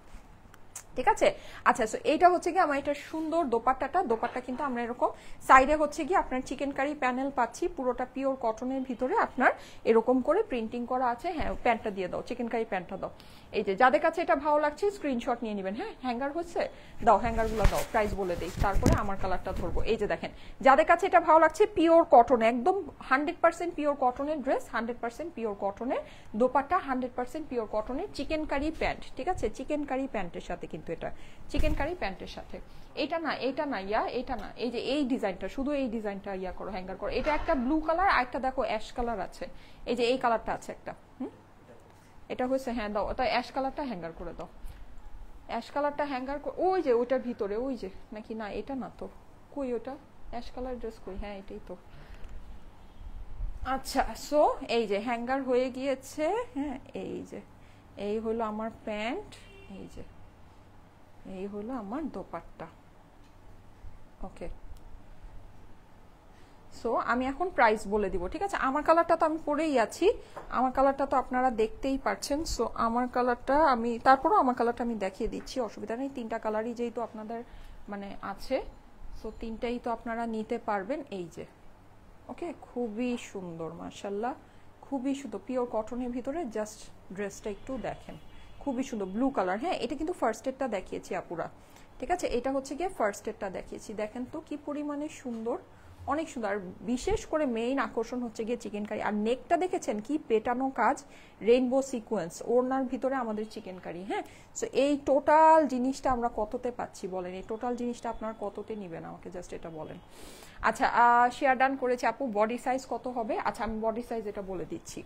ঠিক আছে। আচ্ছা সো এইটা হচ্ছে কি আমার এটা সুন্দর দোপাট্টা কিন্তু আমরা এরকম সাইডে হচ্ছে কি আপনার চিকেন কারি প্যানেল পাচ্ছি, পুরোটা পিওর কটনের ভিতরে আপনার এরকম করে প্রিন্টিং করা আছে। হ্যাঁ প্যান্টটা দিয়ে দাও, চিকেন কারি প্যান্টটা দাও। এই যে যাদের কাছে এটা ভালো লাগছে স্ক্রিনশট নিয়ে নেবেন। হ্যাঁ হ্যাঙ্গার হচ্ছে, দাও হ্যাঙ্গারগুলো দাও, প্রাইস বলে দেই, তারপরে আমার কালারটা ধরবো। এই যে দেখেন যাদের কাছে এটা ভালো লাগছে, পিওর কটন, একদম 100% পিওর কটনের ড্রেস, 100% পিওর কটনের দোপাট্টা, 100% পিওর কটনের চিকেন কারি প্যান্ট, ঠিক আছে, চিকেন কারি প্যান্টের সাথে কিন্তু এটা চিকেন কারি প্যান্টের সাথে। এটা না এটা না ইয়া, এটা না, এই যে এই ডিজাইনটা, শুধু এই ডিজাইনটা ইয়া করো, হ্যাঙ্গার করো। এটা একটা ব্লু কালার, আর একটা দেখো অ্যাশ কালার আছে, এই যে এই কালারটা আছে একটা, এটা হয়েছে, হ্যাঁ দাও, তাই অ্যাশ কালারটা হ্যাঙ্গার করে দাও, অ্যাশ কালারটা হ্যাঙ্গার, ওই যে ওইটার ভিতরে, ওই যে নাকি না এটা না তো, কই ওটা অ্যাশ কালার ড্রেস কই, হ্যাঁ এটাই তো। আচ্ছা সো এই যে হ্যাঙ্গার হয়ে গিয়েছে, হ্যাঁ এই যে এই হলো আমার প্যান্ট, এই যে এই হলো আমার দোপাট্টা। ওকে সো আমি এখন প্রাইস বলে দিব, ঠিক আছে। আমার কালারটা তো আমি পরেই আছি, আমার কালারটা তো আপনারা দেখতেই পাচ্ছেন। সো আমার কালারটা আমি, তারপরও আমার কালারটা আমি দেখিয়ে দিচ্ছি, অসুবিধা নেই, 3টা কালারই যেহেতু আপনাদের মানে আছে, সো 3টাই তো আপনারা নিতে পারবেন। এই যে ওকে খুবই সুন্দর মাশাআল্লাহ, খুবই সুন্দর পিওর কটনের ভিতরে, জাস্ট ড্রেসটা একটু দেখেন, খুবই সুন্দর ব্লু কালার। হ্যাঁ এটা কিন্তু ফার্স্ট এডটা দেখিয়েছি আপুরা, ঠিক আছে, এটা হচ্ছে গিয়ে ফার্স্ট এডটা দেখিয়েছি, দেখেন তো কি পরিমাণে সুন্দর, অনেক সুন্দর। বিশেষ করে মেইন আকর্ষণ হচ্ছে গিয়ে চিকেন কারি। আর নেকটা দেখেছেন কি পেটানো কাজ, রেইনবো সিকোয়েন্স, ওড়নার ভিতরে আমাদের চিকেন কারি। হ্যাঁ, সো এই টোটাল জিনিসটা আমরা কততে পাচ্ছি বলেন? এই টোটাল জিনিসটা আপনারা কততে নেবেন আমাকে জাস্ট এটা বলেন। আচ্ছা, শেয়ার ডান করেছে আপু। বডি সাইজ কত হবে? আচ্ছা, আমি বডি সাইজ এটা বলে দিচ্ছি,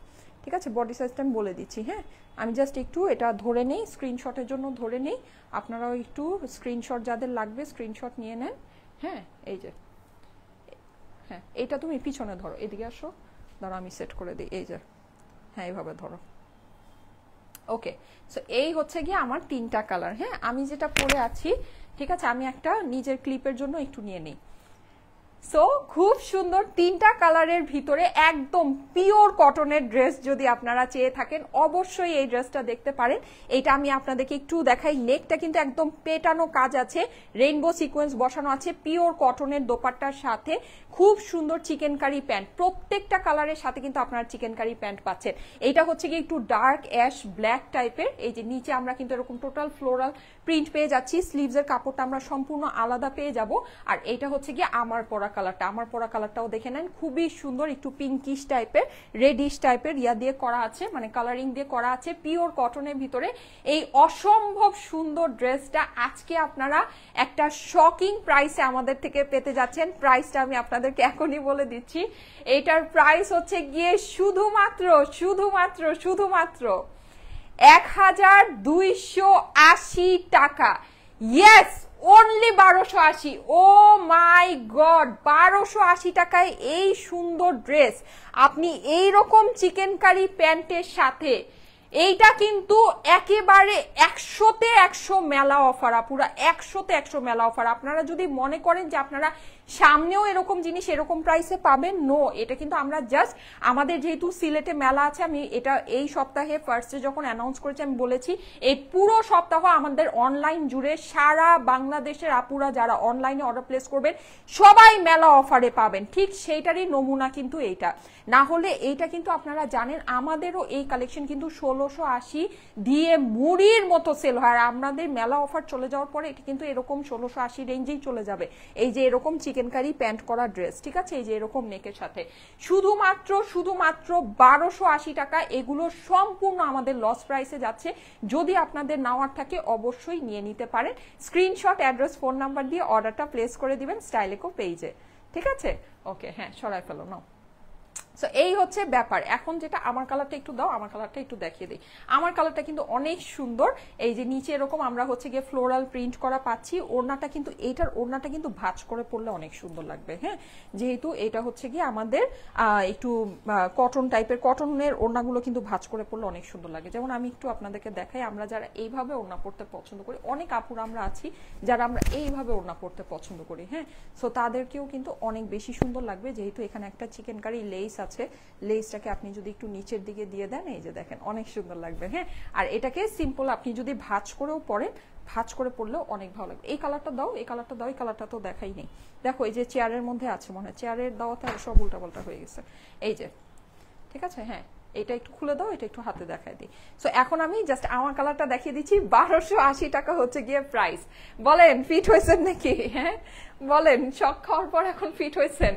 ঠিক আছে? বডি সাইজটা আমি বলে দিচ্ছি। হ্যাঁ, আমি জাস্ট একটু এটা ধরে নেই, স্ক্রিনশটের জন্য ধরে নেই। আপনারাও একটু স্ক্রিনশট যাদের লাগবে স্ক্রিনশট নিয়ে নেন। হ্যাঁ, এই যে, হ্যাঁ এটা তুমি পিছনে ধরো, এদিকে আসো, ধরো আমি সেট করে দিই। এই যে, হ্যাঁ এইভাবে ধরো। ওকে, সো এই হচ্ছে গিয়ে আমার 3টা কালার। হ্যাঁ, আমি যেটা পরে আছি, ঠিক আছে, আমি একটা নিজের ক্লিপের জন্য একটু নিয়ে নিই। সো খুব সুন্দর 3টা কালারের ভিতরে একদম পিওর কটনের ড্রেস যদি আপনারা চেয়ে থাকেন অবশ্যই এই ড্রেসটা দেখতে পারেন। এটা আমি আপনাদেরকে একটু দেখাই। নেকটা কিন্তু একদম পেটানো কাজ আছে, রেইনবো সিকোয়েন্স বসানো আছে, পিওর কটনের দোপাট্টার সাথে খুব সুন্দর চিকেন কারি প্যান্ট। প্রত্যেকটা কালারের সাথে কিন্তু আপনারা চিকেন কারি প্যান্ট পাচ্ছেন। এটা হচ্ছে কি একটু ডার্ক অ্যাশ ব্ল্যাক টাইপের। এই যে নিচে আমরা কিন্তু এরকম টোটাল ফ্লোরাল প্রিন্ট পেয়ে যাচ্ছি, স্লিভসের কাপড়টা আমরা সম্পূর্ণ আলাদা পেয়ে যাব। আর এটা হচ্ছে কি আমার পরা কালারটা, আমার পরা কালারটাও দেখে নেন, খুবই সুন্দর, একটু পিঙ্কিশ টাইপের, রেডিশ টাইপের ইয়া দিয়ে করা আছে, মানে কালারিং দিয়ে করা আছে, পিওর কটনের ভিতরে। এই অসম্ভব সুন্দর ড্রেসটা আজকে আপনারা একটা শকিং প্রাইসে আমাদের থেকে পেতে যাচ্ছেন। প্রাইসটা আমি আপনাদেরকে এখনই বলে দিচ্ছি। এটার প্রাইস হচ্ছে গিয়ে শুধুমাত্র 1280 টাকা। Yes, only 1280। ও মাই গড, 1280 টাকায় এই সুন্দর ড্রেস আপনি এইরকম চিকেন কারি প্যান্টের সাথে। এইটা কিন্তু একেবারে 100তে 100 মেলা অফার, পুরো 100তে 100 মেলা অফার। আপনারা যদি মনে করেন যে আপনারা সামনেও এরকম জিনিস এরকম প্রাইসে পাবেন, নো, এটা কিন্তু আমরা জাস্ট আমাদের যেহেতু সিলেটে মেলা আছে, আমি এটা এই সপ্তাহে ফার্স্টে যখন অ্যানাউন্স করেছি আমি বলেছি এই পুরো সপ্তাহ আমাদের অনলাইন জুড়ে সারা বাংলাদেশের আপুরা যারা অনলাইনে অর্ডার প্লেস করবেন সবাই মেলা অফারে পাবেন। ঠিক সেইটারই নমুনা কিন্তু এইটা। না হলে এইটা কিন্তু আপনারা জানেন আমাদেরও এই কালেকশন কিন্তু 1680 দিয়ে মুড়ির মতো সেল হয়। আর আমাদের মেলা অফার চলে যাওয়ার পরে এটা কিন্তু এরকম 1680 রেঞ্জেই চলে যাবে। এই যে এরকম চিকেন কারি প্যান্ট করা ড্রেস, ঠিক আছে, এই যে এরকম নেকের সাথে শুধুমাত্র 1280 টাকা। এগুলো সম্পূর্ণ আমাদের লস প্রাইসে যাচ্ছে। যদি আপনাদের নেওয়ার থাকে অবশ্যই নিয়ে নিতে পারেন। স্ক্রিনশট, অ্যাড্রেস, ফোন নাম্বার দিয়ে অর্ডারটা প্লেস করে দিবেন স্টাইলেকো পেজে, ঠিক আছে? ওকে, হ্যাঁ সরাই ফেলো নাও। সো এই হচ্ছে ব্যাপার। এখন যেটা আমার কালারটা একটু দাও, আমার কালারটা একটু দেখিয়ে দিই। আমার কালারটা কিন্তু অনেক সুন্দর। এই যে নিচে এরকম আমরা হচ্ছে গিয়ে ফ্লোরাল প্রিন্ট করা পাচ্ছি। ওড়নাটা কিন্তু এইটার ওড়নাটা কিন্তু ভাঁজ করে পরলে অনেক সুন্দর লাগবে। হ্যাঁ, যেহেতু এটা হচ্ছে গিয়ে আমাদের একটু কটন টাইপের, কটনের ওড়নাগুলো কিন্তু ভাঁজ করে পরলে অনেক সুন্দর লাগে। যেমন আমি একটু আপনাদেরকে দেখাই, আমরা যারা এইভাবে ওড়না পরতে পছন্দ করি, অনেক আপুরা আমরা আছি যারা আমরা এইভাবে ওড়না পরতে পছন্দ করি। হ্যাঁ, সো তাদেরকেও কিন্তু অনেক বেশি সুন্দর লাগবে। যেহেতু এখানে একটা চিকেন কারি লেস আছে, লেসটাকে আপনি যদি একটু নিচের দিকে দিয়ে দেন, এই যে দেখেন অনেক সুন্দর লাগবে। হ্যাঁ, আর এটাকে সিম্পল আপনি যদি ভাঁজ করেও পরেন, ভাঁজ করে পরলেও অনেক ভালো লাগবে। এই কালারটা দাও, এই কালারটা দাও, এই কালারটা তো দেখাই নেই। দেখো এই যে চেয়ারের মধ্যে আছে, মনে হয় চেয়ারের দাওয়াতে সব উল্টাপাল্টা হয়ে গেছে। এই যে, ঠিক আছে, হ্যাঁ এটা একটু খুলে দাও, এটা একটু হাতে দেখাই দিই। সো এখন আমি জাস্ট আমার কালারটা দেখিয়ে দিচ্ছি। 1280 টাকা হচ্ছে গিয়ে প্রাইস। বলেন ফিট হয়েছেন নাকি? হ্যাঁ বলেন, শক খাওয়ার পর এখন ফিট হয়েছেন?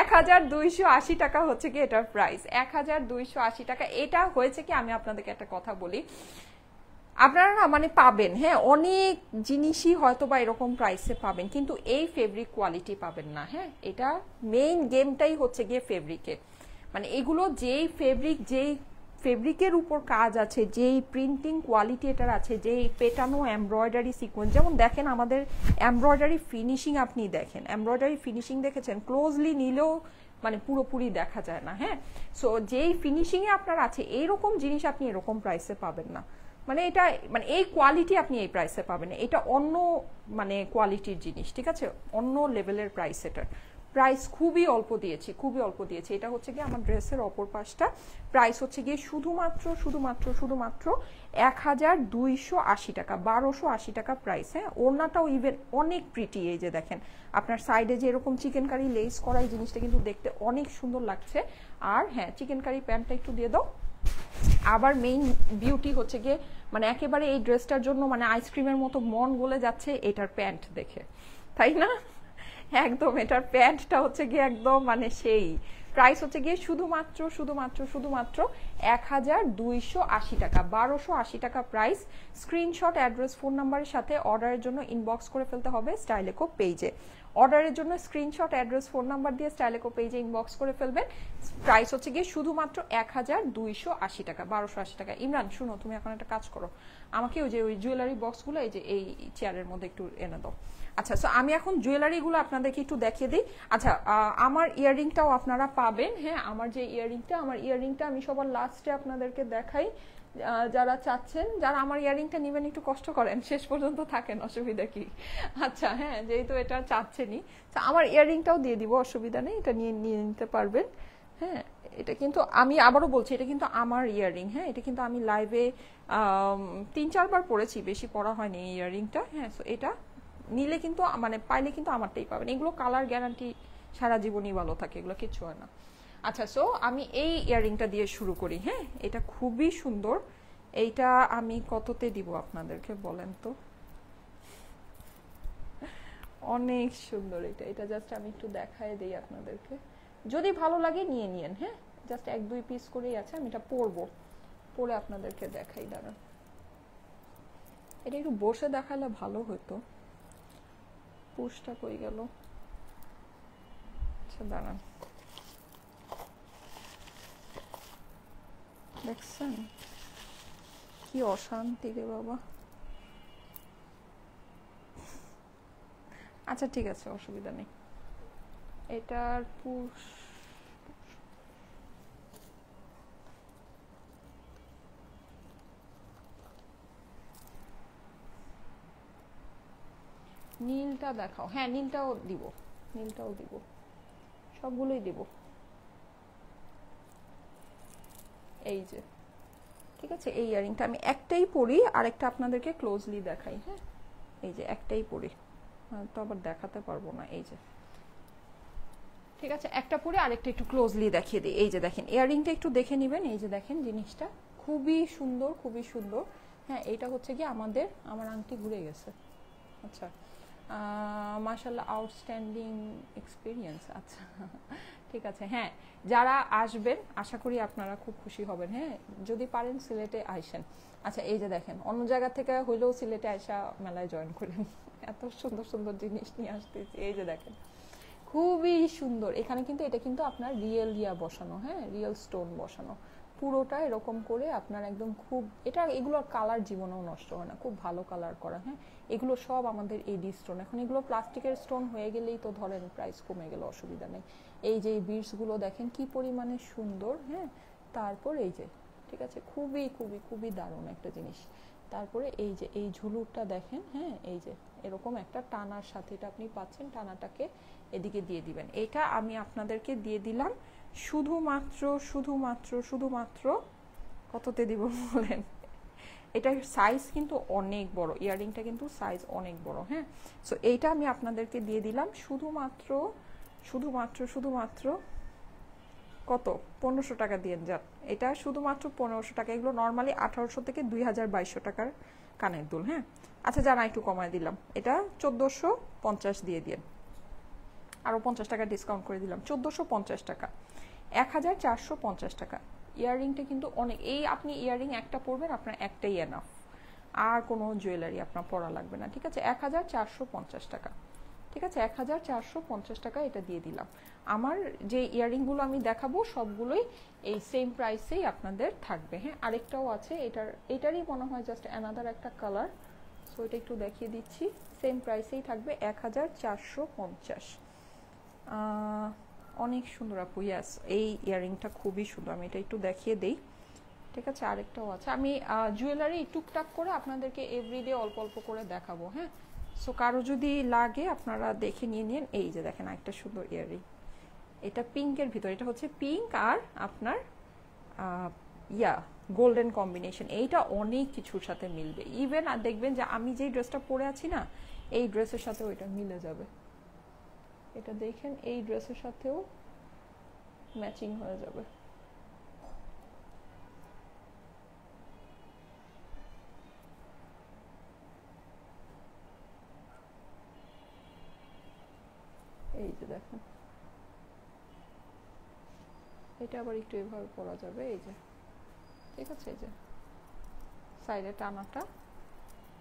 1280 টাকা হচ্ছে কি এটার প্রাইস, 1280 টাকা। এটা হয়েছে কি, আমি আপনাদেরকে একটা কথা বলি, আপনারা না মানে পাবেন, হ্যাঁ অনেক জিনিসই হয়তো বা এরকম প্রাইসে পাবেন, কিন্তু এই ফেব্রিক কোয়ালিটি পাবেন না। হ্যাঁ, এটা মেইন গেমটাই হচ্ছে গিয়ে ফেব্রিকে, মানে এগুলো যেই ফেব্রিকের উপর কাজ আছে, যেই প্রিন্টিং কোয়ালিটি এটার আছে, যেই পেটানো এমব্রয়ডারি সিকোয়েন্স, যেমন দেখেন আমাদের এমব্রয়ডারি ফিনিশিং, আপনি দেখেন এমব্রয়ডারি ফিনিশিং দেখেছেন, ক্লোজলি নিলেও মানে পুরোপুরি দেখা যায় না। হ্যাঁ, সো যেই ফিনিশিংয়ে আপনার আছে এইরকম জিনিস আপনি এরকম প্রাইসে পাবেন না। মানে এটা মানে এই কোয়ালিটি আপনি এই প্রাইসে পাবেন না, এটা অন্য মানে কোয়ালিটির জিনিস, ঠিক আছে, অন্য লেভেলের প্রাইস। এটার প্রাইস খুবই অল্প দিয়েছি, খুবই অল্প দিয়েছি। এটা হচ্ছে গিয়ে আমার ড্রেসের অপর পাশটা, প্রাইস হচ্ছে গিয়ে শুধুমাত্র 1280 টাকা, 1280 টাকা প্রাইস। হ্যাঁ, ওড়নাটাও ইভেন অনেক প্রিটি। এই যে দেখেন আপনার সাইডে যে এরকম চিকেন কারি লেস করা, এই জিনিসটা কিন্তু দেখতে অনেক সুন্দর লাগছে। আর হ্যাঁ, চিকেন কারি প্যান্টটা একটু দিয়ে দাও। আবার মেইন বিউটি হচ্ছে গিয়ে মানে একেবারে এই ড্রেসটার জন্য মানে আইসক্রিমের মতো মন গলে যাচ্ছে এটার প্যান্ট দেখে, তাই না? একদম এটার প্যান্টটা হচ্ছে গিয়ে একদম মানে সেই প্রাইস হচ্ছে গিয়ে শুধুমাত্র শুধুমাত্র শুধুমাত্র 1280 টাকা, 1280 টাকা প্রাইস। স্ক্রিনশট, অ্যাড্রেস, ফোন নাম্বারের সাথে অর্ডারের জন্য ইনবক্স করে ফেলতে হবে স্টাইলেকো পেজে। অর্ডারের জন্য স্ক্রিনশট, অ্যাড্রেস, ফোন নাম্বার দিয়ে স্টাইলেকো পেজে ইনবক্স করে ফেলবেন। প্রাইস হচ্ছে গিয়ে শুধুমাত্র 1280 টাকা, 1280 টাকা। ইমরান শুনো, তুমি এখন একটা কাজ করো, আমাকে ওই যে ওই জুয়েলারি বক্সগুলো এই যে এই চেয়ারের মধ্যে একটু এনে দাও। আচ্ছা, সো আমি এখন জুয়েলারিগুলো আপনাদেরকে একটু দেখিয়ে দিই। আচ্ছা, আমার ইয়াররিংটাও আপনারা পাবেন। হ্যাঁ, আমার যে ইয়াররিংটা আমি সবার লাস্টে আপনাদেরকে দেখাই। যারা চাচ্ছেন, যারা আমার ইয়াররিংটা নেবেন একটু কষ্ট করেন, শেষ পর্যন্ত থাকেন, অসুবিধা কি? আচ্ছা হ্যাঁ, যেহেতু এটা চাচ্ছেনই, আমার ইয়াররিংটাও দিয়ে দিব, অসুবিধা নেই, এটা নিয়ে নিয়ে নিতে পারবেন। হ্যাঁ, এটা কিন্তু আমি আবারও বলছি, এটা কিন্তু আমার ইয়াররিং। হ্যাঁ, এটা কিন্তু আমি লাইভে 3-4 বার পরেছি, বেশি পরা হয়নি এই ইয়াররিংটা। হ্যাঁ, সো এটা নিলে কিন্তু মানে পাইলে কিন্তু আমারটাই পাবেন। এগুলো কালার গ্যারান্টি সারা জীবনই ভালো থাকে, এগুলো কিচ্ছু হয় না। আচ্ছা, সো আমি এই ইয়াররিংটা দিয়ে শুরু করি। হ্যাঁ, এটা খুবই সুন্দর। এইটা আমি কততে দিব আপনাদেরকে বলেন তো? অনেক সুন্দর এটা। এটা জাস্ট আমি একটু দেখায় দেই আপনাদেরকে, যদি ভালো লাগে নিয়ে নিয়েন। হ্যাঁ, জাস্ট 1-2 পিস করেই আছে, আমি এটা পরবো, পরে আপনাদেরকে দেখাই। দাঁড়ান, এটা একটু বসে দেখালে ভালো হতো। পুশটা কই গেল? আচ্ছা দাঁড়ান, দেখছেন কি অশান্তি রে বাবা। আচ্ছা ঠিক আছে, অসুবিধা নেই। এটার পুশ নীলটা দেখাও। হ্যাঁ, নীলটাও দিব, নীলটাও দিব, সবগুলোই দিব। এই যে, ঠিক আছে, এই ইয়ারিংটা আমি একটাই পরি, আরেকটা আপনাদেরকে ক্লোজলি দেখাই। হ্যাঁ, এই যে একটাই পরি, তো আবার দেখাতে পারবো না। এই যে, ঠিক আছে, একটা পরে আরেকটা একটু ক্লোজলি দেখিয়ে দিই। এই যে দেখেন, ইয়ারিংটা একটু দেখে নেবেন। এই যে দেখেন, জিনিসটা খুবই সুন্দর, খুবই সুন্দর। হ্যাঁ, এটা হচ্ছে কি আমার আংটি ঘুরে গেছে। আচ্ছা, মাশাআল্লাহ, আউটস্ট্যান্ডিং এক্সপিরিয়েন্স। আচ্ছা ঠিক আছে। হ্যাঁ, যারা আসবেন আশা করি আপনারা খুব খুশি হবেন। হ্যাঁ, যদি পারেন সিলেটে আইসেন। আচ্ছা, এই যে দেখেন, অন্য জায়গা থেকে হইলেও সিলেটে আইসা মেলায় জয়েন করেন, এত সুন্দর সুন্দর জিনিস নিয়ে আসতেছি। এই যে দেখেন, খুবই সুন্দর। এখানে কিন্তু এটা কিন্তু আপনার রিয়েল বসানো, হ্যাঁ, রিয়েল স্টোন বসানো পুরোটা এরকম করে আপনার একদম খুব, এটা এগুলোর কালার জীবনেও নষ্ট হয় না, খুব ভালো কালার করা। হ্যাঁ, এগুলো সব আমাদের এডি স্টোন। এখন এগুলো প্লাস্টিকের স্টোন হয়ে গেলেই তো ধরেন প্রাইস কমে গেলে অসুবিধা নেই। এই যে এই বিটসগুলো দেখেন কি পরিমাণে সুন্দর। হ্যাঁ, তারপর এই যে, ঠিক আছে, খুবই খুবই খুবই দারুণ একটা জিনিস। তারপরে এই যে এই ঝুলুরটা দেখেন। হ্যাঁ, এই যে এরকম একটা টানার সাথে এটা আপনি পাচ্ছেন, টানাটাকে এদিকে দিয়ে দিবেন। এটা আমি আপনাদেরকে দিয়ে দিলাম শুধুমাত্র শুধুমাত্র শুধুমাত্র কততে দিব বলেন? এটার সাইজ কিন্তু অনেক বড়, ইয়াররিংটা কিন্তু সাইজ অনেক বড়। হ্যাঁ, সো এইটা আমি আপনাদেরকে দিয়ে দিলাম শুধুমাত্র শুধুমাত্র শুধুমাত্র কত? 1500 টাকা দিয়ে যান। এটা শুধুমাত্র 1500 টাকা। এগুলো নর্মালি 1800 থেকে 2200 টাকার কানের দুল। হ্যাঁ, আচ্ছা জানা, একটু কমায় দিলাম, এটা 1450 দিয়ে দিন, আরও 50 টাকা ডিসকাউন্ট করে দিলাম, 1450 টাকা, 1450 টাকা। ইয়াররিংটা কিন্তু অনেক, এই আপনি ইয়াররিং একটা পরবেন, আপনার একটাই এনাফ, আর কোনো জুয়েলারি আপনার পরা লাগবে না। ঠিক আছে, 1450 টাকা। ঠিক আছে, 1450 টাকা এটা দিয়ে দিলাম। আমার যে ইয়াররিংগুলো আমি দেখাবো সবগুলোই এই সেম প্রাইসেই আপনাদের থাকবে। হ্যাঁ, আরেকটাও আছে, এটারই মনে হয় জাস্ট অ্যানাদার একটা কালার, সো এটা একটু দেখিয়ে দিচ্ছি। সেম প্রাইসেই থাকবে 1450। অনেক সুন্দর আপু, ইয়াস, এই ইয়াররিংটা খুবই সুন্দর, আমি এটা একটু দেখিয়ে দেই। ঠিক আছে, আরেকটাও আছে। আমি জুয়েলারি টুকটাক করে আপনাদেরকে এভরিডে অল্প অল্প করে দেখাবো। হ্যাঁ, সো কারো যদি লাগে আপনারা দেখে নিয়ে নিন। এই যে দেখেন, একটা সুন্দর ইয়াররিং, এটা পিঙ্কের ভিতর, এটা হচ্ছে পিঙ্ক আর আপনার গোল্ডেন কম্বিনেশন। এইটা অনেক কিছুর সাথে মিলবে, ইভেন আর দেখবেন যে আমি যেই ড্রেসটা পরে আছি না, এই ড্রেসের সাথেও এটা মিলে যাবে। এটা দেখেন, এই ড্রেসের সাথেও ম্যাচিং হয়ে যাবে। যে দেখেন, এটা আবার একটু এভাবে পরা যাবে, এই যে ঠিক আছে, এই যে সাইডে টানাটা,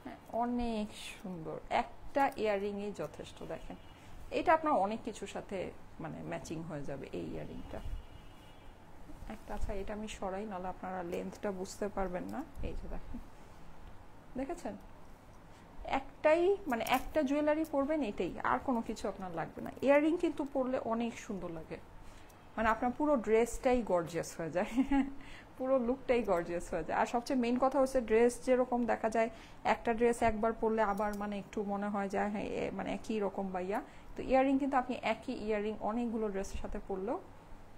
হ্যাঁ অনেক সুন্দর, একটা ইয়াররিংই যথেষ্ট। দেখেন এটা আপনার অনেক কিছুর সাথে মানে ম্যাচিং হয়ে যাবে এই ইয়াররিংটা একটা। আচ্ছা এটা আমি সরাই, নাহলে আপনারা লেন্থটা বুঝতে পারবেন না। এই যে দেখেন, দেখেছেন, একটাই মানে একটা জুয়েলারি পরবেন, এটাই, আর কোনো কিছু আপনার লাগবে না। ইয়াররিং কিন্তু পরলে অনেক সুন্দর লাগে, মানে আপনার পুরো ড্রেসটাই গর্জিয়াস হয়ে যায় পুরো লুকটাই গর্জিয়াস হয়ে যায়। আর সবচেয়ে মেইন কথা হচ্ছে ড্রেস যেরকম দেখা যায়, একটা ড্রেস একবার পরলে আবার মানে একটু মনে হয় যায় হ্যাঁ মানে একই রকম বাইয়া, তো ইয়াররিং কিন্তু আপনি একই ইয়াররিং অনেকগুলো ড্রেসের সাথে পরলেও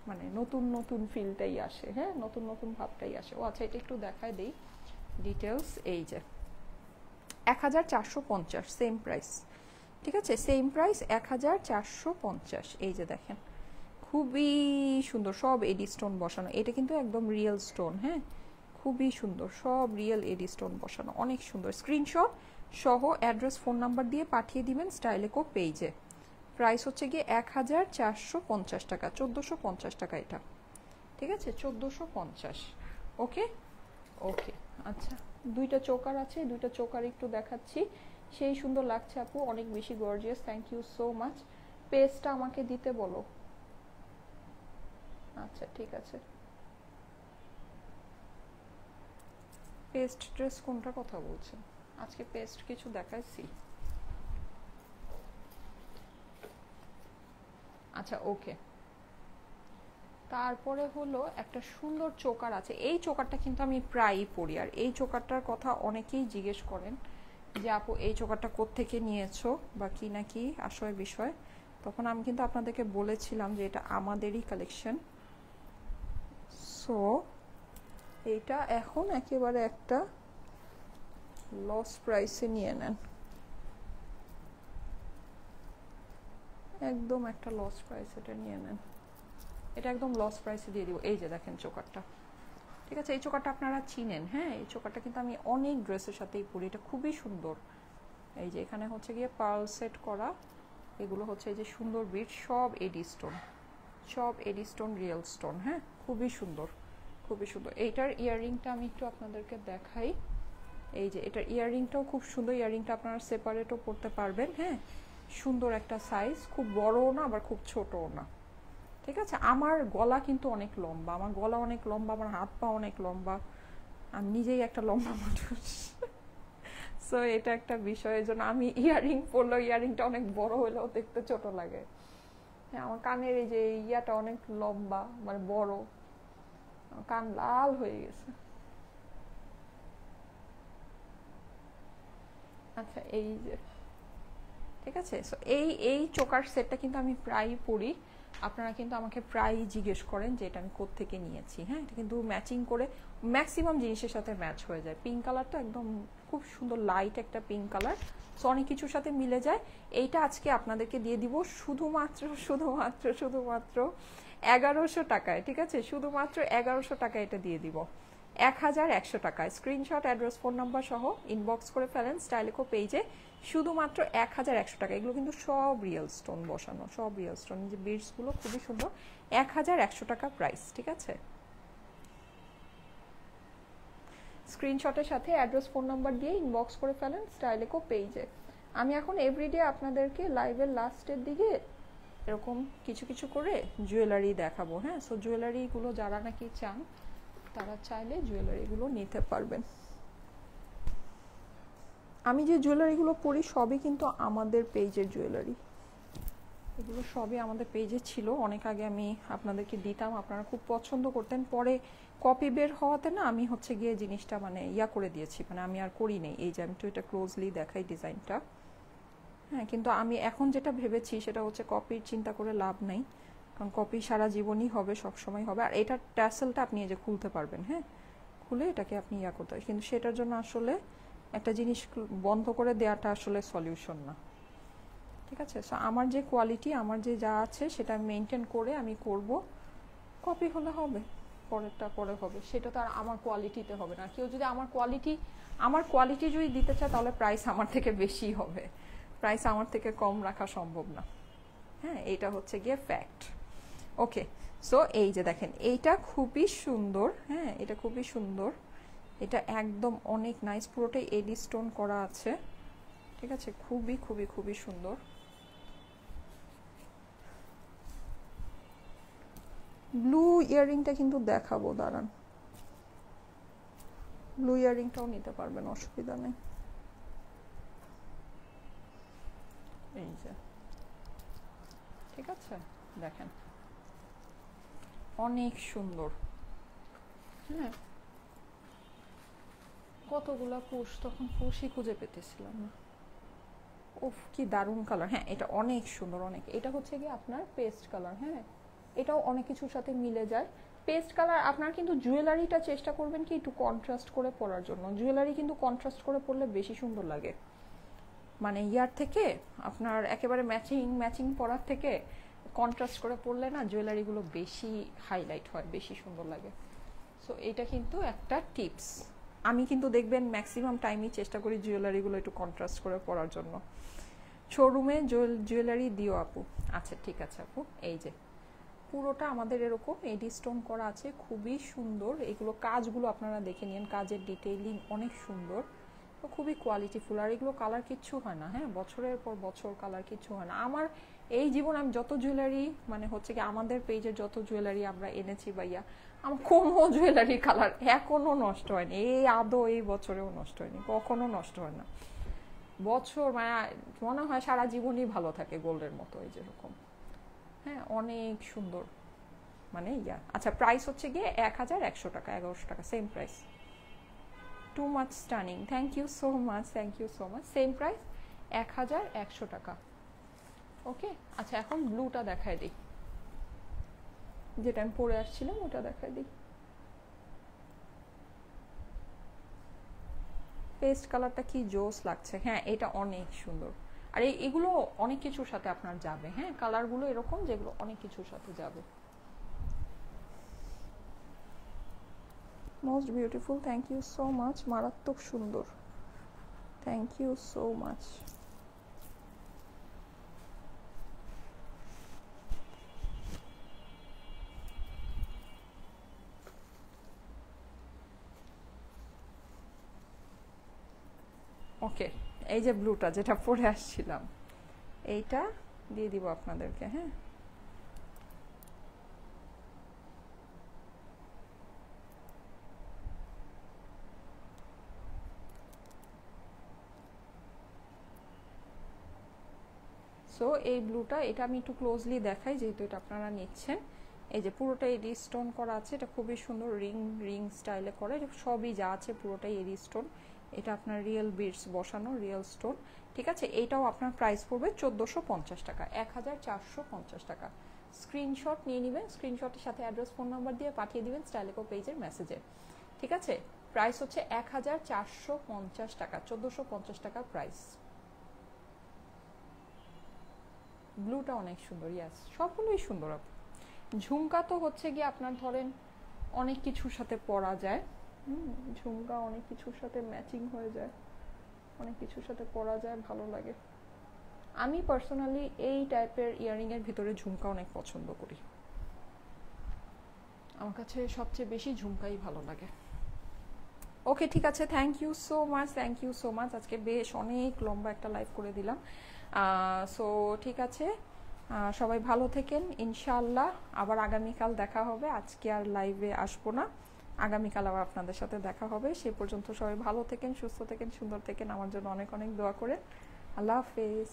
মানে নতুন নতুন ফিলটাই আসে, হ্যাঁ নতুন নতুন ভাবটাই আসে। ও আচ্ছা এটা একটু দেখায় দেই ডিটেলস। এই যে 1450 সেম প্রাইস, ঠিক আছে, সেম প্রাইস 1450। এই যে দেখেন খুবই সুন্দর, সব এডি স্টোন বসানো, এটা কিন্তু একদম রিয়েল স্টোন, হ্যাঁ খুবই সুন্দর, সব রিয়েল এডি স্টোন বসানো, অনেক সুন্দর। স্ক্রিনশট সহ অ্যাড্রেস ফোন নাম্বার দিয়ে পাঠিয়ে দিবেন স্টাইলেকো পেজে। প্রাইস হচ্ছে গিয়ে 1450 টাকা, 1450 টাকা এটা, ঠিক আছে 1450। ওকে ওকে আচ্ছা, দুইটা চোকার আছে, দুইটা চোকার একটু দেখাচ্ছি, সেই সুন্দর লাগছে আপু, অনেক বেশি gorgeous, thank you so much. পেজটা আমাকে দিতে বলো। আচ্ছা ঠিক আছে, পেস্ট ড্রেস কোনটা কথা বলছেন? আজকে পেস্ট কিছু দেখাইছি? আচ্ছা ওকে, তারপরে হলো একটা সুন্দর চোকার আছে, এই চোকারটা কিন্তু আমি প্রায়ই পরি, আর এই চোকারটার কথা অনেকেই জিজ্ঞেস করেন যে আপু এই চোকারটা কোত্থেকে নিয়েছো বা কি না কি আসলে বিষয়, তখন আমি কিন্তু আপনাদেরকে বলেছিলাম যে এটা আমাদেরই কালেকশন। সো এইটা এখন একেবারে একটা লস প্রাইসে নিয়ে নেন, একদম একটা লস প্রাইস এটা নিয়ে নেন, এটা একদম লস প্রাইসে দিয়ে দিব। এই যে দেখেন চোকারটা, ঠিক আছে, এই চোকারটা আপনারা চিনেন, হ্যাঁ এই চোকারটা কিন্তু আমি অনেক ড্রেসের সাথেই পরি, এটা খুবই সুন্দর। এই যে এখানে হচ্ছে গিয়ে পার্ল সেট করা, এগুলো হচ্ছে এই যে সুন্দর বিট, সব এডি স্টোন, সব এডি স্টোন রিয়েল স্টোন, হ্যাঁ খুবই সুন্দর, খুবই সুন্দর। এইটার ইয়াররিংটা আমি একটু আপনাদেরকে দেখাই, এই যে এটার ইয়াররিংটাও খুব সুন্দর, ইয়াররিংটা আপনারা সেপারেটও পরতে পারবেন, হ্যাঁ সুন্দর একটা সাইজ, খুব বড়ও না আবার খুব ছোটও না, ঠিক আছে। আমার গলা কিন্তু অনেক লম্বা, আমার গলা অনেক লম্বা, আমার হাত পা অনেক লম্বা, আমি নিজেই একটা লম্বা মানুষ সো এটা একটা বিষয়ের জন্য আমি ইয়াররিং পরলেও ইয়াররিংটা অনেক বড় হলেও দেখতে ছোট লাগে। হ্যাঁ আমার কানের এই যে ইয়াটা অনেক লম্বা মানে বড়, কান লাল হয়ে গেছে। আচ্ছা এই যে ঠিক আছে, সো এই এই চোকার সেটটা কিন্তু আমি প্রায়ই পরি, আপনারা কিন্তু আমাকে প্রায়ই জিজ্ঞেস করেন যে এটা আমি কোত্থেকে নিয়েছি, হ্যাঁ এটা কিন্তু ম্যাচিং করে ম্যাক্সিমাম জিনিসের সাথে ম্যাচ হয়ে যায়। পিঙ্ক কালারটা একদম খুব সুন্দর লাইট একটা পিঙ্ক কালার, সো অনেক কিছুর সাথে মিলে যায়। এইটা আজকে আপনাদেরকে দিয়ে দিব শুধুমাত্র শুধুমাত্র শুধুমাত্র 1100 টাকায়, ঠিক আছে, শুধুমাত্র 1100 টাকায় এটা দিয়ে দিব, 1100 টাকায়। স্ক্রিনশট অ্যাড্রেস ফোন নাম্বার সহ ইনবক্স করে ফেলেন স্টাইলেকো পেজে, শুধুমাত্র 1100 টাকা। এগুলো কিন্তু সব রিয়েল স্টোন বসানো, সব রিয়েল স্টোন, যে বিডসগুলো খুবই সুন্দর, 1100 টাকা প্রাইস, ঠিক আছে। স্ক্রিনশটের সাথে অ্যাড্রেস ফোন নাম্বার দিয়ে ইনবক্স করে ফেলেন স্টাইলেকো পেজে। আমি এখন এভরিডে আপনাদেরকে লাইভের লাস্টের দিকে এরকম কিছু কিছু করে জুয়েলারি দেখাবো, হ্যাঁ সো জুয়েলারিগুলো যারা নাকি চান তারা চাইলে জুয়েলারিগুলো নিতে পারবেন। আমি যে জুয়েলারিগুলো পরি সবই কিন্তু আমাদের পেজের জুয়েলারি, এগুলো সবই আমাদের পেজে ছিল, অনেক আগে আমি আপনাদেরকে দিতাম, আপনারা খুব পছন্দ করতেন, পরে কপি বের হওয়াতে না আমি হচ্ছে গিয়ে জিনিসটা মানে ইয়া করে দিয়েছি, মানে আমি আর করি নেই। এই যে আমি তো এটা ক্লোজলি দেখাই ডিজাইনটা, হ্যাঁ কিন্তু আমি এখন যেটা ভেবেছি সেটা হচ্ছে কপির চিন্তা করে লাভ নেই, কারণ কপি সারা জীবনই হবে, সব সময় হবে। আর এটার ট্যাসেলটা আপনি এই যে খুলতে পারবেন, হ্যাঁ খুলে এটাকে আপনি ইয়া করতে পারেন, কিন্তু সেটার জন্য আসলে একটা জিনিস বন্ধ করে দেওয়াটা আসলে সলিউশন না, ঠিক আছে। সো আমার যে কোয়ালিটি, আমার যে যা আছে সেটা মেনটেন করে আমি করব, কপি হলে হবে, পরেরটা পরে হবে, সেটা তো আর আমার কোয়ালিটিতে হবে না। কেউ যদি আমার কোয়ালিটি যদি দিতে চায় তাহলে প্রাইস আমার থেকে বেশি হবে, প্রাইস আমার থেকে কম রাখা সম্ভব না। হ্যাঁ, এটা হচ্ছে গিয়ে ফ্যাক্ট। ওকে, সো এই যে দেখেন এইটা খুবই সুন্দর, হ্যাঁ এটা খুবই সুন্দর, এটা একদম অনেক নাইস, পুরোটাই এডি স্টোন করা আছে, ঠিক আছে, খুবই খুবই খুবই সুন্দর। ব্লু ইয়াররিংটা কিন্তু দেখাবো, দাঁড়ান, ব্লু ইয়াররিংটাও নিতে পারবেন, অসুবিধা নেই। এই যে, ঠিক আছে, দেখেন অনেক সুন্দর। হ্যাঁ, কতগুলা কুশ, তখন কুশই খুঁজে পেতেছিলাম না। উফ কি দারুণ কালার। হ্যাঁ এটা অনেক সুন্দর, অনেক। এটা হচ্ছে কি আপনার পেস্ট কালার, হ্যাঁ এটাও অনেক কিছুর সাথে মিলে যায়। পেস্ট কালার আপনার কিন্তু জুয়েলারিটা চেষ্টা করবেন কি একটু কন্ট্রাস্ট করে পরার জন্য, জুয়েলারি কিন্তু কন্ট্রাস্ট করে পরলে বেশি সুন্দর লাগে, মানে ইয়ার থেকে আপনার একেবারে ম্যাচিং ম্যাচিং পরার থেকে কন্ট্রাস্ট করে পরলে না জুয়েলারিগুলো বেশি হাইলাইট হয়, বেশি সুন্দর লাগে। সো এটা কিন্তু একটা টিপস। আমি কিন্তু দেখবেন ম্যাক্সিমাম টাইমই চেষ্টা করি জুয়েলারিগুলো একটু কন্ট্রাস্ট করে পরার জন্য। শোরুমে জুয়েলারি দিও আপু? আচ্ছা ঠিক আছে আপু। এই যে পুরোটা আমাদের এরকম এডি স্টোন করা আছে, খুবই সুন্দর। এগুলো কাজগুলো আপনারা দেখে নিন, কাজের ডিটেইলিং অনেক সুন্দর, খুবই কোয়ালিটিফুল। আর এগুলো কালার কিচ্ছু হয় না, হ্যাঁ বছরের পর বছর কালার কিচ্ছু হয় না। আমার এই জীবন আমি যত জুয়েলারি মানে হচ্ছে কি আমাদের পেজের যত জুয়েলারি আমরা এনেছি ভাইয়া, আমার কোনো জুয়েলারি কালার এখনো নষ্ট হয়নি, এই আদৌ এই বছরেও নষ্ট হয়নি, কখনো নষ্ট হয় না। বছর মানে মনে হয় সারা জীবনই ভালো থাকে গোল্ডের মতো, এই যেরকম। হ্যাঁ অনেক সুন্দর, মানে ইয়া। আচ্ছা প্রাইস হচ্ছে গিয়ে 1100 টাকা, 1100 টাকা same price. Too much stunning, thank you so much, thank you so much. Same price 1100 টাকা। ওকে, আচ্ছা এখন ব্লুটা দেখায় দিই, যেটা আমি পরে আসছিলাম ওটা দেখায় দিই। পেস্ট কালারটা কি জোস লাগছে। হ্যাঁ এটা অনেক সুন্দর। আর এগুলো অনেক কিছুর সাথে আপনার যাবে, হ্যাঁ কালারগুলো এরকম যেগুলো অনেক কিছুর সাথে যাবে। Most beautiful, thank you so much, মারাত্মক সুন্দর, thank you so much. Okay, এই যে ব্লুটা যেটা পরে আসছিলাম এইটা দিয়ে দিব আপনাদেরকে। হ্যাঁ সো এই ব্লুটা, এটা আমি একটু ক্লোজলি দেখাই যেহেতু এটা আপনারা নিচ্ছেন। এই যে পুরোটাই এডি স্টোন করা আছে, এটা খুবই সুন্দর, রিং রিং স্টাইলে করা, এটা সবই যা আছে পুরোটাই এডি স্টোন। এটা আপনার রিয়েল বিডস বসানো, রিয়েল স্টোন, ঠিক আছে। এইটাও আপনার প্রাইস পড়বে 1450 টাকা, 1450 টাকা। স্ক্রিনশট নিয়ে নেবেন, স্ক্রিনশটের সাথে অ্যাড্রেস ফোন নাম্বার দিয়ে পাঠিয়ে দিবেন স্টাইলেকো পেজের মেসেজে, ঠিক আছে। প্রাইস হচ্ছে 1450 টাকা, 1450 টাকা প্রাইস। ব্লুটা অনেক সুন্দর, ইয়াস সবগুলোই সুন্দর। ঝুমকা তো হচ্ছে গিয়ে আপনার ধরেন অনেক কিছুর সাথে পরা যায়, ঝুমকা অনেক কিছুর সাথে ম্যাচিং হয়ে যায়, অনেক কিছুর সাথে পরা যায়, ভালো লাগে। আমি পার্সোনালি এই টাইপের ইয়াররিংয়ের ভিতরে ঝুমকা অনেক পছন্দ করি, আমার কাছে সবচেয়ে বেশি ঝুমকাই ভালো লাগে। ওকে ঠিক আছে, thank you so much, thank you so much. আজকে বেশ অনেক লম্বা একটা লাইভ করে দিলাম। সো ঠিক আছে, সবাই ভালো থেকেন, ইনশাআল্লাহ আবার আগামীকাল দেখা হবে। আজকে আর লাইভে আসবো না, আগামীকাল আবার আপনাদের সাথে দেখা হবে। সে পর্যন্ত সবাই ভালো থেকেন, সুস্থ থেকেন, সুন্দর থেকেন, আমার জন্য অনেক অনেক দোয়া করে। আল্লাহ হাফেজ।